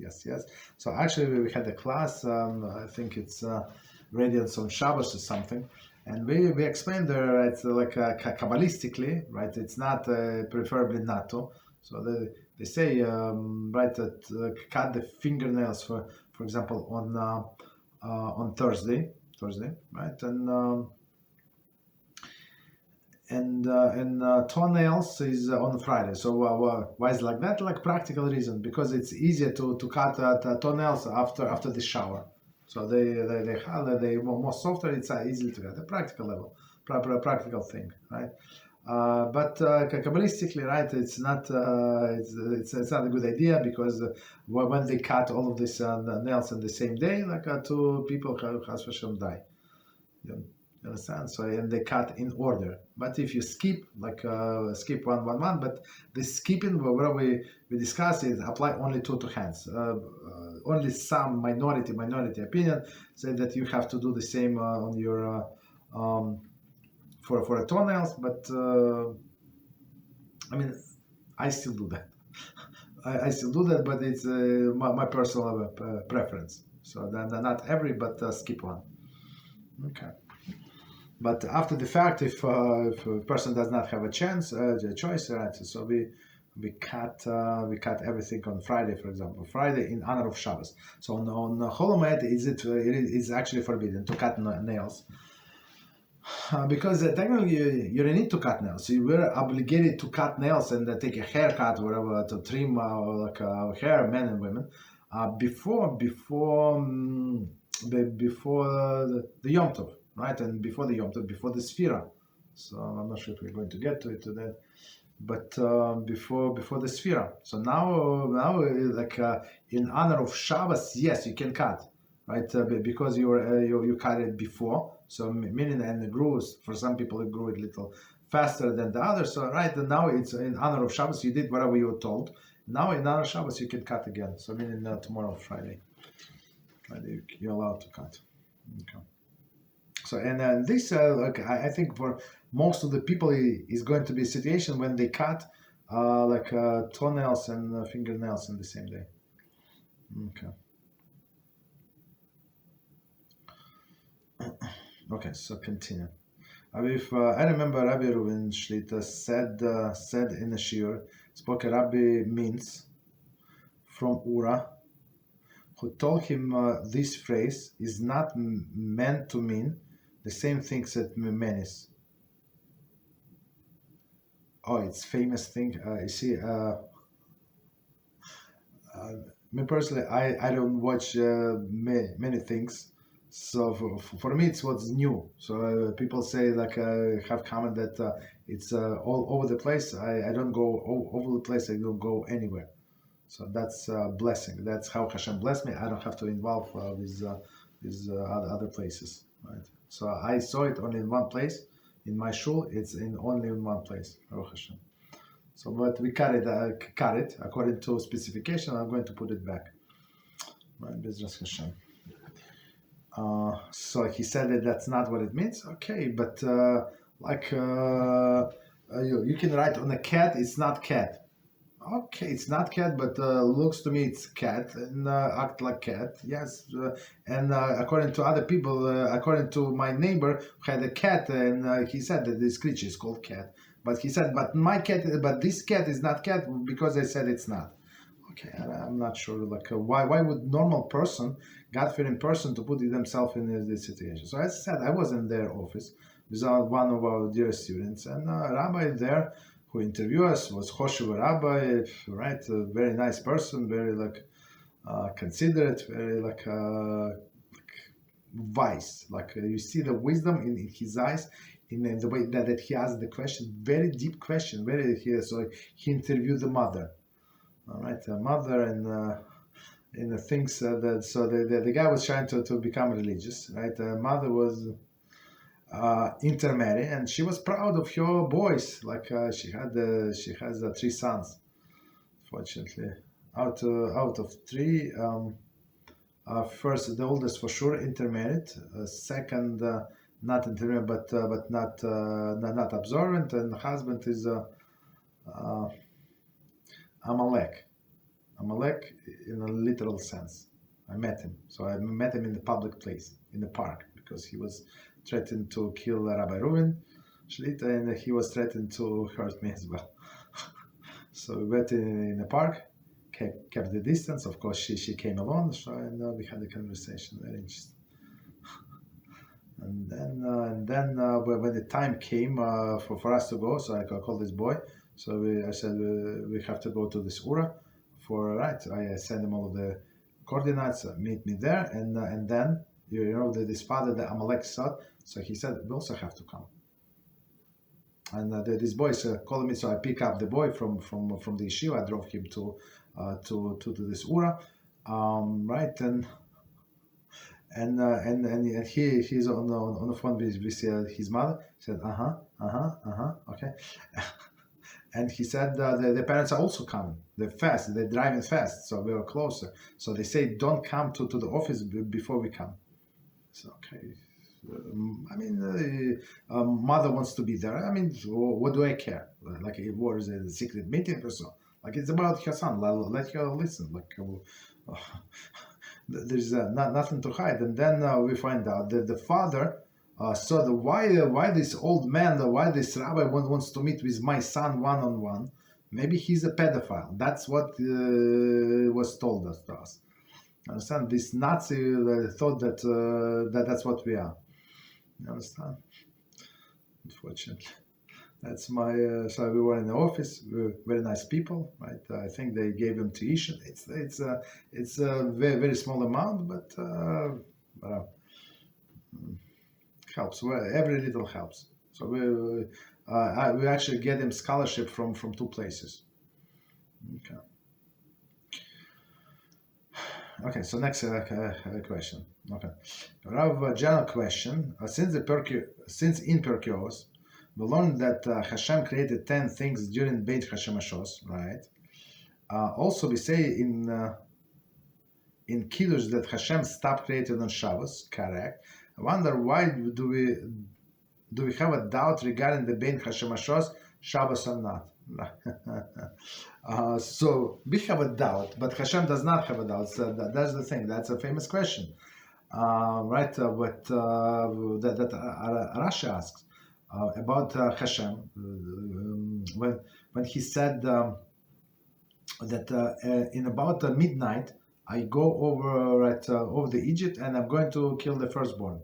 So actually, we had a class. I think it's ready on some Shabbos or something, and we explained there. It's like kabbalistically, right? It's not preferably not to. So they say right that cut the fingernails for example on Thursday, right, and toenails is on Friday. So why is it like that? Like practical reason, because it's easier to cut toenails after the shower. So they more softer. It's easy to cut. A practical level, practical thing, right? But kabbalistically, right? It's not it's not a good idea, because when they cut all of these nails on the same day, like two people HaShem die. You understand? So and they cut in order. But if you skip, like skip one, but the skipping, where we discuss it, apply only to hands. Only some minority opinion say that you have to do the same on your for toenails, but I mean, I still do that. I still do that, but it's my personal preference. So then not every, but skip one. Okay. But after the fact, if a person does not have a choice, right? So we cut everything on Friday, for example. Friday in honor of Shabbos. So on Chol HaMoed, it is actually forbidden to cut nails. Because technically you don't need to cut nails. You were obligated to cut nails and take a haircut, whatever, to trim hair, men and women, before the Yom Tov, right? And before the Yom Tov, before the Sfira. So I'm not sure if we're going to get to it today, but before the Sfira. So now like in honor of Shabbos, yes, you can cut, right? Because you cut it before. So meaning, and it grew, for some people it grew a little faster than the others. So right, and now it's in honor of Shabbos, you did whatever you were told. Now in honor of Shabbos you can cut again. So meaning tomorrow, Friday you're allowed to cut. Okay. So and this like I think for most of the people is going to be a situation when they cut like toenails and fingernails in the same day. Okay. Okay, so continue. If I remember, Rabbi Reuven Shlita said in a Shiur, spoke a Rabbi Mintz from Ura, who told him this phrase is not meant to mean the same things that menace. Oh, it's famous thing. You see, Me personally, I don't watch many things. So for me, it's what's new. So people say like have comment that it's all over the place. I don't go over the place. I don't go anywhere. So that's a blessing. That's how Hashem blessed me. I don't have to involve with other places, right? So I saw it only in one place. In my shul, it's in only in one place. Baruch Hashem. So, but we cut it according to specification. I'm going to put it back. Right, BeEzrat Hashem. So he said that that's not what it means. Okay, but you can write on a cat. It's not cat. Okay, it's not cat, but looks to me it's cat and act like cat. Yes, and according to other people, according to my neighbor who had a cat, and he said that this creature is called cat. But he said, but my cat, but this cat is not cat because I said it's not. Okay, I'm not sure. Like, why would normal person, God-fearing person, to put themselves in this situation? So as I said, I was in their office with one of our dear students, and Rabbi there who interviewed us was Kosher Rabbi, right? A very nice person, very considerate, very wise. You see the wisdom in his eyes. In the way that he asked the question, very deep question, so he interviewed the mother, all right, the mother, and the things that, so the guy was trying to become religious, right? The mother was intermarried, and she was proud of her boys, she has 3 sons, fortunately, out of 3, first the oldest for sure intermarried, second not intermarried, but not observant, and the husband is Amalek in a literal sense. I met him, so I met him in the public place, in the park, because he was threatened to kill Rabbi Reuven Shlita, and he was threatened to hurt me as well. So we met in the park, kept the distance. Of course, she came alone, so and we had a conversation. Very interesting. And then when the time came for us to go, so I called this boy. So I said we have to go to this Ura I sent him all of the coordinates. Meet me there, and then this father, the Amalek son. So he said we also have to come. And this boy called me, so I pick up the boy from the yeshiva. I drove him to this Ura, right, and he's on the phone with his mother. He said okay, and he said the parents are also coming. They're fast. They're driving fast, so we were closer. So they say don't come to the office before we come. So okay. Mother wants to be there. What do I care? Like it was a secret meeting or so. Like it's about her son. Let her listen. There's nothing to hide. And then we find out that the father saw why this old man, why this rabbi wants to meet with my son one-on-one. Maybe he's a pedophile. That's what was told us to us. Understand? This Nazi thought that that's what we are. You understand? Unfortunately, that's my. So we were in the office. We were very nice people, right? I think they gave him tuition. It's a very very small amount, but helps. Well, every little helps. So we actually get him scholarship from 2 places. Okay. Okay, so next question. Okay, Rav, general question. Since in Orchos, we learned that HaShem created 10 things during Bein HaShmashos, right? Also, we say in Kiddush that HaShem stopped creating on Shabbos. Correct. I wonder why do we have a doubt regarding the Bein HaShmashos, Shabbos or not? So we have a doubt, but Hashem does not have a doubt. So that's the thing. That's a famous question, right? That Rashi asks about Hashem when he said that in about midnight I go over the Egypt and I'm going to kill the firstborn.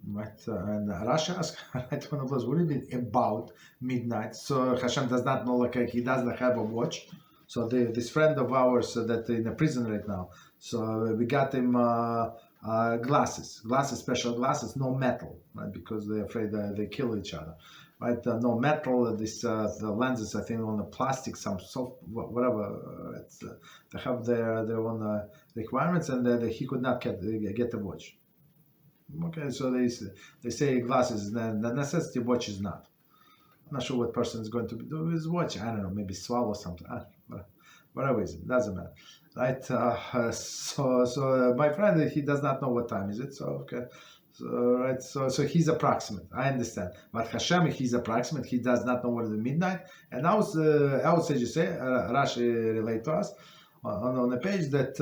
Right, and Rashi asks, right, one of those, what do you mean about midnight? So Hashem does not know, he doesn't have a watch. So this friend of ours that in a prison right now. So we got him glasses, special glasses, no metal, right? Because they're afraid they kill each other, right? No metal. The lenses, I think, on the plastic, some soft, whatever. They have their own requirements, and he could not get the watch. Okay, so they say glasses, the necessity, watch is not. I'm not sure what person is going to do with his watch. I don't know, maybe swallow something. Whatever it is, it doesn't matter, right? So my friend, he does not know what time is it. So okay, so he's approximate. I understand, but HaShem, he's approximate. He does not know what is midnight. And I would say, Rashi relate to us on the page that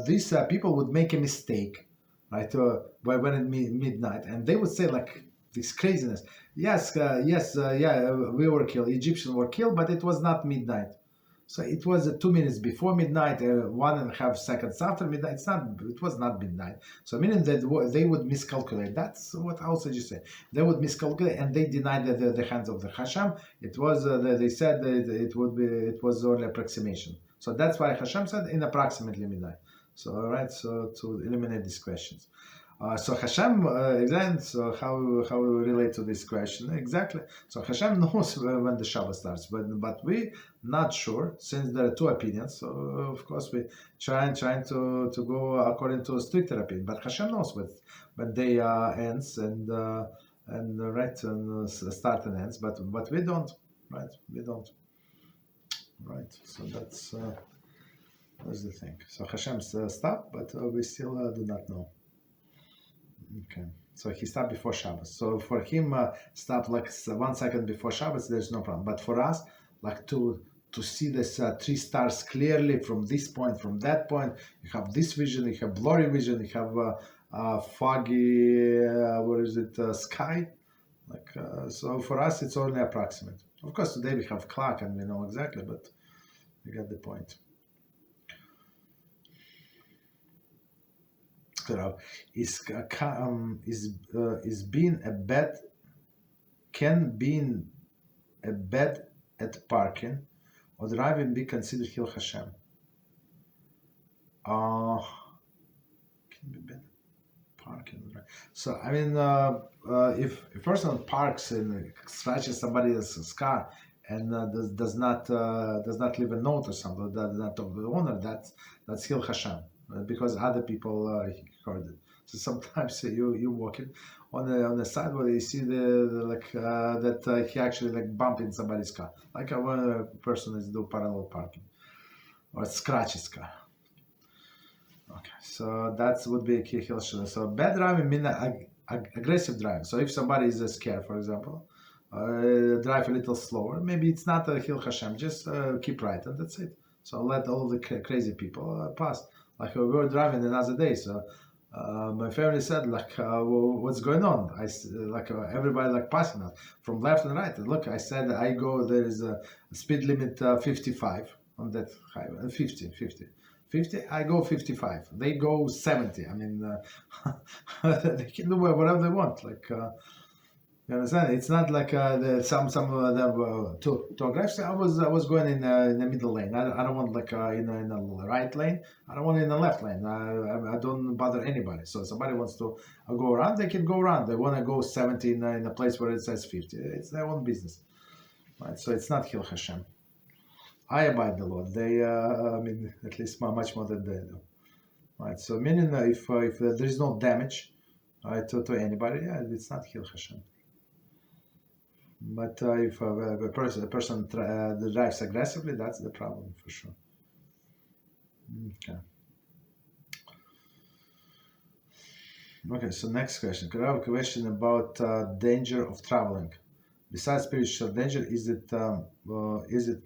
these people would make a mistake, right? When at midnight, and they would say like this craziness. Yes, we were killed. Egyptians were killed, but it was not midnight. So it was 2 minutes before midnight, 1.5 seconds after midnight. It was not midnight. So meaning that they would miscalculate. That's what I also just said. They would miscalculate, and they denied the hands of the HaShem. It was they said that it was only approximation. So that's why HaShem said in approximately midnight. So so to eliminate these questions. So HaShem, again, so how we relate to this question exactly. So HaShem knows when the Shabbos starts, but we not sure, since there are two opinions. So of course we trying to go according to a stricter opinion. But HaShem knows when day ends and start and ends. But we don't, right? We don't, right? So that's the thing. So HaShem stopped, but we still do not know. Okay, so he stopped before Shabbos. So for him, stop like 1 second before Shabbos, there's no problem. But for us, like to see this 3 stars clearly from this point, from that point, you have this vision, you have blurry vision, you have foggy, sky. Like so for us, it's only approximate. Of course, today we have clock and we know exactly, but you get the point. Is being a bed, can being a bed at parking or driving be considered Chil HaShem? Can be bed parking. So I mean, if a person parks and scratches somebody else's car and does not leave a note or something, does not talk to the owner, that's Chil HaShem. Because other people heard it. So sometimes you walking on the side where you see that he actually like bumping somebody's car, like when a person is do parallel parking or scratches car. Okay, so that would be a key hill. So bad driving means aggressive driving. So if somebody is scared, for example, drive a little slower. Maybe it's not a Chil HaShem. Just keep right, and that's it. So let all the crazy people pass. Like we were driving another day, so my family said, like, what's going on? Everybody like passing us from left and right. And look, I said, there is a speed limit 55 on that highway, 50. I go 55. They go 70. I mean, they can do whatever they want. Like, you understand? It's not like some of them too aggressive. I was going in the middle lane. I don't want like in the right lane. I don't want in the left lane. I don't bother anybody. So if somebody wants to go around, they can go around. They want to go 70 in a place where it says 50. It's their own business, right? So it's not Chil HaShem. I abide the law. They, I mean, at least much more than they do, right? So meaning if there is no damage, right, to anybody, yeah, it's not Chil HaShem. But if a person drives aggressively, that's the problem for sure. Okay, so next question. Could I have a question about danger of traveling? Besides spiritual danger, is it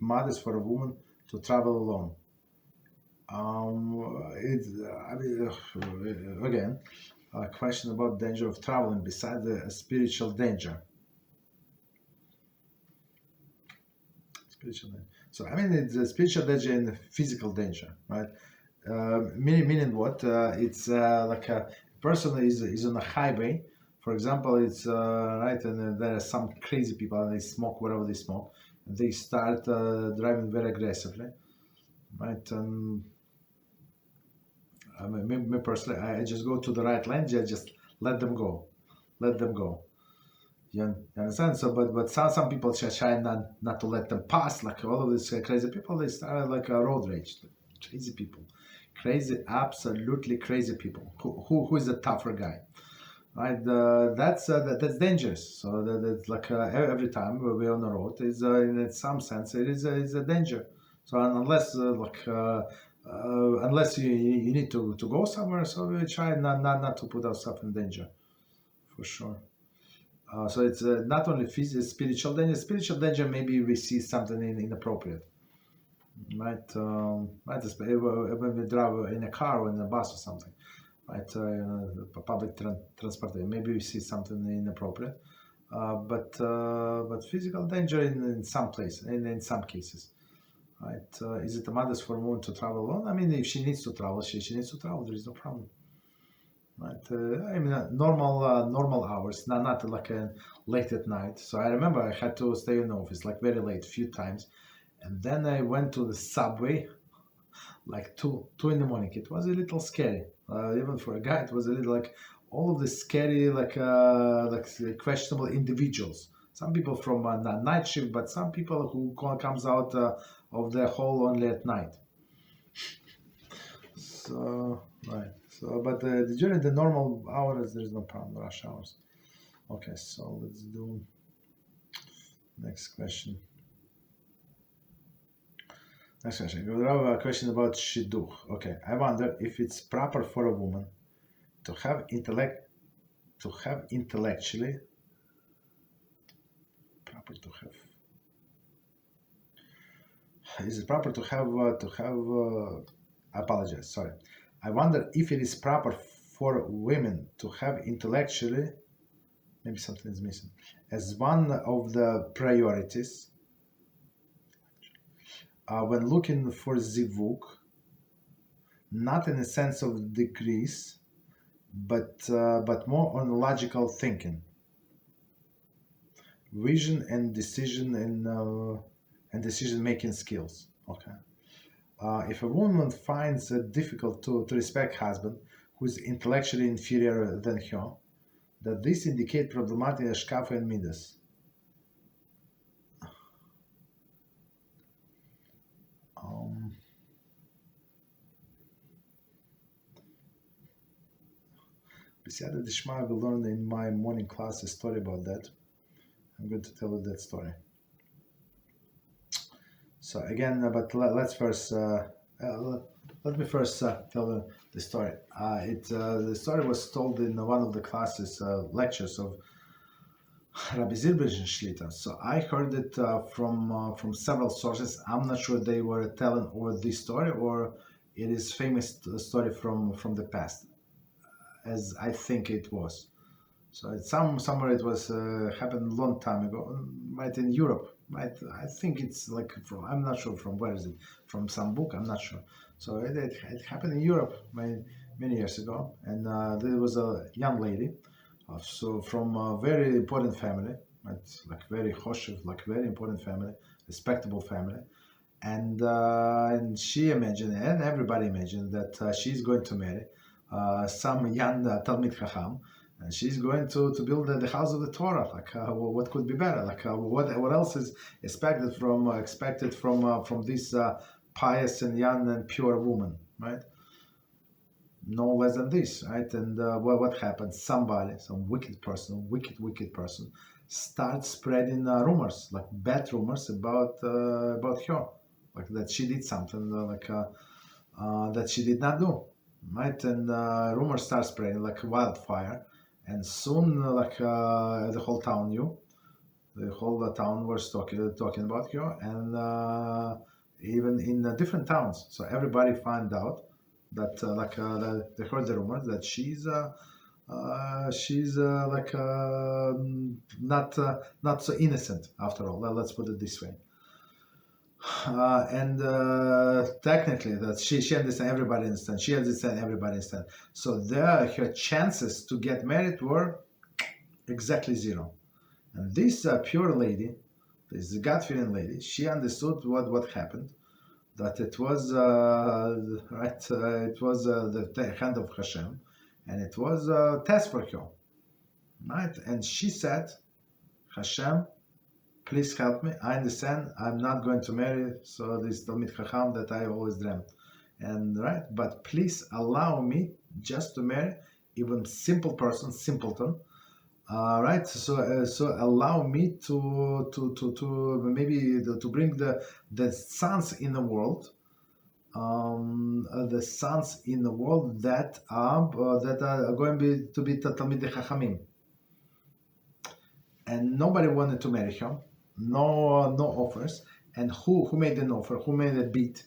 modest for a woman to travel alone? Again, a question about danger of traveling besides the spiritual danger. So I mean, it's a spiritual danger and physical danger, right? Meaning what? It's like a person is on a highway, for example. It's right, and there are some crazy people and they smoke whatever they smoke. And they start driving very aggressively, right? I mean, me personally, I just go to the right lane, just let them go, let them go. You understand? So, but some people try not to let them pass. Like all of these crazy people, they start like a road rage. Crazy people, crazy, absolutely crazy people. Who is the tougher guy? Right? That's dangerous. So that's like every time we're on the road, is in some sense it is a danger. So unless unless you need to go somewhere, so we try not to put ourselves in danger, for sure. So it's not only physical, spiritual danger. Spiritual danger, maybe we see something inappropriate, right? When we drive in a car or in a bus or something, right? Public transportation, maybe we see something inappropriate. But physical danger in some place, in some cases, right? Is it a mother's for a woman to travel alone? I mean, if she needs to travel, she needs to travel. There is no problem. Right. I mean, normal hours, not like late at night. So I remember I had to stay in the office like very late, few times, and then I went to the subway like two in the morning. It was a little scary, even for a guy. It was a little like all of the scary like questionable individuals. Some people from night shift, but some people who comes out of the hall only at night. So right. So, but during the normal hours, there is no problem. Rush hours. Okay. So let's do next question. Next question. We have a question about shidduch. Okay. I wonder if it's proper for a woman to have intellectually proper to have. Is it proper to have I apologize. Sorry. I wonder if it is proper for women to have intellectually, maybe something is missing, as one of the priorities when looking for zivug, not in a sense of degrees, but more on logical thinking, vision and decision making skills. Okay. If a woman finds it difficult to respect husband who is intellectually inferior than her, that this indicate problematic Hashkafa and Midas. BeEzrat Dishma, we learned in my morning class a story about that. I'm going to tell you that story. So again, but let's first let me first tell the story. The story was told in one of the classes lectures of Rabbi Shlita. So I heard it from several sources. I'm not sure they were telling over this story or it is famous story from the past, as I think it was. So it's somewhere it was happened a long time ago, right in Europe. Right, I think it's like from, I'm not sure from where is it, from some book, I'm not sure. So it happened in Europe many years ago, and there was a young lady, so from a very important family, right, like very Kosher, like very important family, respectable family, and she imagined, and everybody imagined that she's going to marry some young Talmid Chacham, and she's going to build the house of the Torah. Like what could be better? Like what else is expected from this pious and young and pure woman, right? No less than this, right? And what happened? Somebody, some wicked person, starts spreading rumors, like bad rumors about her, like that she did something that she did not do, right? And rumors start spreading like wildfire. And soon, the whole town knew. The whole town was talking about her, and even in different towns. So everybody found out that, they heard the rumors that she's not so innocent after all. Let's put it this way. And technically, that she understands, everybody understands. She understands, everybody understands. So her chances to get married were exactly zero. And this pure lady, this God-fearing lady, she understood what happened. that it was it was the hand of Hashem, and it was a test for her, right? And she said, Hashem, please help me. I understand I'm not going to marry so this Talmid Chacham that I always dreamt, and right, but please allow me just to marry even simple person, simpleton. Right, so allow me to maybe to bring the sons in the world, the sons in the world that are going to be Talmidei Chachamim, and nobody wanted to marry him, no offers, and who made an offer, who made a bid?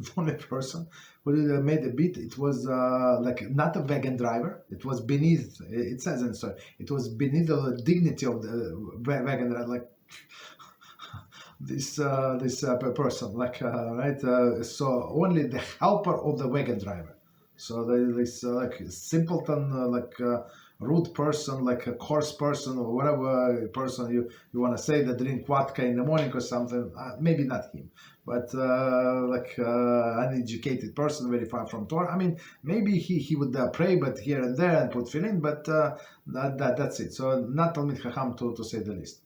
The only person who made a bid, it was like not a wagon driver. It was beneath. It says in the story. It was beneath the dignity of the wagon driver, like this person, like right. So only the helper of the wagon driver. So this like simpleton, like rude person, like a coarse person, or whatever person you want to say that drink vodka in the morning or something. Maybe not him, but like uneducated person, very far from Torah. I mean, maybe he would pray, but here and there and put tefillin, but that's it. So not Talmid Chacham to say the least,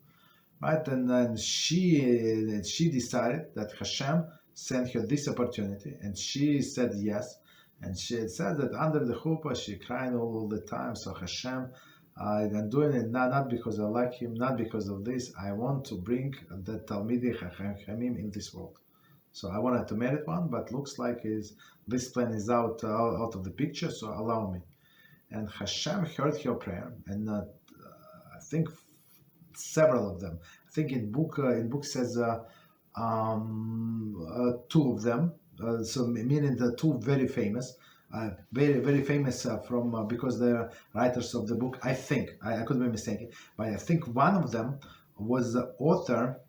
right? And then she decided that Hashem sent her this opportunity, and she said yes. And she had said that under the chuppah she cried all the time. So Hashem, I'm doing it not because I like him, not because of this. I want to bring the Talmidei Chachamim in this world. So I wanted to marry one, but looks like this plan is out of the picture. So allow me. And Hashem heard her prayer, and I think several of them. I think in book says two of them. So meaning the two very famous, very famous from because they're writers of the book. I think I could be mistaken, but I think one of them was the author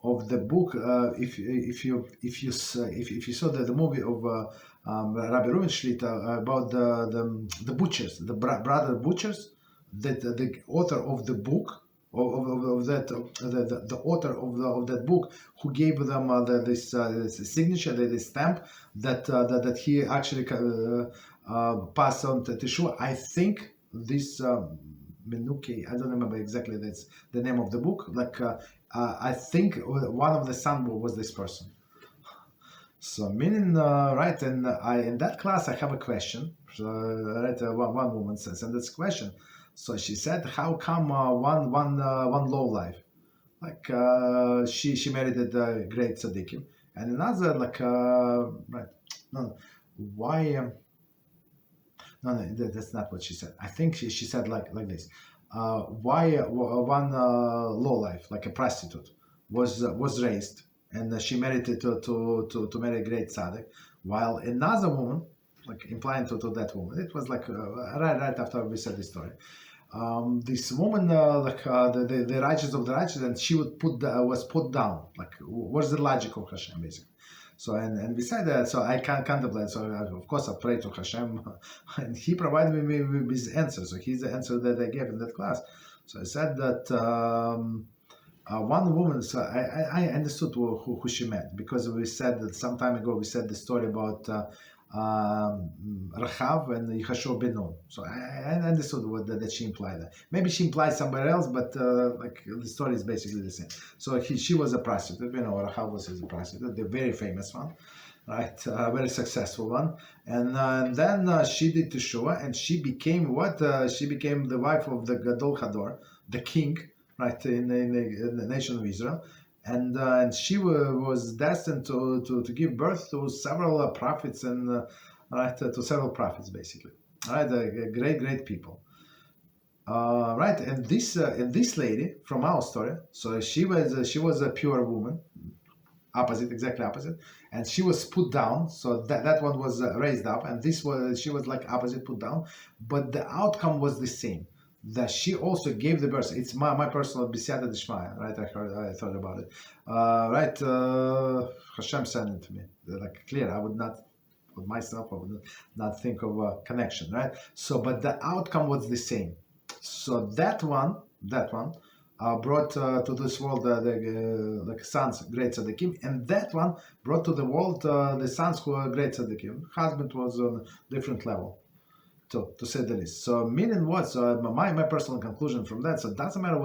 of the book. If you saw the movie of Rabbi Rubenschlitt about the butchers, the brother butchers, that the author of the book. Of that, the author of that book, who gave them this signature, this stamp that he actually passed on to Teshua. I think this Menuki, I don't remember exactly that's the name of the book. Like I think one of the sons was this person. So meaning right, and in that class I have a question. So, right, one woman says, and that's a question. So she said, how come one LevLeib, like she married a great Tzaddikim, and another like right, no, why no, that's not what she said. I think she said like this, why one LevLeib, like a prostitute, was raised, and she married to marry a great tzaddik, while another woman, like implying to that woman, it was like right after we said this story. This woman, like the righteous of the righteous, and she would was put down. Like, what's the logic of Hashem, basically? So and beside that, so I can't contemplate. So of course I pray to Hashem, and He provided me with his answer. So He's the answer that I gave in that class. So I said that one woman. So I understood who she meant, because we said that some time ago we said the story about. Rachav and Yehoshua ben Nun. So I understood that she implied that. Maybe she implied somewhere else, but like the story is basically the same. So she was a prostitute. You know, Rachav was a prostitute, the very famous one, right? Very successful one. And then she did Teshuvah, and she became what? She became the wife of the Gadol Hador, the king, right, in the nation of Israel. And she was destined to give birth to several prophets and right, to several prophets, basically. Right, great people. Right, and this lady from our story, so she was a pure woman, exactly opposite, and she was put down. So that one was raised up, and she was like opposite, put down, but the outcome was the same. That she also gave the birth. It's my personal b'siyata d'shmaya, right? I thought about it. Right, Hashem sent it to me. Like clear, I would not, with myself, I would not think of a connection, right? So, but the outcome was the same. So that one, brought to this world the sons, great Tzaddikim, and that one brought to the world the sons who are great Tzaddikim. Husband was on a different level, to say the least. So meaning what? So my personal conclusion from that, so it doesn't matter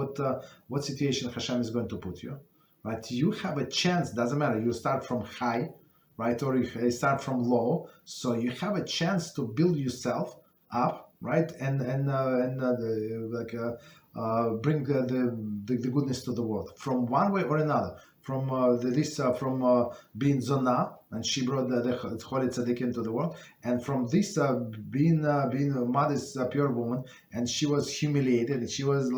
what situation HaShem is going to put you, right? You have a chance, doesn't matter, you start from high, right, or you start from low, so you have a chance to build yourself up, right, and bring the goodness to the world from one way or another. From being Zona, and she brought the Holy Tzaddikim to the world, and from this being a modest, pure woman, and she was humiliated, and she was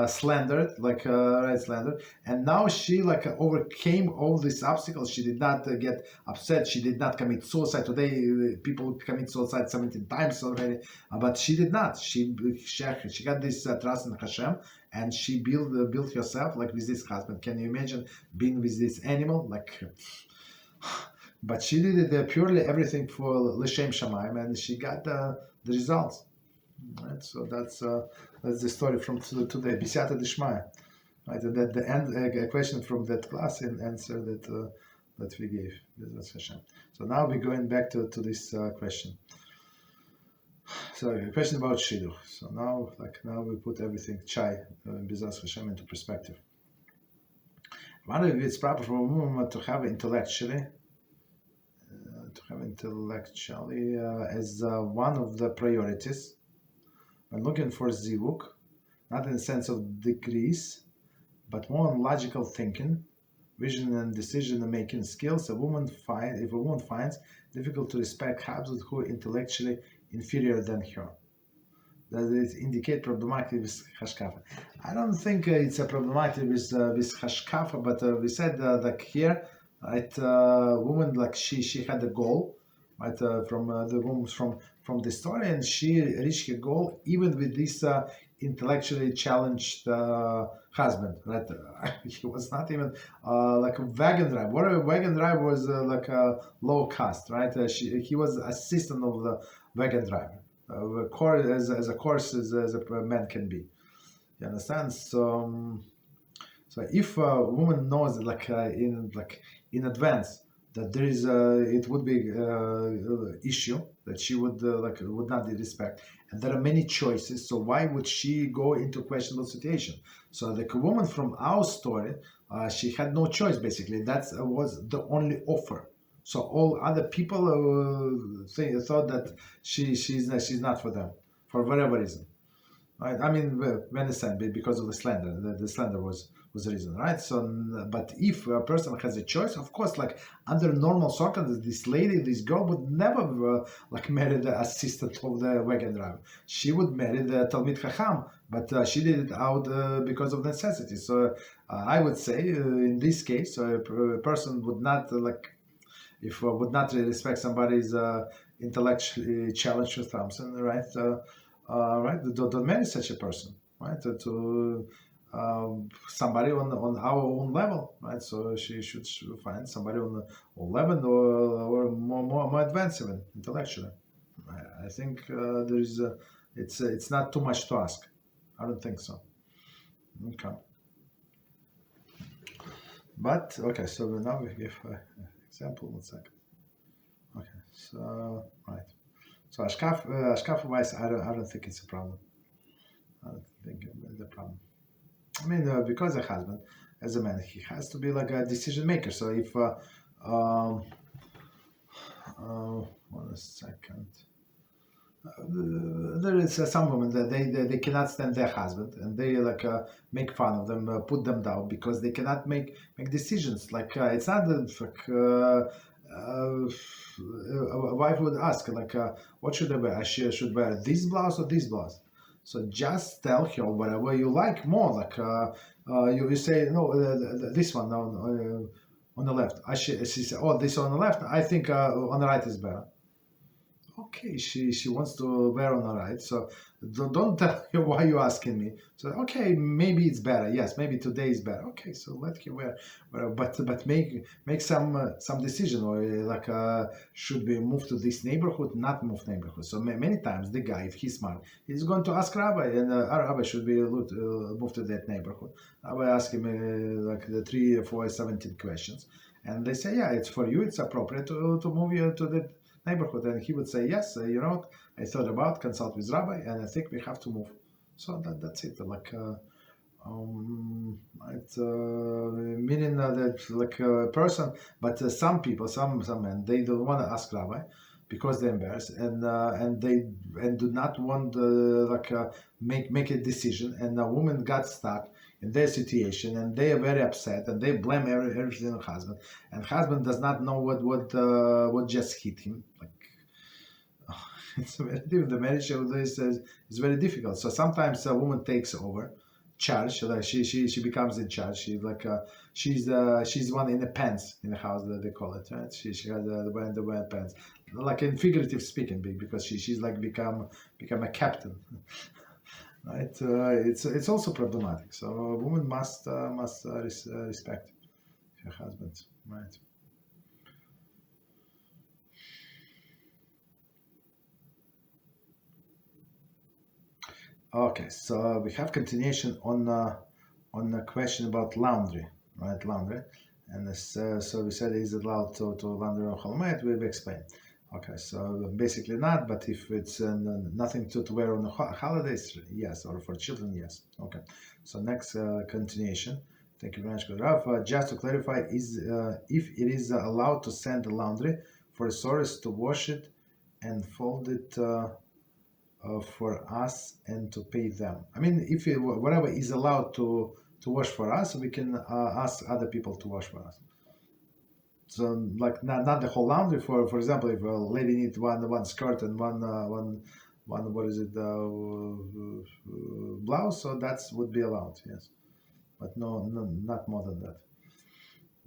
slandered, slandered, and now she overcame all these obstacles. She did not get upset. She did not commit suicide. Today, people commit suicide 17 times already, but she did not. She got this trust in HaShem, and she built herself with this husband. Can you imagine being with this animal? But she did it purely everything for L'Shem Shamayim, and she got the results. Right, so that's the story from today. B'siyata d'shmaya. Right, and that the end a question from that class and answer that we gave. So now we're going back to this question. So a question about shidduch. So now we put everything chai B'ezrat Hashem into perspective. I wonder if it's proper for a woman to have intellectually as one of the priorities. When looking for zivuk, not in the sense of decrease, but more on logical thinking, vision and decision-making skills, if a woman finds difficult to respect husbands who are intellectually inferior than her. Does it indicate problematic with Hashkafa? I don't think it's a problematic with Hashkafa, but we said here, right, woman she had a goal, right, from the woman from the story, and she reached her goal even with this intellectually challenged husband. Right, he was not even a wagon driver. What a wagon driver was a low cost, right? He was assistant of the wagon driver, as a course as a man can be. You understand? So if a woman knows in advance that there is it would be issue that she would not respect, and there are many choices, so why would she go into questionable situation? So the woman from our story, she had no choice basically. That was the only offer. So all other people thought that she's not for them for whatever reason, right? I mean, we understand because of the slander. The slander was the reason, right? So, but if a person has a choice, of course, under normal circumstances, this girl would never marry the assistant of the wagon driver. She would marry the Talmid Chacham, but she did it out because of necessity. So I would say in this case, a person would not would not really respect somebody's intellectually challenged with something, right? Right? Don't marry such a person, right? To somebody on our own level, right? So she should find somebody on the level or more advanced even intellectually. I think there is it's not too much to ask. I don't think so. Okay. But okay, so now we give an example. 1 second. Okay, so right. So Hashkafa wise, I don't think it's a problem. I don't think it's a problem. I mean, because a husband, as a man, he has to be a decision maker. So if 1 second, there is some women that they cannot stand their husband, and they make fun of them, put them down because they cannot make decisions. It's not a wife would ask what should I wear? I should wear this blouse or this blouse. So just tell her whatever you like more. You say no, this one on the left. She said, oh, this on the left. I think on the right is better. Okay, she wants to wear on her right. So don't tell her why you asking me. So okay, maybe it's better. Yes, maybe today is better. Okay, so let her wear, but make some decision, or should we move to this neighborhood, not move neighborhood. So many times the guy, if he's smart, he's going to ask Rabbi, and our Rabbi should be move to that neighborhood. Rabbi ask him like the 3, 4, 17 questions, and they say, yeah, it's for you. It's appropriate to move you to the neighborhood, and he would say, yes, you know what, I thought about, consult with Rabbi, and I think we have to move. So that's it. It's meaning that like a person, but some people, some men, they don't want to ask Rabbi because they're embarrassed, and they do not want make a decision, and a woman got stuck in their situation, and they are very upset, and they blame everything on husband, and husband does not know what just hit him. It's very difficult. The marriage of this is very difficult. So sometimes a woman takes over charge, like she becomes in charge. She's one in the pants in the house, that they call it, right? She has the pants, like in figurative speaking, because she's like become a captain. Right? It's also problematic. So a woman must respect her husband, right? Okay, so we have continuation on a question about laundry, right? Laundry, and this, so we said, is it allowed to launder on Chol HaMoed? We've explained. Okay, so basically not, but if it's nothing to wear on the holidays, yes, or for children, yes. Okay, so next continuation. Thank you very much, Rav. Just to clarify, is if it is allowed to send the laundry for a source to wash it and fold it for us and to pay them. I mean, if whatever is allowed to wash for us, we can ask other people to wash for us. So like not the whole laundry. For example, if a lady needs one skirt and one what is it blouse, so that would be allowed, yes, but no, not more than that.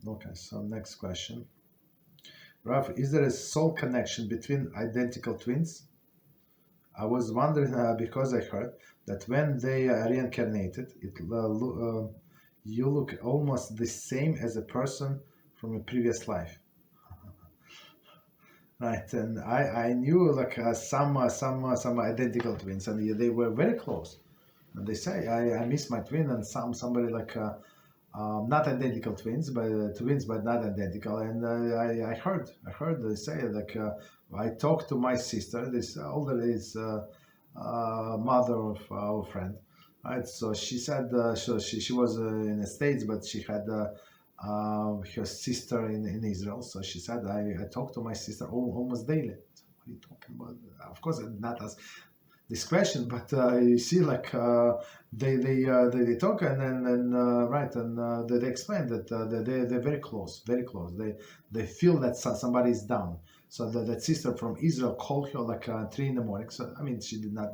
Okay, so next question. Raf, is there a soul connection between identical twins? I was wondering because I heard that when they are reincarnated, you look almost the same as a person from a previous life. Right, and I knew like some identical twins, and they were very close. And they say I miss my twin, and somebody like not identical twins, but twins but not identical. And I heard they say like I talked to my sister, this older is mother of our friend, right? So she said so she was in the States, but she had her sister in Israel. So she said I talk to my sister almost daily. So what are you talking about? Of course, not as this question, but you see, like they talk, and then right, and they explain that they're very close, very close. They feel that somebody is down. So that sister from Israel called her like 3 in the morning. So I mean, she did not.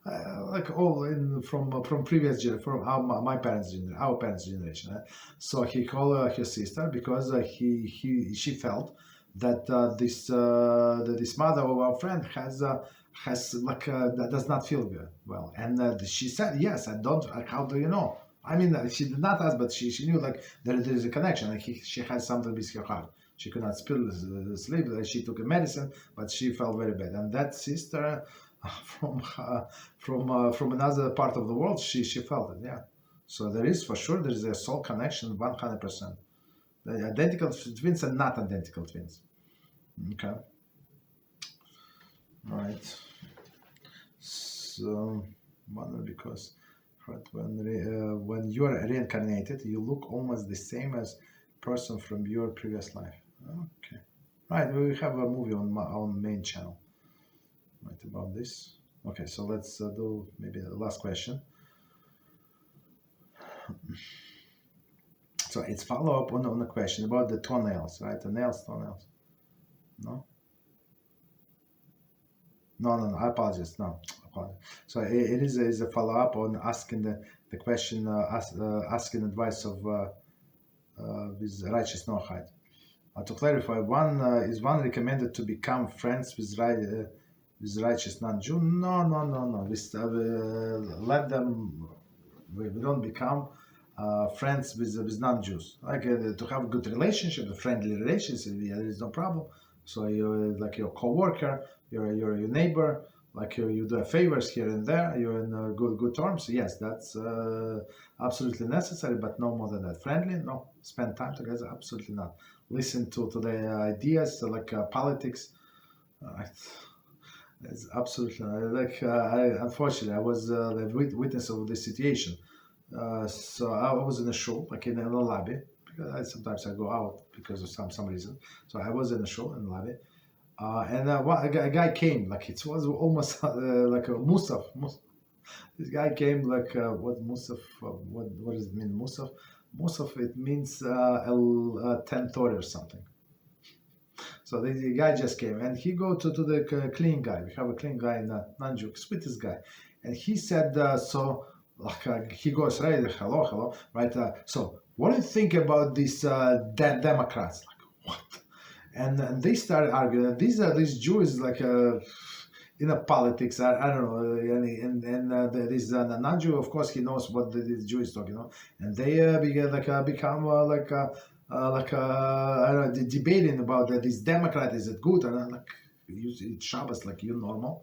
Like all in from previous from my parents' generation, our parents' generation. So he called her sister because she felt that this mother of our friend has like that does not feel good well, and she said, yes, I don't, how do you know? I mean, she did not ask, but she knew like there is a connection, like she had something with her heart. She could not sleep. She took a medicine, but she felt very bad. And that sister from another part of the world, she felt it. Yeah. So there is for sure there is a soul connection, 100%. The identical twins are not identical twins. Okay. Right. So, because when you are reincarnated, you look almost the same as person from your previous life. Okay. Right. We have a movie on our main channel. Right about this. Okay. So let's do maybe the last question. So it's follow up on the question about the toenails, right? The toenails. No. No, I apologize. No, apologize. So it is a follow up on asking the question, asking advice of with righteous Noahide. To clarify, is one recommended to become friends with with righteous non-Jew. No. Let them. We don't become friends with non-Jews. Like to have a good relationship, a friendly relationship, there is no problem. So you're like your co-worker, your neighbor, like you do favors here and there. You're in good terms. Yes, that's absolutely necessary, but no more than that. Friendly, no. Spend time together, absolutely not. Listen to the ideas like politics. It's absolutely like unfortunately I was the witness of this situation. So I was in a show, like in a lobby, because sometimes I go out because of some reason. So I was in a show in the lobby, and a guy came, like it was almost like a Musaf. This guy came like what Musaf? What does it mean, Musaf? Musaf, it means 10:30 or something. So the guy just came, and he go to the clean guy. We have a clean guy in non-Jew, sweetest guy, and he said so. Like he goes, right, hello, right. So what do you think about these Democrats? Like what? And they started arguing. These Jews like in a politics. I don't know. And there is a non-Jew. Of course, he knows what the Jew is talking about. And they become I don't know, debating about this Democrat, is it good? And like it's Shabbos, like you normal.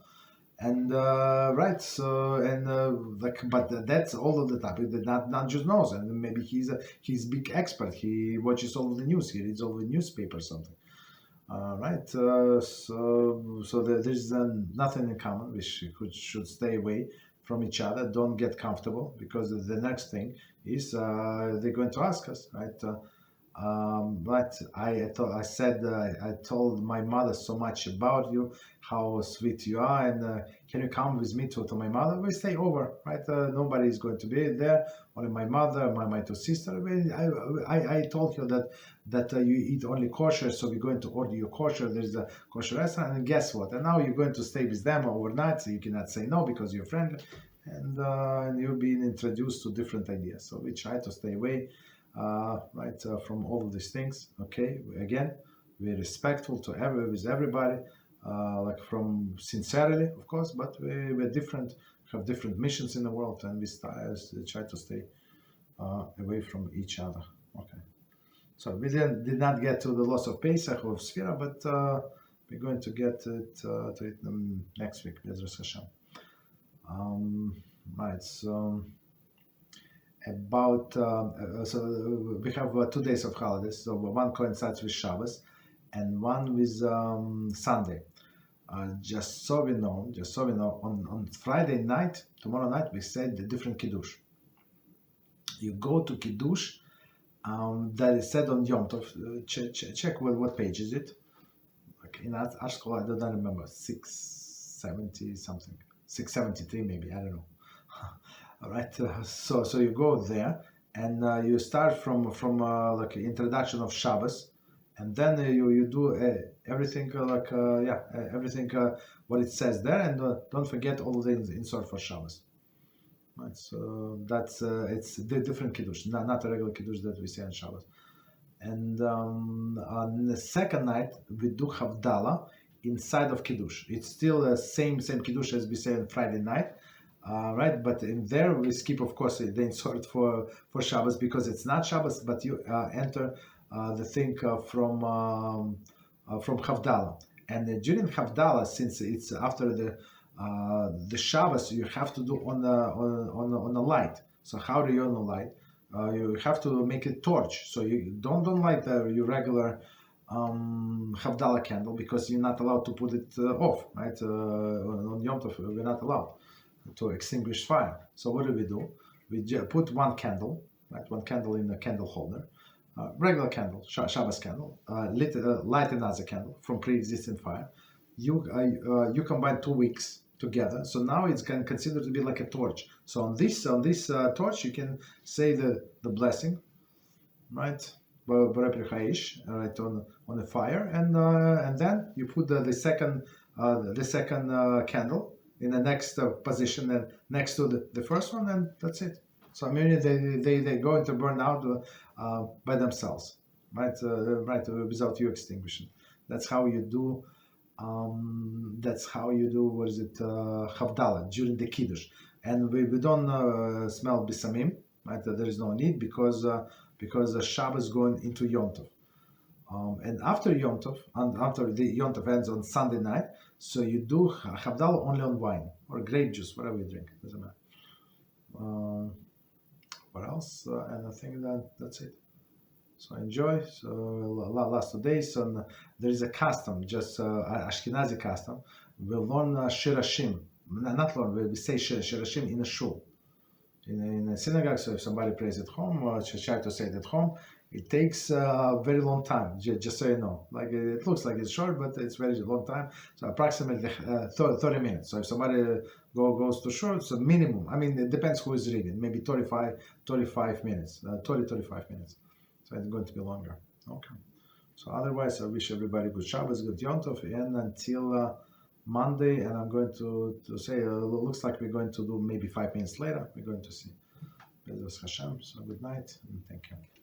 And right, so and like, but that's all of the topic that not Jews knows, and maybe he's big expert. He watches all of the news. He reads all the newspaper or something. Right, so there's nothing in common. We should stay away from each other. Don't get comfortable, because the next thing is they're going to ask us, right? But I told my mother so much about you, how sweet you are, and can you come with me to my mother? We stay over, right? Nobody is going to be there, only my mother, my two sisters. I told her that you eat only kosher, so we're going to order you kosher. There's a kosher restaurant, and guess what? And now you're going to stay with them overnight, so you cannot say no because you're friendly, and you're being introduced to different ideas. So we try to stay away. From all of these things. Okay, again, we're respectful to with everybody, like from sincerely, of course, but we're different, have different missions in the world, and we try to stay away from each other. Okay, so we did not get to the loss of Pesach or Sfira, but we're going to get to it next week, BeEzrat HaShem. Right, so about so we have 2 days of holidays. So one coincides with Shabbos, and one with Sunday. Just so we know, on Friday night, tomorrow night, we said the different kiddush. You go to kiddush that is said on Yom Tov. Check what page is it? Like in our school, I don't remember, 670 something, 673 maybe, I don't know. All right, so you go there, and you start from like introduction of Shabbos, and then you do everything everything what it says there, and don't forget all the insert for Shabbos. Right, so that's it's the different kiddush, not a regular kiddush that we say on Shabbos. And on the second night we do Havdalah inside of kiddush. It's still the same kiddush as we say on Friday night. Right, but in there we skip, of course, the insert for Shabbos, because it's not Shabbos, but you enter the thing from Havdalah, and during Havdalah, since it's after the Shabbos, you have to do on the light. So how do you on the light? You have to make a torch. So you don't light your regular Havdalah candle, because you're not allowed to put it off. Right, on Yom Tov we're not allowed to extinguish fire. So what do? We put one candle, right? One candle in a candle holder, regular candle, Shabbos candle, light another candle from pre-existing fire. You combine 2 wicks together, so now it's considered to be like a torch. So on this torch you can say the blessing, right? Right, on the fire, and then you put the second candle in the next position, and next to the first one, and that's it. So I mean, they going to burn out by themselves, right? Right, without you extinguishing. That's how you do That's how you do, Havdalah, during the Kiddush. And we don't smell Bisamim, right? There is no need because the Shabbos is going into Yom Tov. And after Yom Tov, and after the Yom Tov ends on Sunday night, so you do Havdalah only on wine or grape juice, whatever you drink, doesn't matter. What else? And I think that's it. So enjoy. So last 2 days, and there is a custom, just Ashkenazi custom. We'll learn Shirashim. Not learn, we say Shirashim in a shul. In a synagogue, so if somebody prays at home or try to say it at home, it takes a very long time, just so you know. Like it looks like it's short, but it's very long time. So approximately 30 minutes. So if somebody goes too short, so minimum, I mean, it depends who is reading, maybe 35 minutes, 35 minutes. So it's going to be longer. Okay. So otherwise, I wish everybody good Shabbos, good Yom Tov, and until Monday, and I'm going to say, looks like we're going to do maybe 5 minutes later. We're going to see. BeEzrat HaShem. So good night, and thank you.